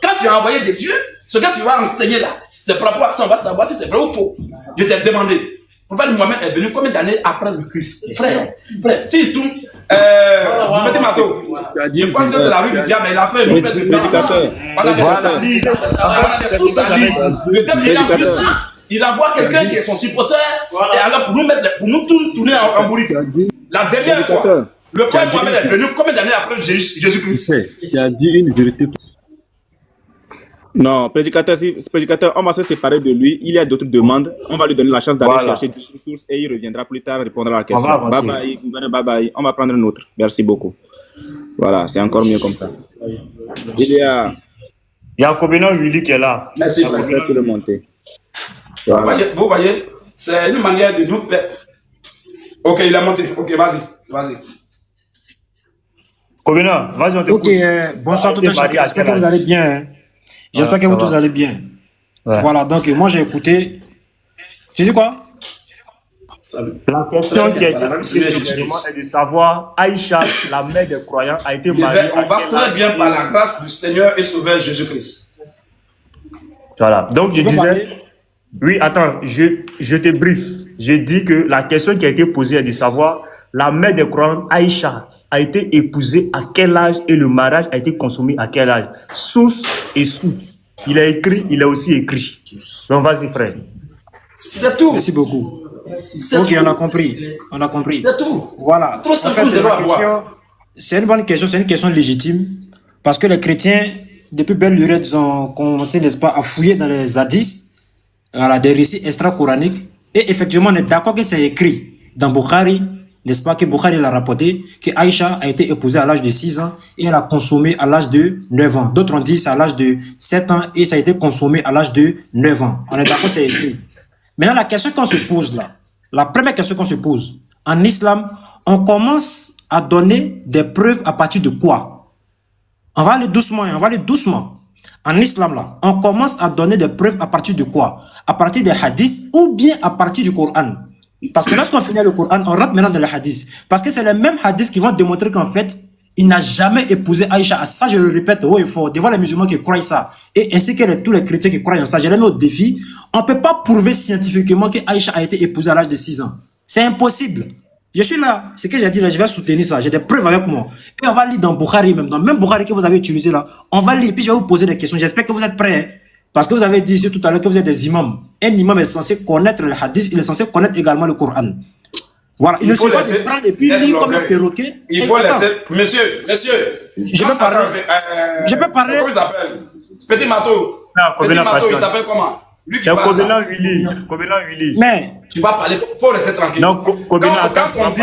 [SPEAKER 1] Quand tu as envoyé des dieux, ce que tu vas enseigner là, c'est par rapport à ça, on va savoir si c'est vrai ou faux. Je t'ai demandé. Le prophète Mohamed est venu combien d'années après le Christ? Frère, si tout, petit mato, je pense que c'est la rue du diable, mais il a fait une fête de temps. On a des sources à lire. Le diable, il a plus ça. Il envoie quelqu'un qui est son supporter, et alors pour nous tourner en bourrique. La dernière fois, le prophète Mohamed est venu combien d'années après Jésus-Christ?
[SPEAKER 9] Tu as dit une vérité.
[SPEAKER 3] Non, prédicateur, prédicateur, on va se séparer de lui. Il y a d'autres demandes. On va lui donner la chance d'aller chercher d'autres sources et il reviendra plus tard répondre à la question. Bye bye, bye bye. On va prendre une autre. Merci beaucoup. Voilà, c'est encore mieux comme ça. Il y a
[SPEAKER 8] Covenant Willy qui est là.
[SPEAKER 1] Merci,
[SPEAKER 3] frère. Tu le monter.
[SPEAKER 1] Voilà. Vous voyez, c'est une manière de nous plaire. Ok, il a monté. Ok, vas-y.
[SPEAKER 8] Covenant, vas-y, on t'écoute.
[SPEAKER 10] Ok, bonsoir tout le monde. J'espère que vous allez bien. Hein. J'espère que vous tous allez bien. Ouais. Voilà, donc moi j'ai écouté. Tu dis quoi?
[SPEAKER 8] La question qui est de savoir, Aïcha, la mère des croyants, a été mariée.
[SPEAKER 1] On va très bien par la grâce du Seigneur et Sauveur Jésus-Christ.
[SPEAKER 8] Voilà, donc je disais. Oui, attends, je te briefe. Je dis que la question qui a été posée est de savoir, la mère des croyants, Aïcha, a été épousée à quel âge et le mariage a été consommé à quel âge? Source et source. Il a écrit, il a aussi écrit. Donc vas-y frère.
[SPEAKER 1] C'est tout.
[SPEAKER 10] Merci beaucoup. Ok, on a compris. On a compris.
[SPEAKER 1] C'est tout.
[SPEAKER 10] Voilà. En fait, c'est une bonne question, c'est une question légitime. Parce que les chrétiens, depuis belle lurette, ils ont commencé, n'est-ce pas, à fouiller dans les hadiths, voilà, des récits extra-coraniques. Et effectivement, on est d'accord que c'est écrit dans Bukhari, n'est-ce pas, que Bukhari l'a rapporté, que Aïcha a été épousée à l'âge de 6 ans et elle a consommé à l'âge de 9 ans. D'autres ont dit c'est à l'âge de 7 ans et ça a été consommé à l'âge de 9 ans. On est d'accord, c'est écrit. Maintenant, la question qu'on se pose là, la première question qu'on se pose, en islam, on commence à donner des preuves à partir de quoi? On va aller doucement, En islam là, on commence à donner des preuves à partir de quoi? À partir des hadiths ou bien à partir du Coran? Parce que lorsqu'on finit le Coran, on rentre maintenant dans les hadiths. Parce que c'est les mêmes hadiths qui vont démontrer qu'en fait, il n'a jamais épousé Aïcha. Ça, je le répète haut et fort, devant les musulmans qui croient ça, et ainsi que tous les chrétiens qui croient en ça. Je les mets au défi. On ne peut pas prouver scientifiquement que Aïcha a été épousée à l'âge de 6 ans. C'est impossible. Je suis là. Ce que j'ai dit là, je vais soutenir ça. J'ai des preuves avec moi. Et on va lire dans Bukhari même, dans le même Bukhari que vous avez utilisé là. On va lire, puis je vais vous poser des questions. J'espère que vous êtes prêts. Hein? Parce que vous avez dit ici tout à l'heure que vous êtes des imams. Un imam est censé connaître le hadith, il est censé connaître également le Coran. Voilà. Il ne faut pas se prendre et puis lire comme un perroquet.
[SPEAKER 1] Il faut laisser. Monsieur.
[SPEAKER 10] Je peux parler. Je peux parler.
[SPEAKER 1] Comment il s'appelle? Petit Mato. Petit Mato, il s'appelle comment? Lui qui parle.
[SPEAKER 8] Covenant Willy.
[SPEAKER 10] Mais.
[SPEAKER 1] Tu vas parler, faut rester tranquille.
[SPEAKER 8] Non, Covenant,
[SPEAKER 1] quand on dit.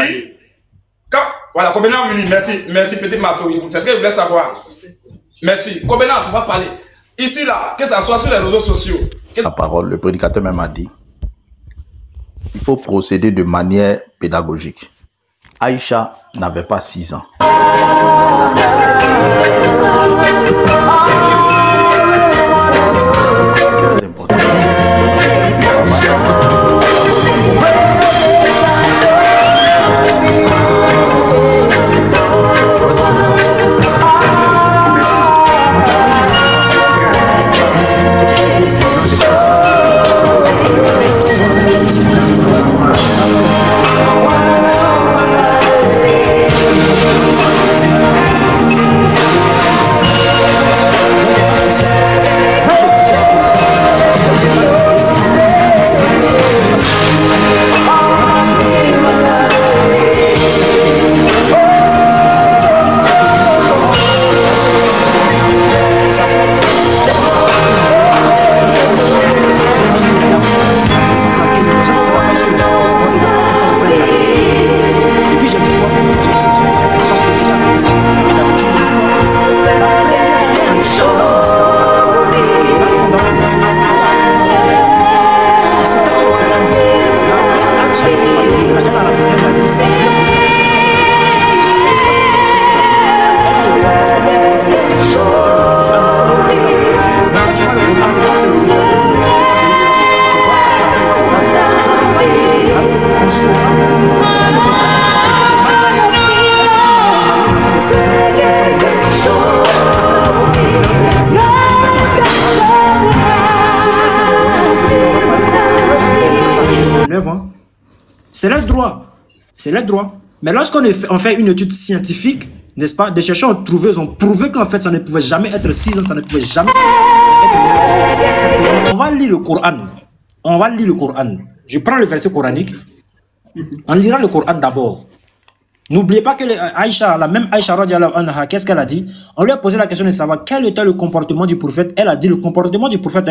[SPEAKER 1] Voilà, Covenant Willy, merci Petit Mato. C'est ce que je voulais savoir. Merci. Covenant, tu vas parler. Ici, là, que ça soit sur les réseaux sociaux.
[SPEAKER 11] La parole, le prédicateur même a dit, il faut procéder de manière pédagogique. Aïcha n'avait pas 6 ans.
[SPEAKER 10] C'est leur droit. C'est leur droit. Mais lorsqu'on fait une étude scientifique, n'est-ce pas, des chercheurs ont prouvé qu'en fait, ça ne pouvait jamais être 6 ans, ça ne pouvait jamais être 9 ans. On va lire le Coran. On va lire le Coran. Je prends le verset coranique. On lira le Coran d'abord. N'oubliez pas que Aïcha, la même Aïcha radiallahu anha, qu'est-ce qu'elle a dit? On lui a posé la question de savoir quel était le comportement du prophète. Elle a dit le comportement du prophète,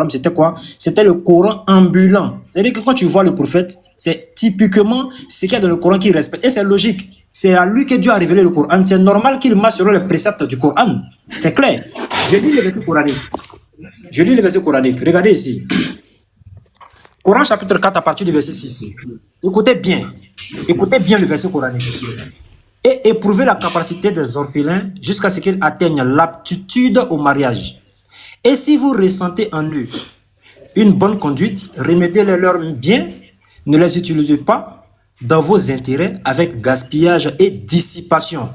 [SPEAKER 10] c'était quoi? C'était le Coran ambulant. C'est-à-dire que quand tu vois le prophète, c'est typiquement ce qu'il y a dans le Coran qui respecte. Et c'est logique. C'est à lui que Dieu a révélé le Coran. C'est normal qu'il marche selon les préceptes du Coran. C'est clair. Je lis le verset coranique. Je lis le verset coranique. Regardez ici. Coran chapitre 4 à partir du verset 6. Écoutez bien. Écoutez bien le verset coranique. Et éprouvez la capacité des orphelins jusqu'à ce qu'ils atteignent l'aptitude au mariage. Et si vous ressentez en eux une bonne conduite, remettez-les leurs biens, ne les utilisez pas dans vos intérêts avec gaspillage et dissipation.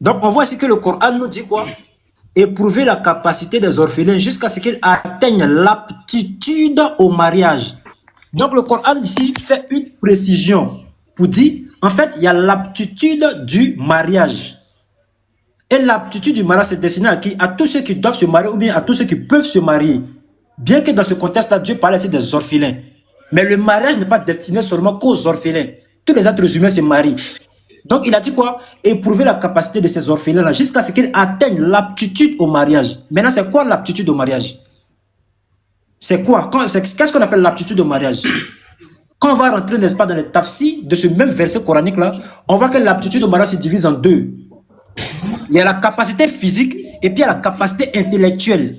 [SPEAKER 10] Donc on voit ici que le Coran nous dit quoi? Éprouver la capacité des orphelins jusqu'à ce qu'ils atteignent l'aptitude au mariage. Donc le Coran ici fait une précision pour dire, en fait, il y a l'aptitude du mariage. Et l'aptitude du mariage, c'est destiné à qui? À tous ceux qui doivent se marier ou bien à tous ceux qui peuvent se marier. Bien que dans ce contexte-là, Dieu parlait ici des orphelins. Mais le mariage n'est pas destiné seulement qu'aux orphelins. Tous les êtres humains se marient. Donc il a dit quoi? Éprouver la capacité de ces orphelins-là jusqu'à ce qu'ils atteignent l'aptitude au mariage. Maintenant, c'est quoi l'aptitude au mariage? C'est quoi? Qu'est-ce qu'on appelle l'aptitude au mariage? Quand on va rentrer, n'est-ce pas, dans les tafsir de ce même verset coranique-là, on voit que l'aptitude au mariage se divise en deux. Il y a la capacité physique et puis il y a la capacité intellectuelle.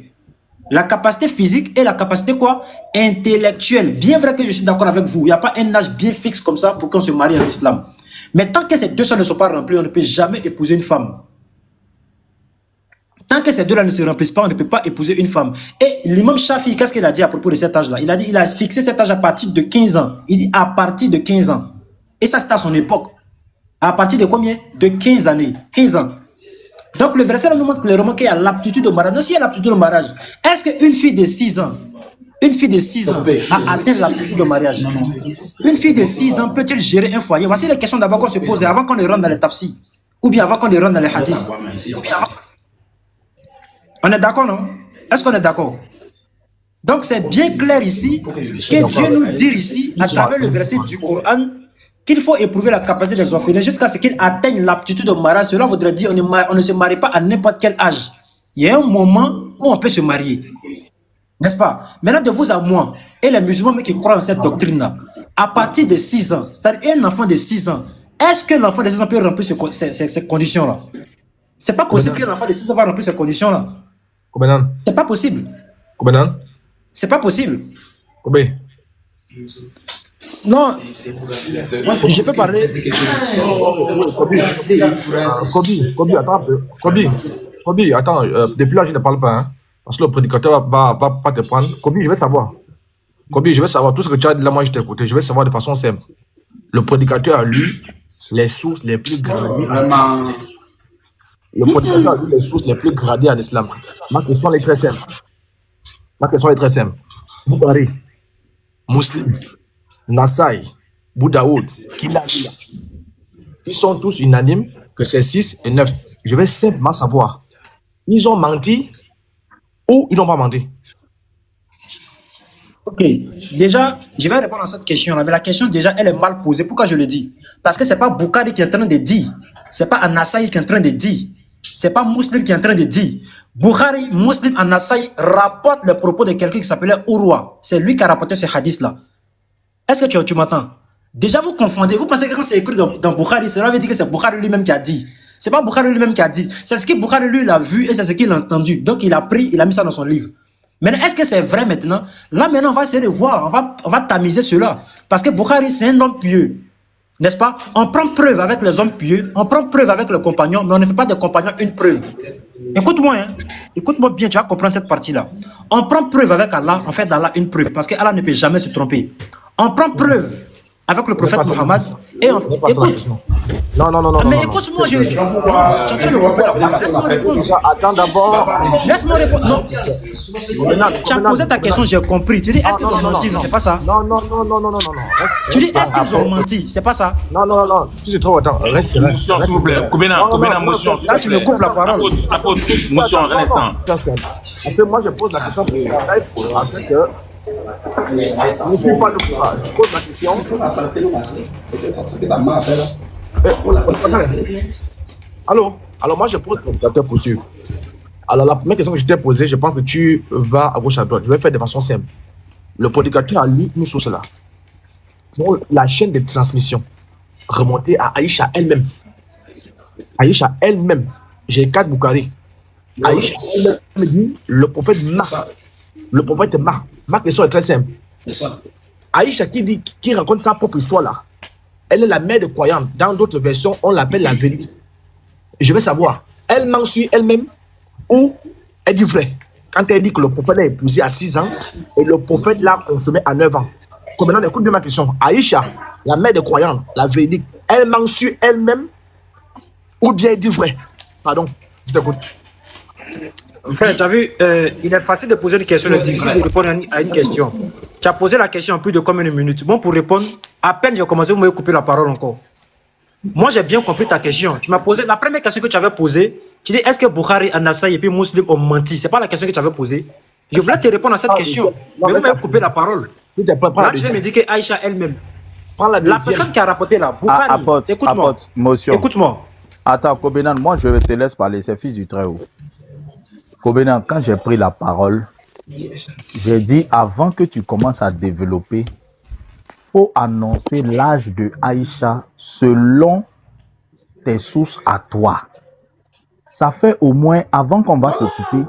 [SPEAKER 10] La capacité physique et la capacité quoi? Intellectuelle. Bien vrai que je suis d'accord avec vous. Il n'y a pas un âge bien fixe comme ça pour qu'on se marie en islam. Mais tant que ces deux choses ne sont pas remplies, on ne peut jamais épouser une femme. Tant que ces deux-là ne se remplissent pas, on ne peut pas épouser une femme. Et l'imam Shafi, qu'est-ce qu'il a dit à propos de cet âge-là? Il a dit, il a fixé cet âge à partir de 15 ans. Il dit à partir de 15 ans. Et ça, c'est à son époque. À partir de combien? De 15 années. 15 ans. Donc le verset nous montre clairement qu'il y a l'aptitude au mariage. Non, s'il y a l'aptitude au mariage, est-ce qu'une fille de 6 ans, a atteint l'aptitude au mariage? Une fille de 6 ans peut-elle gérer un foyer? Voici les questions d'abord qu'on se pose avant qu'on ne rentre dans les tafsir. Ou bien avant qu'on ne rentre dans les hadiths. On est d'accord, non? Est-ce qu'on est d'accord? Donc c'est bien clair ici que Dieu nous dit ici, à travers le verset du Coran, qu'il faut éprouver la capacité des orphelins jusqu'à ce qu'ils atteignent l'aptitude au mariage. Cela voudrait dire on ne se marie pas à n'importe quel âge. Il y a un moment où on peut se marier. N'est-ce pas? Maintenant, de vous à moi, et les musulmans qui croient en cette doctrine-là, à partir de 6 ans, c'est-à-dire un enfant de 6 ans, est-ce que l'enfant de 6 ans peut remplir ces conditions-là? C'est pas possible qu'un enfant de 6 ans va remplir ces conditions-là. C'est pas possible. C'est pas possible. Non, je peux parler.
[SPEAKER 12] Kobi, attends, depuis là je ne parle pas, hein, parce que le prédicateur va te prendre. Kobi, je vais savoir. Kobi, je vais savoir tout ce que tu as dit là, moi je t'ai écouté. Je vais savoir de façon simple. Le prédicateur a lu les sources les plus gradées. Le prédicateur a lu les sources les plus gradées en islam. Ma question est très simple. Vous parlez Muslim, Nasai, Boudaoud, Kilabila. Ils sont tous unanimes que c'est 6 et 9. Je vais simplement savoir. Ils ont menti ou ils n'ont pas menti?
[SPEAKER 10] Ok. Déjà, je vais répondre à cette question-là. Mais la question, déjà, elle est mal posée. Pourquoi je le dis? Parce que ce n'est pas Bukhari qui est en train de dire. Ce n'est pas An-Nasai qui est en train de dire. Ce n'est pas Muslim qui est en train de dire. Bukhari, Muslim, An-Nasai rapporte les propos de quelqu'un qui s'appelait Urwa. C'est lui qui a rapporté ce hadith-là. Est-ce que tu m'entends? Déjà, vous confondez. Vous pensez que quand c'est écrit dans Bukhari, cela veut dire que c'est Bukhari lui-même qui a dit. C'est pas Bukhari lui-même qui a dit. C'est ce que Bukhari lui l'a vu et c'est ce qu'il a entendu. Donc il a pris, il a mis ça dans son livre. Maintenant, est-ce que c'est vrai maintenant? Là maintenant, on va essayer de voir, on va tamiser cela. Parce que Bukhari, c'est un homme pieux. N'est-ce pas? On prend preuve avec les hommes pieux, on prend preuve avec le compagnon, mais on ne fait pas de compagnon une preuve. Écoute-moi, hein. Écoute-moi bien, tu vas comprendre cette partie-là. On prend preuve avec Allah, on fait d'Allah une preuve, parce que Allah ne peut jamais se tromper. On prend preuve avec le prophète Mohammed et on écoute.
[SPEAKER 12] Non.
[SPEAKER 10] Mais écoute-moi, je suis en train de répondre. Laisse-moi répondre.
[SPEAKER 12] Attends d'abord.
[SPEAKER 10] Laisse-moi répondre. Non. Tu as posé ta question, j'ai compris. Tu dis est-ce qu'ils ont menti? C'est pas ça.
[SPEAKER 12] Non.
[SPEAKER 10] Tu dis est-ce qu'ils ont menti? C'est pas ça.
[SPEAKER 12] Non. Tu sais trop, attends. Reste.
[SPEAKER 13] Motion, s'il vous plaît. Combien motion?
[SPEAKER 10] Là, tu me coupes la parole.
[SPEAKER 13] Motion, un instant.
[SPEAKER 12] Après, moi, je pose la question pour que Je suis pas le courage. Je pose ma question. Alors moi je pose le prédicateur poursuivre. Alors la première question que je t'ai posée, je pense que tu vas à gauche à droite. Je vais faire de façon simple. Le prédicateur a lu une source là. Donc, la chaîne de transmission remontée à Aïcha elle-même. Aïcha elle-même. J'ai 4 Boukari. Aïcha elle-même me dit le prophète Marc. Le prophète Marc. Ma question est très simple.
[SPEAKER 1] C'est ça.
[SPEAKER 12] Aïcha qui raconte sa propre histoire là. Elle est la mère de croyante. Dans d'autres versions, on l'appelle la vérité. Je veux savoir, elle m'en suit elle-même ou elle dit vrai? Quand elle dit que le prophète l'a épousé à 6 ans et le prophète l'a consommé à 9 ans. Comme maintenant, écoute bien ma question. Aïcha, la mère de croyante, la véridique, elle m'en suit elle-même ou bien elle dit vrai? Pardon, je t'écoute.
[SPEAKER 10] Frère, tu as vu, il est facile de poser une question, de difficile de répondre à une question. Tu as posé la question en plus de combien de minutes? Bon, pour répondre, à peine j'ai commencé, vous m'avez coupé la parole encore. Moi, j'ai bien compris ta question. Tu m'as posé la première question que tu avais posée. Tu dis, est-ce que Bukhari, Anassai et puis Muslim ont menti? Ce n'est pas la question que tu avais posée. Je voulais te répondre à cette question. Mais vous m'avez coupé la parole. Là, tu viens me dire que Aïcha elle-même. La personne qui a rapporté là, Bukhari, écoute-moi. Écoute-moi.
[SPEAKER 11] Attends, Kobenan, moi je te laisse parler, c'est fils du Très-Haut. Kobenan, quand j'ai pris la parole, j'ai dit avant que tu commences à développer, faut annoncer l'âge de Aïcha selon tes sources à toi. Ça fait au moins, avant qu'on va t'occuper,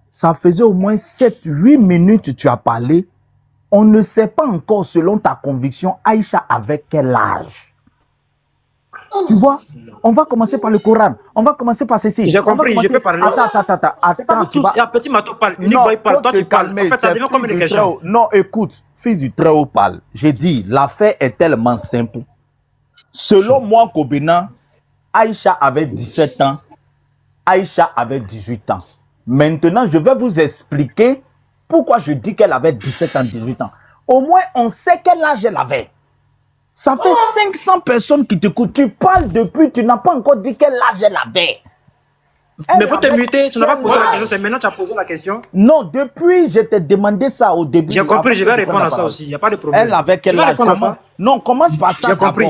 [SPEAKER 11] ça faisait au moins 7-8 minutes que tu as parlé. On ne sait pas encore selon ta conviction, Aïcha avec quel âge. Tu vois, on va commencer par le Coran. On va commencer par ceci.
[SPEAKER 10] J'ai compris, je peux parler.
[SPEAKER 11] Attends.
[SPEAKER 10] Il y a petit Mato parle, unique boy parle, toi tu parles. En fait, ça devient comme une question.
[SPEAKER 11] Non, écoute, fils du Très-Haut parle. J'ai dit, l'affaire est tellement simple. Selon moi, Kobena, Aïcha avait 17 ans. Aïcha avait 18 ans. Maintenant, je vais vous expliquer pourquoi je dis qu'elle avait 17 ans, 18 ans. Au moins, on sait quel âge elle avait. Ça fait 500 personnes qui t'écoutent. Tu parles depuis, tu n'as pas encore dit quel âge elle avait.
[SPEAKER 10] Mais il faut te muter, tu n'as pas posé la question, c'est maintenant que tu as posé la question.
[SPEAKER 11] Non, depuis, je t'ai demandé ça au début.
[SPEAKER 10] J'ai compris, je vais répondre à ça aussi, il n'y a pas de problème.
[SPEAKER 11] Elle avait quel âge? Non, commence par ça.
[SPEAKER 10] J'ai compris.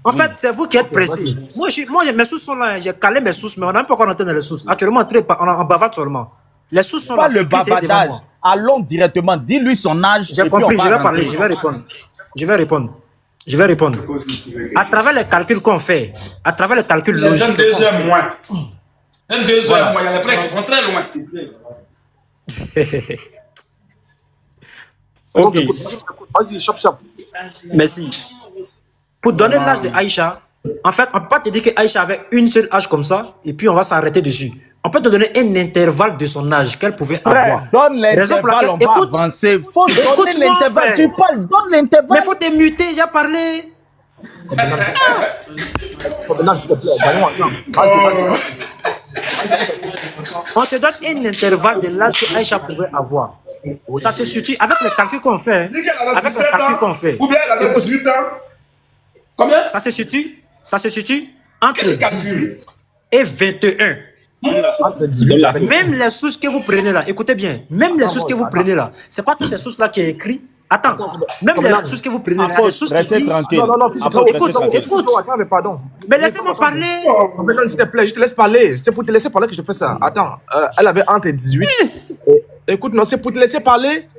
[SPEAKER 10] En fait, c'est vous qui êtes pressé. Moi, mes sources sont là, j'ai calé mes sources, mais on n'a même pas encore entendu les sources. Actuellement, on bavarde seulement. Les sources sont là,
[SPEAKER 11] c'est le bavardage. Allons directement, dis-lui son âge.
[SPEAKER 10] J'ai compris, je vais parler, je vais répondre. Je vais répondre. À travers les calculs qu'on fait, à travers les calculs logiques.
[SPEAKER 1] Un deuxième moins. Un deuxième moins, il y a les frères qui vont très loin.
[SPEAKER 10] Ok. Merci. Pour donner l'âge de Aïcha, en fait, on ne peut pas te dire que Aïcha avait une seule âge comme ça, et puis on va s'arrêter dessus. On peut te donner un intervalle de son âge qu'elle pouvait avoir.
[SPEAKER 11] Donne l'intervalle, on va avancer. Faut donner l'intervalle, tu parles, donne l'intervalle.
[SPEAKER 10] Mais faut te muter, j'ai parlé. On te donne un intervalle de l'âge que Aïcha pouvait avoir. Ça se situe avec le calcul qu'on fait. Avec le calcul qu'on fait.
[SPEAKER 1] Ou bien elle avait 18 ans. Combien?
[SPEAKER 10] Ça se situe entre 18 et 21. Même les sources que vous prenez là, écoutez bien, même les sources que vous prenez là, c'est pas toutes ces sources là qui est écrit. Attends, même les sources que vous prenez là, les sources qui disent. Écoute. Mais laissez-moi parler.
[SPEAKER 12] S'il te plaît, je te laisse parler. C'est pour te laisser parler que je fais ça. Attends, elle avait entre 18. Écoute, non, c'est pour te laisser parler.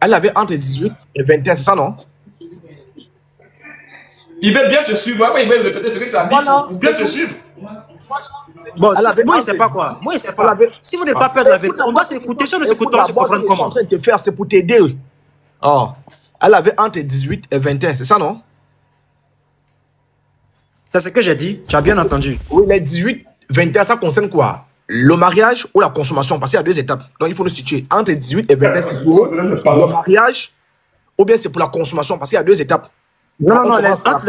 [SPEAKER 12] Elle avait entre 18 et 21, c'est ça, non?
[SPEAKER 1] Il veut bien te suivre. Il veut répéter ce que tu as dit pour bien te suivre.
[SPEAKER 10] Bon, moi, il ne sait pas quoi. Moi, il ne sait pas. Si vous n'êtes pas fait de la vérité, on doit s'écouter. Si on ne s'écoute pas, on se comprendre comment.
[SPEAKER 12] Ce que je suis en train de te faire, c'est pour t'aider. Oh. Elle avait entre 18 et 21, c'est ça, non?
[SPEAKER 10] C'est ce que j'ai dit. Tu as bien entendu.
[SPEAKER 12] Oui, les 18, 21, ça concerne quoi? Le mariage ou la consommation? Parce qu'il y a 2 étapes. Donc, il faut nous situer. Entre 18 et 21, c'est pour le mariage ou bien c'est pour la consommation? Parce qu'il y a 2 étapes.
[SPEAKER 10] Non,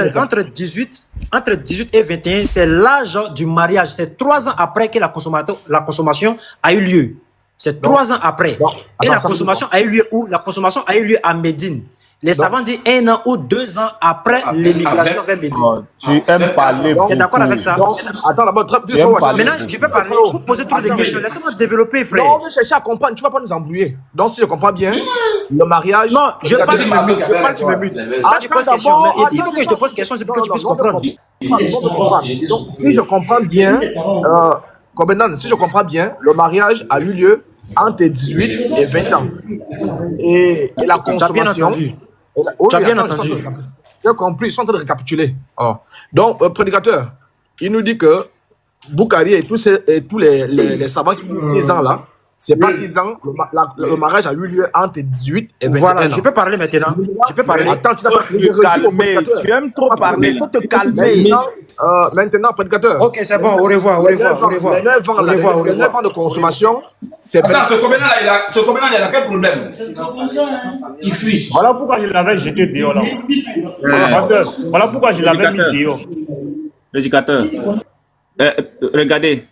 [SPEAKER 10] entre 18 et 21, c'est l'âge du mariage. C'est 3 ans après que la consommation a eu lieu. C'est 3 ans après. Et la consommation a eu lieu où? La consommation a eu lieu à Médine. Les savants disent 1 an ou 2 ans après l'émigration vers Médine.
[SPEAKER 11] Tu aimes parler.
[SPEAKER 10] Tu es d'accord avec ça?
[SPEAKER 12] Attends, d'abord,
[SPEAKER 10] maintenant, je peux parler. Il faut poser toutes les questions. Laissez-moi développer, frère.
[SPEAKER 12] Non, on veut chercher à comprendre. Tu ne vas pas nous embrouiller. Donc, si je comprends bien, le mariage.
[SPEAKER 10] Non, je parle, tu me mutes. Je parle, tu me mutes. Quand tu poses question, mais il faut que je te pose question pour que tu puisses comprendre.
[SPEAKER 12] Donc, si je comprends bien, si je comprends bien, le mariage a eu lieu entre 18 et 20 ans. Et la consommation.
[SPEAKER 10] Tu as bien entendu.
[SPEAKER 12] J'ai compris, ils sont en train de récapituler. Donc, prédicateur, il nous dit que Boukari et tous les savants qui disent 6 ans là, c'est pas 6 ans, le mariage a eu lieu entre 18 et 21
[SPEAKER 10] voilà,
[SPEAKER 12] ans.
[SPEAKER 10] je peux parler maintenant. Je peux parler.
[SPEAKER 12] Attends, tu n'as pas fini de calmer.
[SPEAKER 11] Tu aimes trop parler, il faut te calmer.
[SPEAKER 12] Maintenant, prédicateur.
[SPEAKER 10] Ok, c'est bon, au revoir, au revoir, au revoir.
[SPEAKER 12] Les 9 ans de consommation, c'est...
[SPEAKER 1] Attends, ce combien-là, il a quel problème? Il fuit.
[SPEAKER 8] Voilà pourquoi je l'avais jeté dehors là. Voilà pourquoi je l'avais mis dehors.
[SPEAKER 3] Prédicateur, regardez,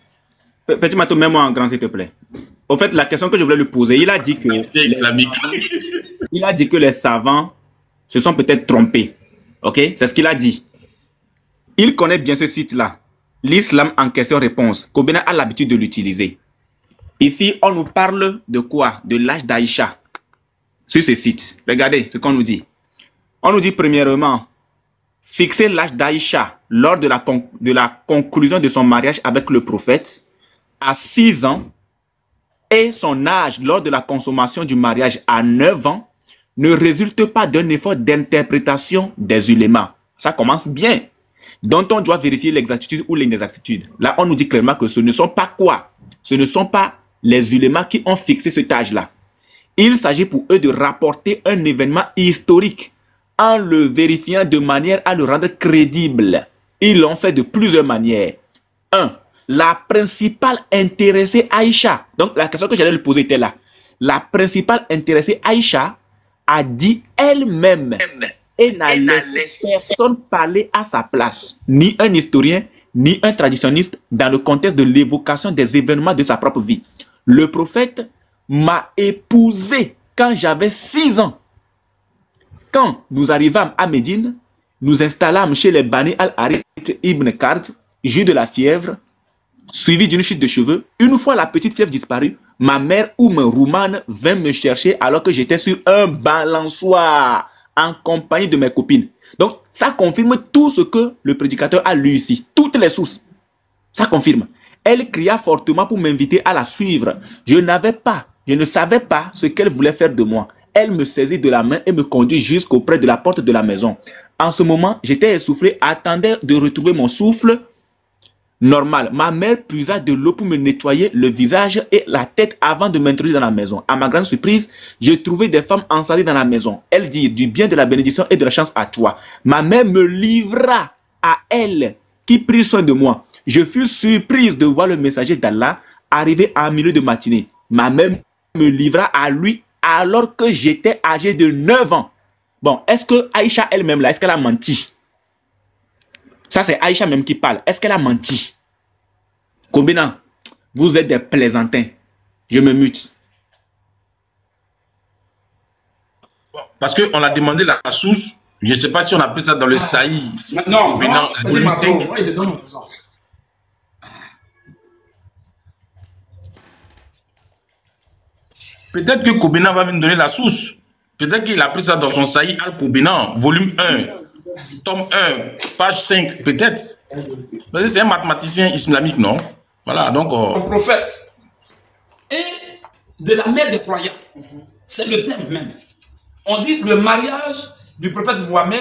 [SPEAKER 3] petit Mato, mets-moi en grand s'il te plaît. Au fait, la question que je voulais lui poser, il a dit que les savants se sont peut-être trompés. Ok, c'est ce qu'il a dit. Il connaît bien ce site-là. L'islam en question-réponse. Kobena a l'habitude de l'utiliser. Ici, on nous parle de quoi? De l'âge d'Aïcha. Sur ce site. Regardez ce qu'on nous dit. On nous dit premièrement, fixer l'âge d'Aïcha lors de la conclusion de son mariage avec le prophète à 6 ans et son âge lors de la consommation du mariage à 9 ans ne résulte pas d'un effort d'interprétation des ulémas. Ça commence bien. Dont on doit vérifier l'exactitude ou l'inexactitude. Là, on nous dit clairement que ce ne sont pas quoi? Ce ne sont pas les ulémas qui ont fixé cet âge-là. Il s'agit pour eux de rapporter un événement historique en le vérifiant de manière à le rendre crédible. Ils l'ont fait de plusieurs manières. 1. La principale intéressée Aïcha. Donc, la question que j'allais lui poser était là. La principale intéressée Aïcha a dit elle-même et n'a laissé personne parler à sa place. Ni un historien, ni un traditionniste dans le contexte de l'évocation des événements de sa propre vie. Le prophète m'a épousé quand j'avais 6 ans. Quand nous arrivâmes à Médine, nous installâmes chez les Bani al-Harith ibn Kard, jus de la fièvre, suivi d'une chute de cheveux. Une fois la petite fièvre disparue, ma mère Roumane vint me chercher alors que j'étais sur un balançoire en compagnie de mes copines. Donc, ça confirme tout ce que le prédicateur a lu ici. Toutes les sources. Ça confirme. Elle cria fortement pour m'inviter à la suivre. Je ne savais pas ce qu'elle voulait faire de moi. Elle me saisit de la main et me conduit jusqu'auprès de la porte de la maison. En ce moment, j'étais essoufflé, attendais de retrouver mon souffle normal. Ma mère puisa de l'eau pour me nettoyer le visage et la tête avant de m'introduire dans la maison. À ma grande surprise, j'ai trouvé des femmes ensalées dans la maison. Elles dirent du bien, de la bénédiction et de la chance à toi. Ma mère me livra à elle qui prit soin de moi. Je fus surprise de voir le messager d'Allah arriver en milieu de matinée. Ma mère me livra à lui alors que j'étais âgé de 9 ans. Bon, est-ce que Aïcha elle-même là, est-ce qu'elle a menti? Ça, c'est Aïcha même qui parle. Est-ce qu'elle a menti? Kobena, vous êtes des plaisantins. Je me mute.
[SPEAKER 13] Parce qu'on a demandé la source. Je ne sais pas si on a pris ça dans le Saïd.
[SPEAKER 1] Non,
[SPEAKER 13] peut-être que Kobena va me donner la source. Peut-être qu'il a pris ça dans son Saïd al-Kobena, volume 1, tome 1, page 5, peut-être. C'est un mathématicien islamique, non? Voilà, donc...
[SPEAKER 1] Le prophète et de la mère des croyants. C'est le thème même. On dit le mariage du prophète Mohamed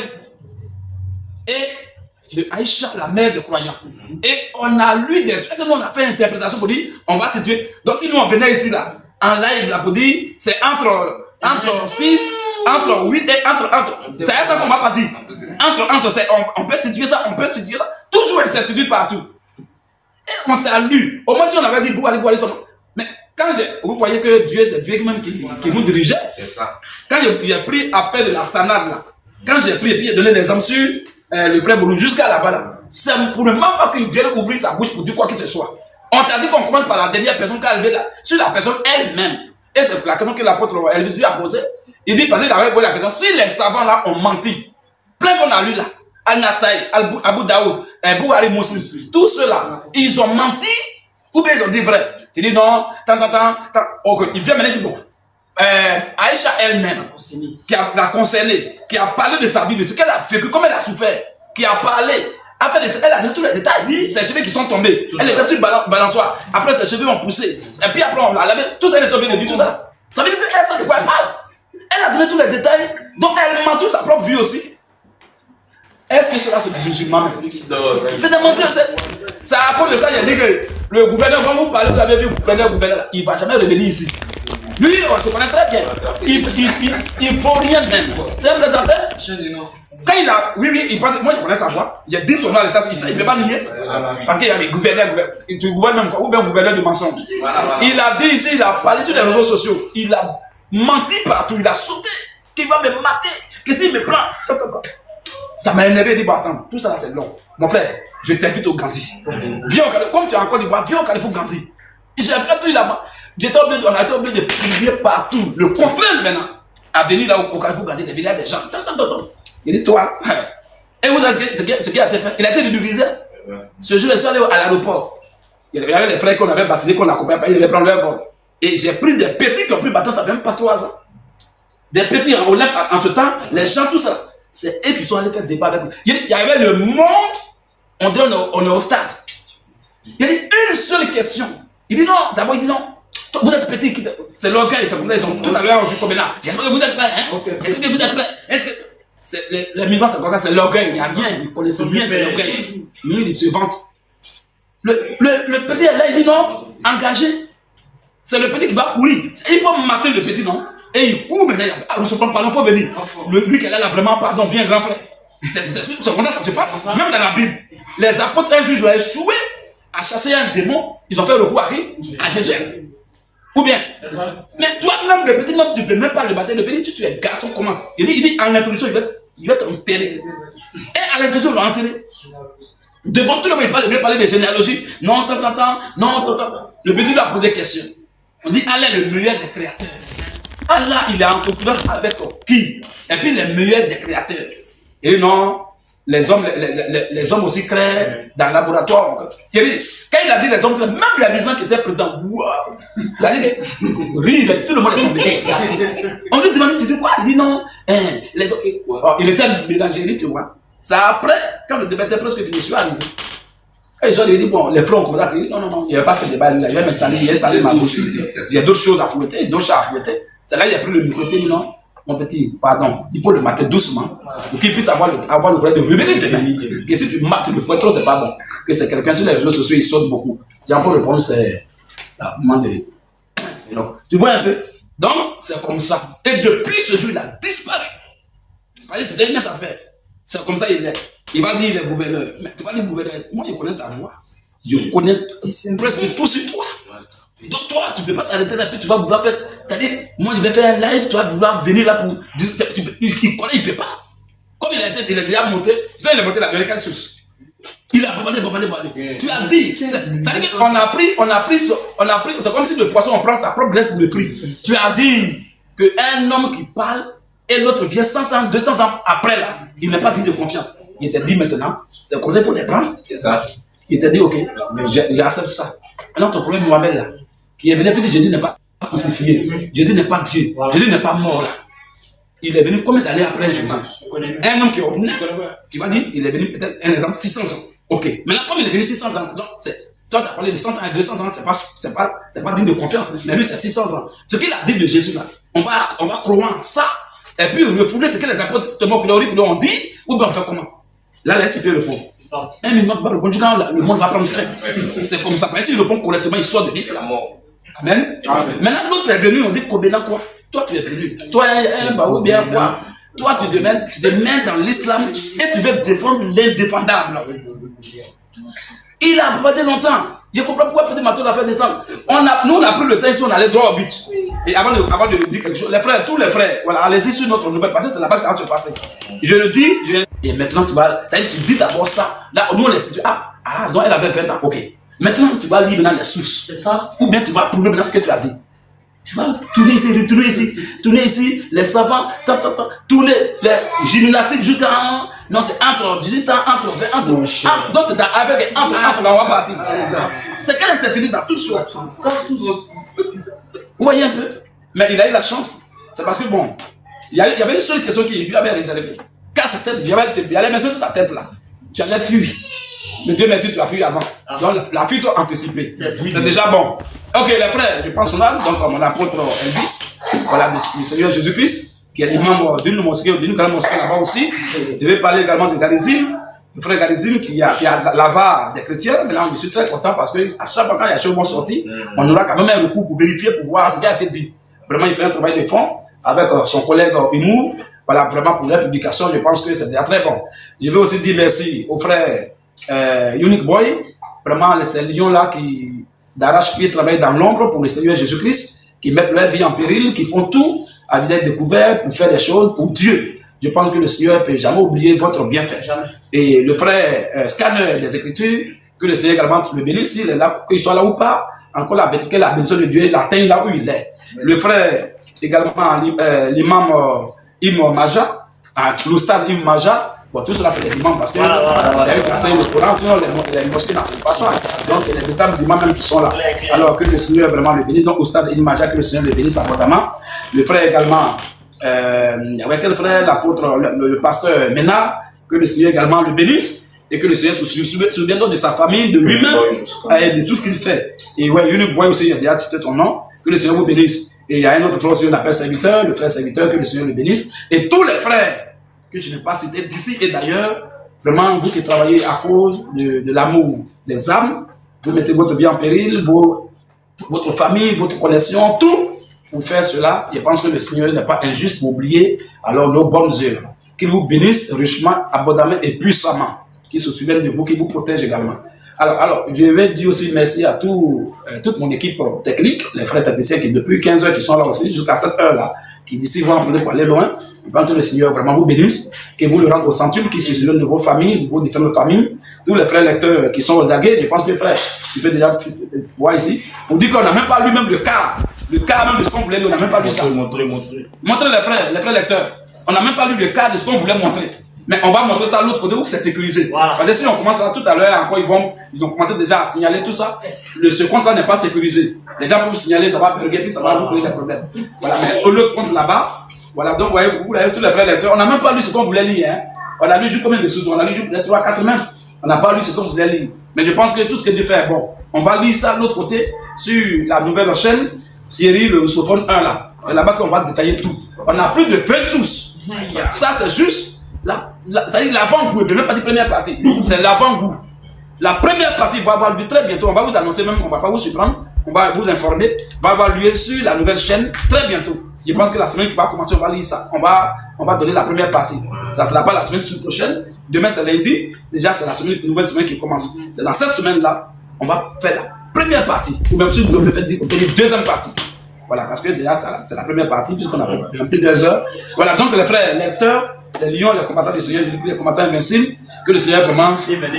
[SPEAKER 1] et de Aïcha, la mère des croyants. Et on a lu des trucs. On a fait une interprétation pour dire, on va situer. Donc si nous on venait ici là, en live là pour dire, c'est entre 6, entre 8 et entre. C'est ça qu'on va pas dire. On peut situer ça, toujours incertitude partout. Et on t'a lu. Au moins si on avait dit Bouali, mais quand vous voyez que Dieu, c'est Dieu même qui nous dirigeait. C'est ça. Quand j'ai pris après de la sanade là, quand j'ai pris et puis j'ai donné l'exemple sur le frère Boulou jusqu'à là-bas là, c'est pour ne même pas que Dieu ouvre sa bouche pour dire quoi que ce soit. On t'a dit qu'on commence par la dernière personne qui a levé là, sur la personne elle-même. Et c'est la question que l'apôtre Elvis lui a posée. Il dit, parce qu'il avait posé la question, si les savants là ont menti, plein qu'on a lu là, Al-Nassaï, Abu Daoud, Bouhari Muslim, tous ceux-là, ils ont menti ou bien ils ont dit vrai. Tu dis non, ok, il vient maintenant dire bon. Aïcha elle-même, qui l'a concernée, qui a parlé de sa vie, de ce qu'elle a vécu, comment elle a souffert, qui a parlé, elle a donné tous les détails. Ses cheveux qui sont tombés, elle était sur le balançoire, après ses cheveux ont poussé, et puis après on l'a lavé, tout ça elle est tombée, elle dit tout ça. Ça veut dire qu'elle sait de quoi elle parle. Elle a donné tous les détails, donc elle ment sur sa propre vie aussi. Est-ce que cela c'est des musulmans? C'est des menteurs. C'est à cause de ça qu'il a dit que le gouverneur, quand vous parlez, vous avez vu le gouverneur, il ne va jamais revenir ici. Lui, on se connaît très bien. Il ne faut rien même. C'est un présenteur. Quand il a. Oui, il pense. Moi, je connais sa voix. Il a dit son nom à l'état, il ne peut pas nier. Parce qu'il y a des gouverneurs, tu gouvernes même quoi, ou bien gouverneur du mensonge. Il a dit ici, il a parlé sur les réseaux sociaux. Il a menti partout. Il a sauté. Qu'il va me mater. Que s'il me prend. Ça m'a énervé. Il dit, bon, attends, tout ça c'est long. Mon frère, je t'invite au Gandhi. Viens au Gandhi. Comme tu es encore d'Ivoire, viens au Carrefour Gandhi. J'ai fait tout là-bas. On a été obligé de prier partout. Le contraindre maintenant à venir là au Carrefour Gandhi, de venir à des gens. Il dit, toi, et vous savez ce qu'il a été fait? Il a été ridiculisé. Ce jour, je suis allé à l'aéroport. Il y avait les frères qu'on avait baptisés, qu'on accompagnait, ils devaient prendre leur vol. Et j'ai pris des petits qui ont pris baptême, ça fait même pas 3 ans. Des petits en ce temps, les gens, tout ça. C'est eux qui sont allés faire débat avec nous. Il y avait le monde, on dit on est au stade. Il y a dit une seule question. Il dit non, d'abord il dit non. Vous êtes petit, c'est l'orgueil, c'est comme ça, ils sont tout à l'heure du combien. J'espère que vous êtes prêts, hein? Est-ce que vous êtes prêts? Est-ce que. Les migrants, c'est comme ça, c'est l'orgueil, il n'y a rien, ils connaissent bien, c'est l'orgueil. Lui, il se vante. Le petit est là, il dit non, engagé. C'est le petit qui va courir. Il faut mater le petit, non? Et il court maintenant, nous se prend pardon, il faut venir. Lui qui est là, vraiment, pardon, viens grand frère. C'est comme ça ça se passe. Même dans la Bible, les apôtres, un jour, ils ont échoué à chasser un démon, ils ont fait recours à Jésus. Ou bien, mais toi-même, le petit, même, tu ne peux même pas le battre. Le petit, si tu es garçon, commence. Il dit en introduction, il va t'enterrer. Et à l'introduction, il l'a enterré. Devant tout le monde, il veut parler de généalogie. Non, non, le petit lui a posé des questions. On dit, Allah est le meilleur des créateurs. Allah, il est en concurrence avec qui? Et puis les meilleurs des créateurs. Et non, les hommes aussi créent dans le laboratoire. Quand il a dit les hommes créent, même les musulmans qui étaient présents, waouh! Il a dit que rire, tout le monde est tombé. On lui demande, tu dis quoi? Il dit non, les hommes. Il était mélangé, tu vois. C'est après, quand le débat était presque fini, je suis arrivé. Quand ils ont dit, bon, les pros ont commencé à crier, non, il n'y avait pas fait de débat, il avait me salir, il a salé ma bouche. Il y a d'autres choses à fouetter, d'autres chats à fouetter. C'est là il a pris le micro et dit non, mon petit, pardon, il faut le mater doucement pour qu'il puisse avoir le droit de revenir demain. Que si tu mates le fouet trop, c'est pas bon. Que c'est quelqu'un sur les réseaux sociaux, il saute beaucoup. J'ai encore le problème, c'est la moment de. Donc, tu vois un peu? Donc, c'est comme ça. Et depuis ce jour, il a disparu. C'est dernière affaire. C'est comme ça, il va dire les gouverneurs. Mais tu vas dire gouverneur, moi je connais ta voix. Je connais presque tout sur toi. Donc toi, tu ne peux pas t'arrêter là, puis tu vas vouloir faire. C'est-à-dire, moi je vais faire un live, tu vas vouloir venir là pour. Il connaît, il ne peut pas. Comme il a déjà monté, il a monté la vérité source. Il a bombardé. Tu as dit. C'est-à-dire qu'on a pris, c'est comme si le poisson, on prend sa propre graisse pour le prix. Tu as dit qu'un homme qui parle et l'autre vient 100 ans, 200 ans après là, il n'est pas dit de confiance. Il t'a dit maintenant, c'est comme ça pour les prendre. C'est ça. Il t'a dit, ok, mais j'accepte ça. Maintenant, ton problème, Mohamed là, qui est venu puis Jésus n'est pas crucifié. Jésus n'est pas Dieu. Jésus n'est pas mort là. Il est venu combien d'années après Jésus? Un homme qui est honnête. Tu vas dire, il est venu peut-être un exemple 600 ans. Ok. Maintenant, comme il est venu 600 ans, donc toi tu as parlé de 100 ans et 200 ans, c'est pas digne de confiance. Mais lui, c'est 600 ans. Ce qu'il a dit de Jésus là, on va croire en ça. Et puis refouler ce que les apôtres ont dit, ou bien on fait comment? Là, laisse bien répondre. Un musulman ne peut pas répondre quand le monde va prendre fin. C'est comme ça. Mais s'il répond correctement, il sort de l'islam. Amen. Maintenant, l'autre est venu, on dit Kobena quoi? Toi, tu es venu. Toi, un baou bien quoi? Toi, tu te mets dans l'islam et tu veux défendre l'indéfendable. Il a parlé longtemps. Je comprends pourquoi peut-être Mato l'a fait descendre. Nous, on a pris le temps ici, on allait droit au but. Et avant de dire quelque chose, les frères, tous les frères, voilà, allez-y sur notre nouvelle, parce que c'est là-bas que ça va se passer. Je le dis, et maintenant tu dis d'abord ça. Là, nous on les situe. Ah, donc elle avait 20 ans, ok. Maintenant tu vas lire maintenant les sources. C'est ça. Ou bien tu vas prouver maintenant ce que tu as dit. Tu vas tourner ici, retourner ici, les savants, tourner les gymnastiques jusqu'à... Non, c'est entre 18 ans, entre 20, entre. Donc c'est avec entre, là, on va partir. C'est quand même certitude dans toutes choses. Vous voyez un peu? Mais il a eu la chance. C'est parce que bon, il y avait une seule question qui lui avait réservé. Casse cette tête, il y avait mais sur ta tête là. Tu allais fuir. Mais Dieu merci, tu as fui avant. Donc la fuite anticipée. C'est déjà bon. Ok, les frères, je pense là, donc mon apôtre Elvis, voilà, le Seigneur Jésus-Christ, qui est l'imam d'une mosquée, d'une grande mosquée là-bas aussi. Je vais parler également de Garizim, le frère Garizim qui a l'avare des chrétiens. Mais là, je suis très content parce que à chaque fois quand il y a chez moi sorti, on aura quand même un recours pour vérifier, pour voir ce qui a été dit. Vraiment, il fait un travail de fond avec son collègue Inour. Voilà, vraiment pour la publication, je pense que c'est déjà très bon. Je vais aussi dire merci au frère Unique Boy, vraiment ces lions-là qui d'arrache-pied travaillent dans l'ombre pour le Seigneur Jésus-Christ, qui mettent leur vie en péril, qui font tout à visage découvert pour faire des choses pour Dieu. Je pense que le Seigneur ne peut jamais oublier votre bienfait. Et le frère Scanner des Écritures, que le Seigneur également le bénisse, il est là, qu'il soit là ou pas, encore que la bénédiction de Dieu l'atteigne là où il est. Le frère également, l'imam Im Maja, l'oustad Im Maja, bon, tout cela c'est des imams parce que c'est eux qui enseignent le Coran, sinon les mosquées n'enseignent pas ça. Donc c'est les véritables imams même qui sont là. Alors que le Seigneur vraiment le bénisse, donc l'oustad Im Maja, que le Seigneur le bénisse abondamment. Le frère également, avec le frère, l'apôtre, le pasteur Ménard, que le Seigneur également le bénisse et que le Seigneur se souvienne de sa famille, de lui-même et de tout ce qu'il fait. Et ouais, Unique Boy aussi, il a déjà cité ton nom, que le Seigneur vous bénisse. Et il y a un autre frère aussi, on appelle serviteur, le frère serviteur, que le Seigneur le bénisse. Et tous les frères que je n'ai pas cités d'ici et d'ailleurs, vraiment, vous qui travaillez à cause de l'amour des âmes, vous mettez votre vie en péril, votre famille, votre connexion, tout pour faire cela. Je pense que le Seigneur n'est pas injuste pour oublier alors nos bonnes œuvres. Qu'il vous bénisse richement, abondamment et puissamment. Qu'il se souvienne de vous, qu'il vous protège également. Alors, je vais dire aussi merci à toute mon équipe technique, les frères techniciens qui depuis 15 heures qui sont là aussi, jusqu'à cette heure-là, qui d'ici vont en pour aller loin. Je pense que le Seigneur vraiment vous bénisse, que vous le rende au centuple, qui se souvienne de vos familles, de vos différentes familles, tous les frères lecteurs qui sont aux aguets. Je pense que frère, tu peux déjà voir ici, pour dire qu'on n'a même pas lu même le cas même de ce qu'on voulait lire, on n'a même pas lu ça. Montrez les frères lecteurs. On n'a même pas lu le cas de ce qu'on voulait montrer. Mais on va montrer ça à l'autre côté où c'est sécurisé. Voilà. Parce que si on commence là tout à l'heure, encore ils ont commencé déjà à signaler tout ça. Ce compte-là n'est pas sécurisé. Les gens peuvent signaler, ça va perguer, puis ça va vous poser des problèmes. Voilà. Mais l'autre compte là-bas, voilà, donc vous voyez tous les frères lecteurs, on n'a même pas lu ce qu'on voulait lire. Hein. On a lu juste combien de sous? On a lu juste 3, 4 même. On n'a pas lu ce qu'on voulait lire. Mais je pense que tout ce que Dieu fait, bon, on va lire ça de l'autre côté sur la nouvelle chaîne, Thierry le Sophone 1 là. C'est là-bas qu'on va détailler tout. On a plus de 20 sources. Ça, c'est juste c'est-à-dire l'avant-goût, je ne vais pas dire première partie, c'est l'avant-goût. La première partie va avoir lieu très bientôt, on va vous annoncer même, on ne va pas vous surprendre, on va vous informer, va avoir lieu sur la nouvelle chaîne très bientôt. Je pense que la semaine qui va commencer, on va lire ça, on va donner la première partie. Ça ne sera pas la semaine prochaine, demain c'est lundi, déjà c'est la nouvelle semaine qui commence. C'est dans cette semaine-là, on va faire la première partie, ou même si vous voulez faire une deuxième partie. Voilà, parce que déjà c'est la première partie, puisqu'on a fait un peu 2 heures. Voilà, donc les frères lecteurs, les lions, les combattants du Seigneur, les combattants invincibles, que le Seigneur vraiment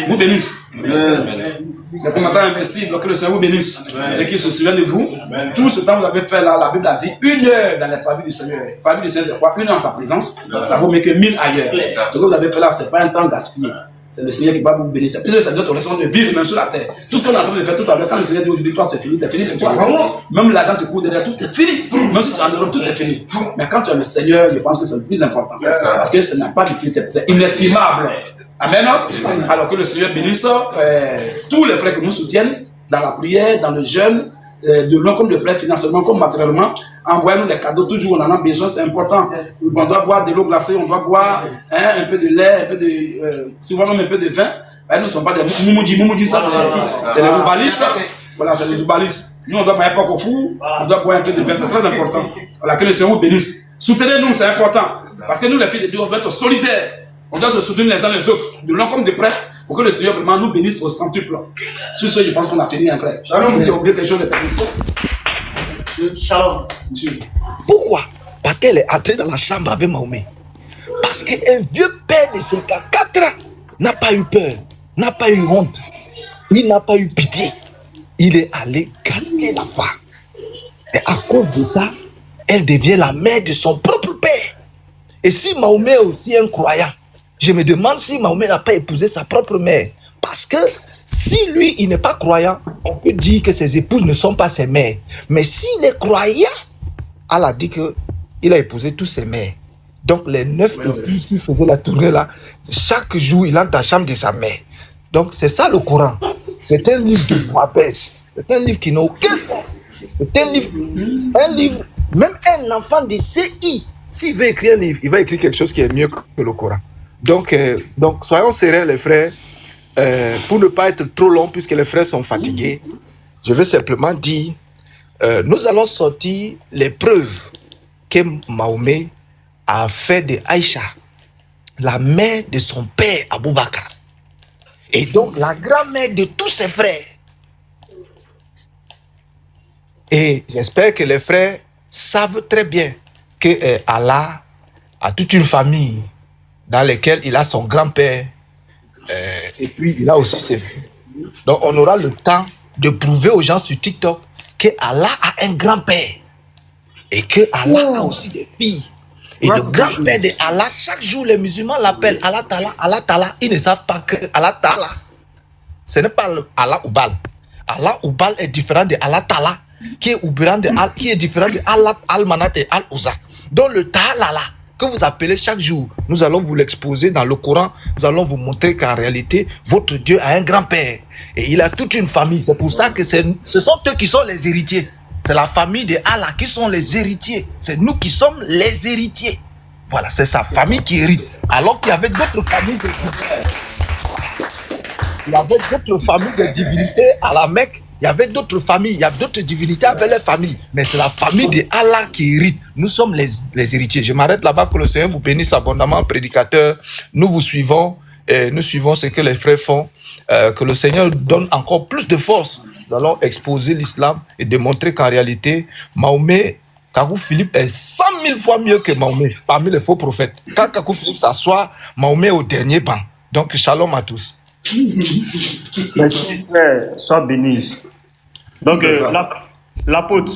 [SPEAKER 1] vous bénisse. Les combattants invincibles, que le Seigneur vous bénisse. Et qu'il se souvienne de vous. Tout ce temps que vous avez fait là, la Bible a dit 1 heure dans les pavis du Seigneur. Les pavis du Seigneur, c'est quoi? 1 heure en sa présence. Ça vaut mieux que 1000 ailleurs. Ce que vous avez fait là, ce n'est pas un temps gaspillé. C'est le Seigneur qui va vous bénir. C'est plus c'est notre raison de vivre même sur la terre. Tout ce qu'on est en train de faire tout à l'heure, quand le Seigneur dit aujourd'hui, toi, c'est fini pour toi. Même l'argent te court derrière, tout est fini. Même si tu es en Europe, tout est fini. Mais quand tu as le Seigneur, je pense que c'est le plus important. Parce que ce n'est pas du prix, c'est inestimable. Amen. Alors que le Seigneur bénisse tous les frères qui nous soutiennent dans la prière, dans le jeûne, de loin comme de près, financièrement comme matériellement. Envoyez-nous des cadeaux, toujours on en a besoin, c'est important. On doit boire de l'eau glacée, on doit boire un peu de lait, un peu de, souvent même un peu de vin. Nous ne sommes pas des moumoudji, ça c'est les roubalistes. Voilà, c'est les roubalistes. Nous on doit boire pas au four, on doit boire un peu de vin, c'est très important. Voilà, que le Seigneur vous bénisse. Soutenez-nous, c'est important. Parce que nous, les filles de Dieu, on doit être solidaires. On doit se soutenir les uns les autres, de loin comme de près, pour que le Seigneur vraiment nous bénisse au centuple. Sur ce, je pense qu'on a fini un frère. Vous avez oublié quelque chose de technicien.
[SPEAKER 14] Shalom. Pourquoi? Parce qu'elle est entrée dans la chambre avec Mahomet. Parce qu'un vieux père de 54 ans n'a pas eu peur, n'a pas eu honte, il n'a pas eu pitié. Il est allé garder la femme. Et à cause de ça, elle devient la mère de son propre père. Et si Mahomet est aussi un croyant, je me demande si Mahomet n'a pas épousé sa propre mère. Parce que si lui, il n'est pas croyant, on peut dire que ses épouses ne sont pas ses mères. Mais s'il est croyant, Allah dit qu'il a épousé tous ses mères. Donc les 9 épouses qui faisaient la tournée là, chaque jour, il entre dans la chambre de sa mère. Donc c'est ça le Coran. C'est un livre de trapèze. C'est un livre qui n'a aucun sens. C'est un livre, même un enfant de CI, s'il veut écrire un livre, il va écrire quelque chose qui est mieux que le Coran. Donc soyons sérieux les frères, pour ne pas être trop long, puisque les frères sont fatigués, je vais simplement dire, nous allons sortir les preuves que Mahomet a fait de Aïcha, la mère de son père Abou Bakr, et donc la grand-mère de tous ses frères. Et j'espère que les frères savent très bien que Allah a toute une famille dans laquelle il a son grand-père et puis il a aussi ses filles. Donc on aura le temps de prouver aux gens sur TikTok que Allah a un grand-père et que Allah a aussi des filles. Et le grand-père de Allah, chaque jour les musulmans l'appellent Allah Ta'ala, Allah Ta'ala. Ils ne savent pas que Allah Ta'ala, ce n'est pas Allah Oubal. Allah Oubal est différent de Allah Ta'ala, qui est différent de Allah Al-Manat et Al-Uza. Donc le Ta'ala là, que vous appelez chaque jour, nous allons vous l'exposer dans le Coran, nous allons vous montrer qu'en réalité, votre Dieu a un grand-père et il a toute une famille. C'est pour ça que ce sont eux qui sont les héritiers. C'est la famille de Allah qui sont les héritiers. C'est nous qui sommes les héritiers. Voilà, c'est sa famille qui hérite. Alors qu'il y avait d'autres familles de il y avait d'autres familles de divinités à la Mecque. Il y avait d'autres familles, il y a d'autres divinités avec les familles. Mais c'est la famille de Allah qui hérite. Nous sommes les héritiers. Je m'arrête là-bas, que le Seigneur vous bénisse abondamment, prédicateur. Nous vous suivons et nous suivons ce que les frères font. Que le Seigneur donne encore plus de force. Nous allons exposer l'islam et démontrer qu'en réalité, Mahomet, Kakou Philippe est 100 000 fois mieux que Mahomet parmi les faux prophètes. Quand Kakou Philippe s'assoit, Mahomet est au dernier banc. Donc, shalom à tous.
[SPEAKER 8] Merci, frère. Sois béni. Donc, l'apôtre.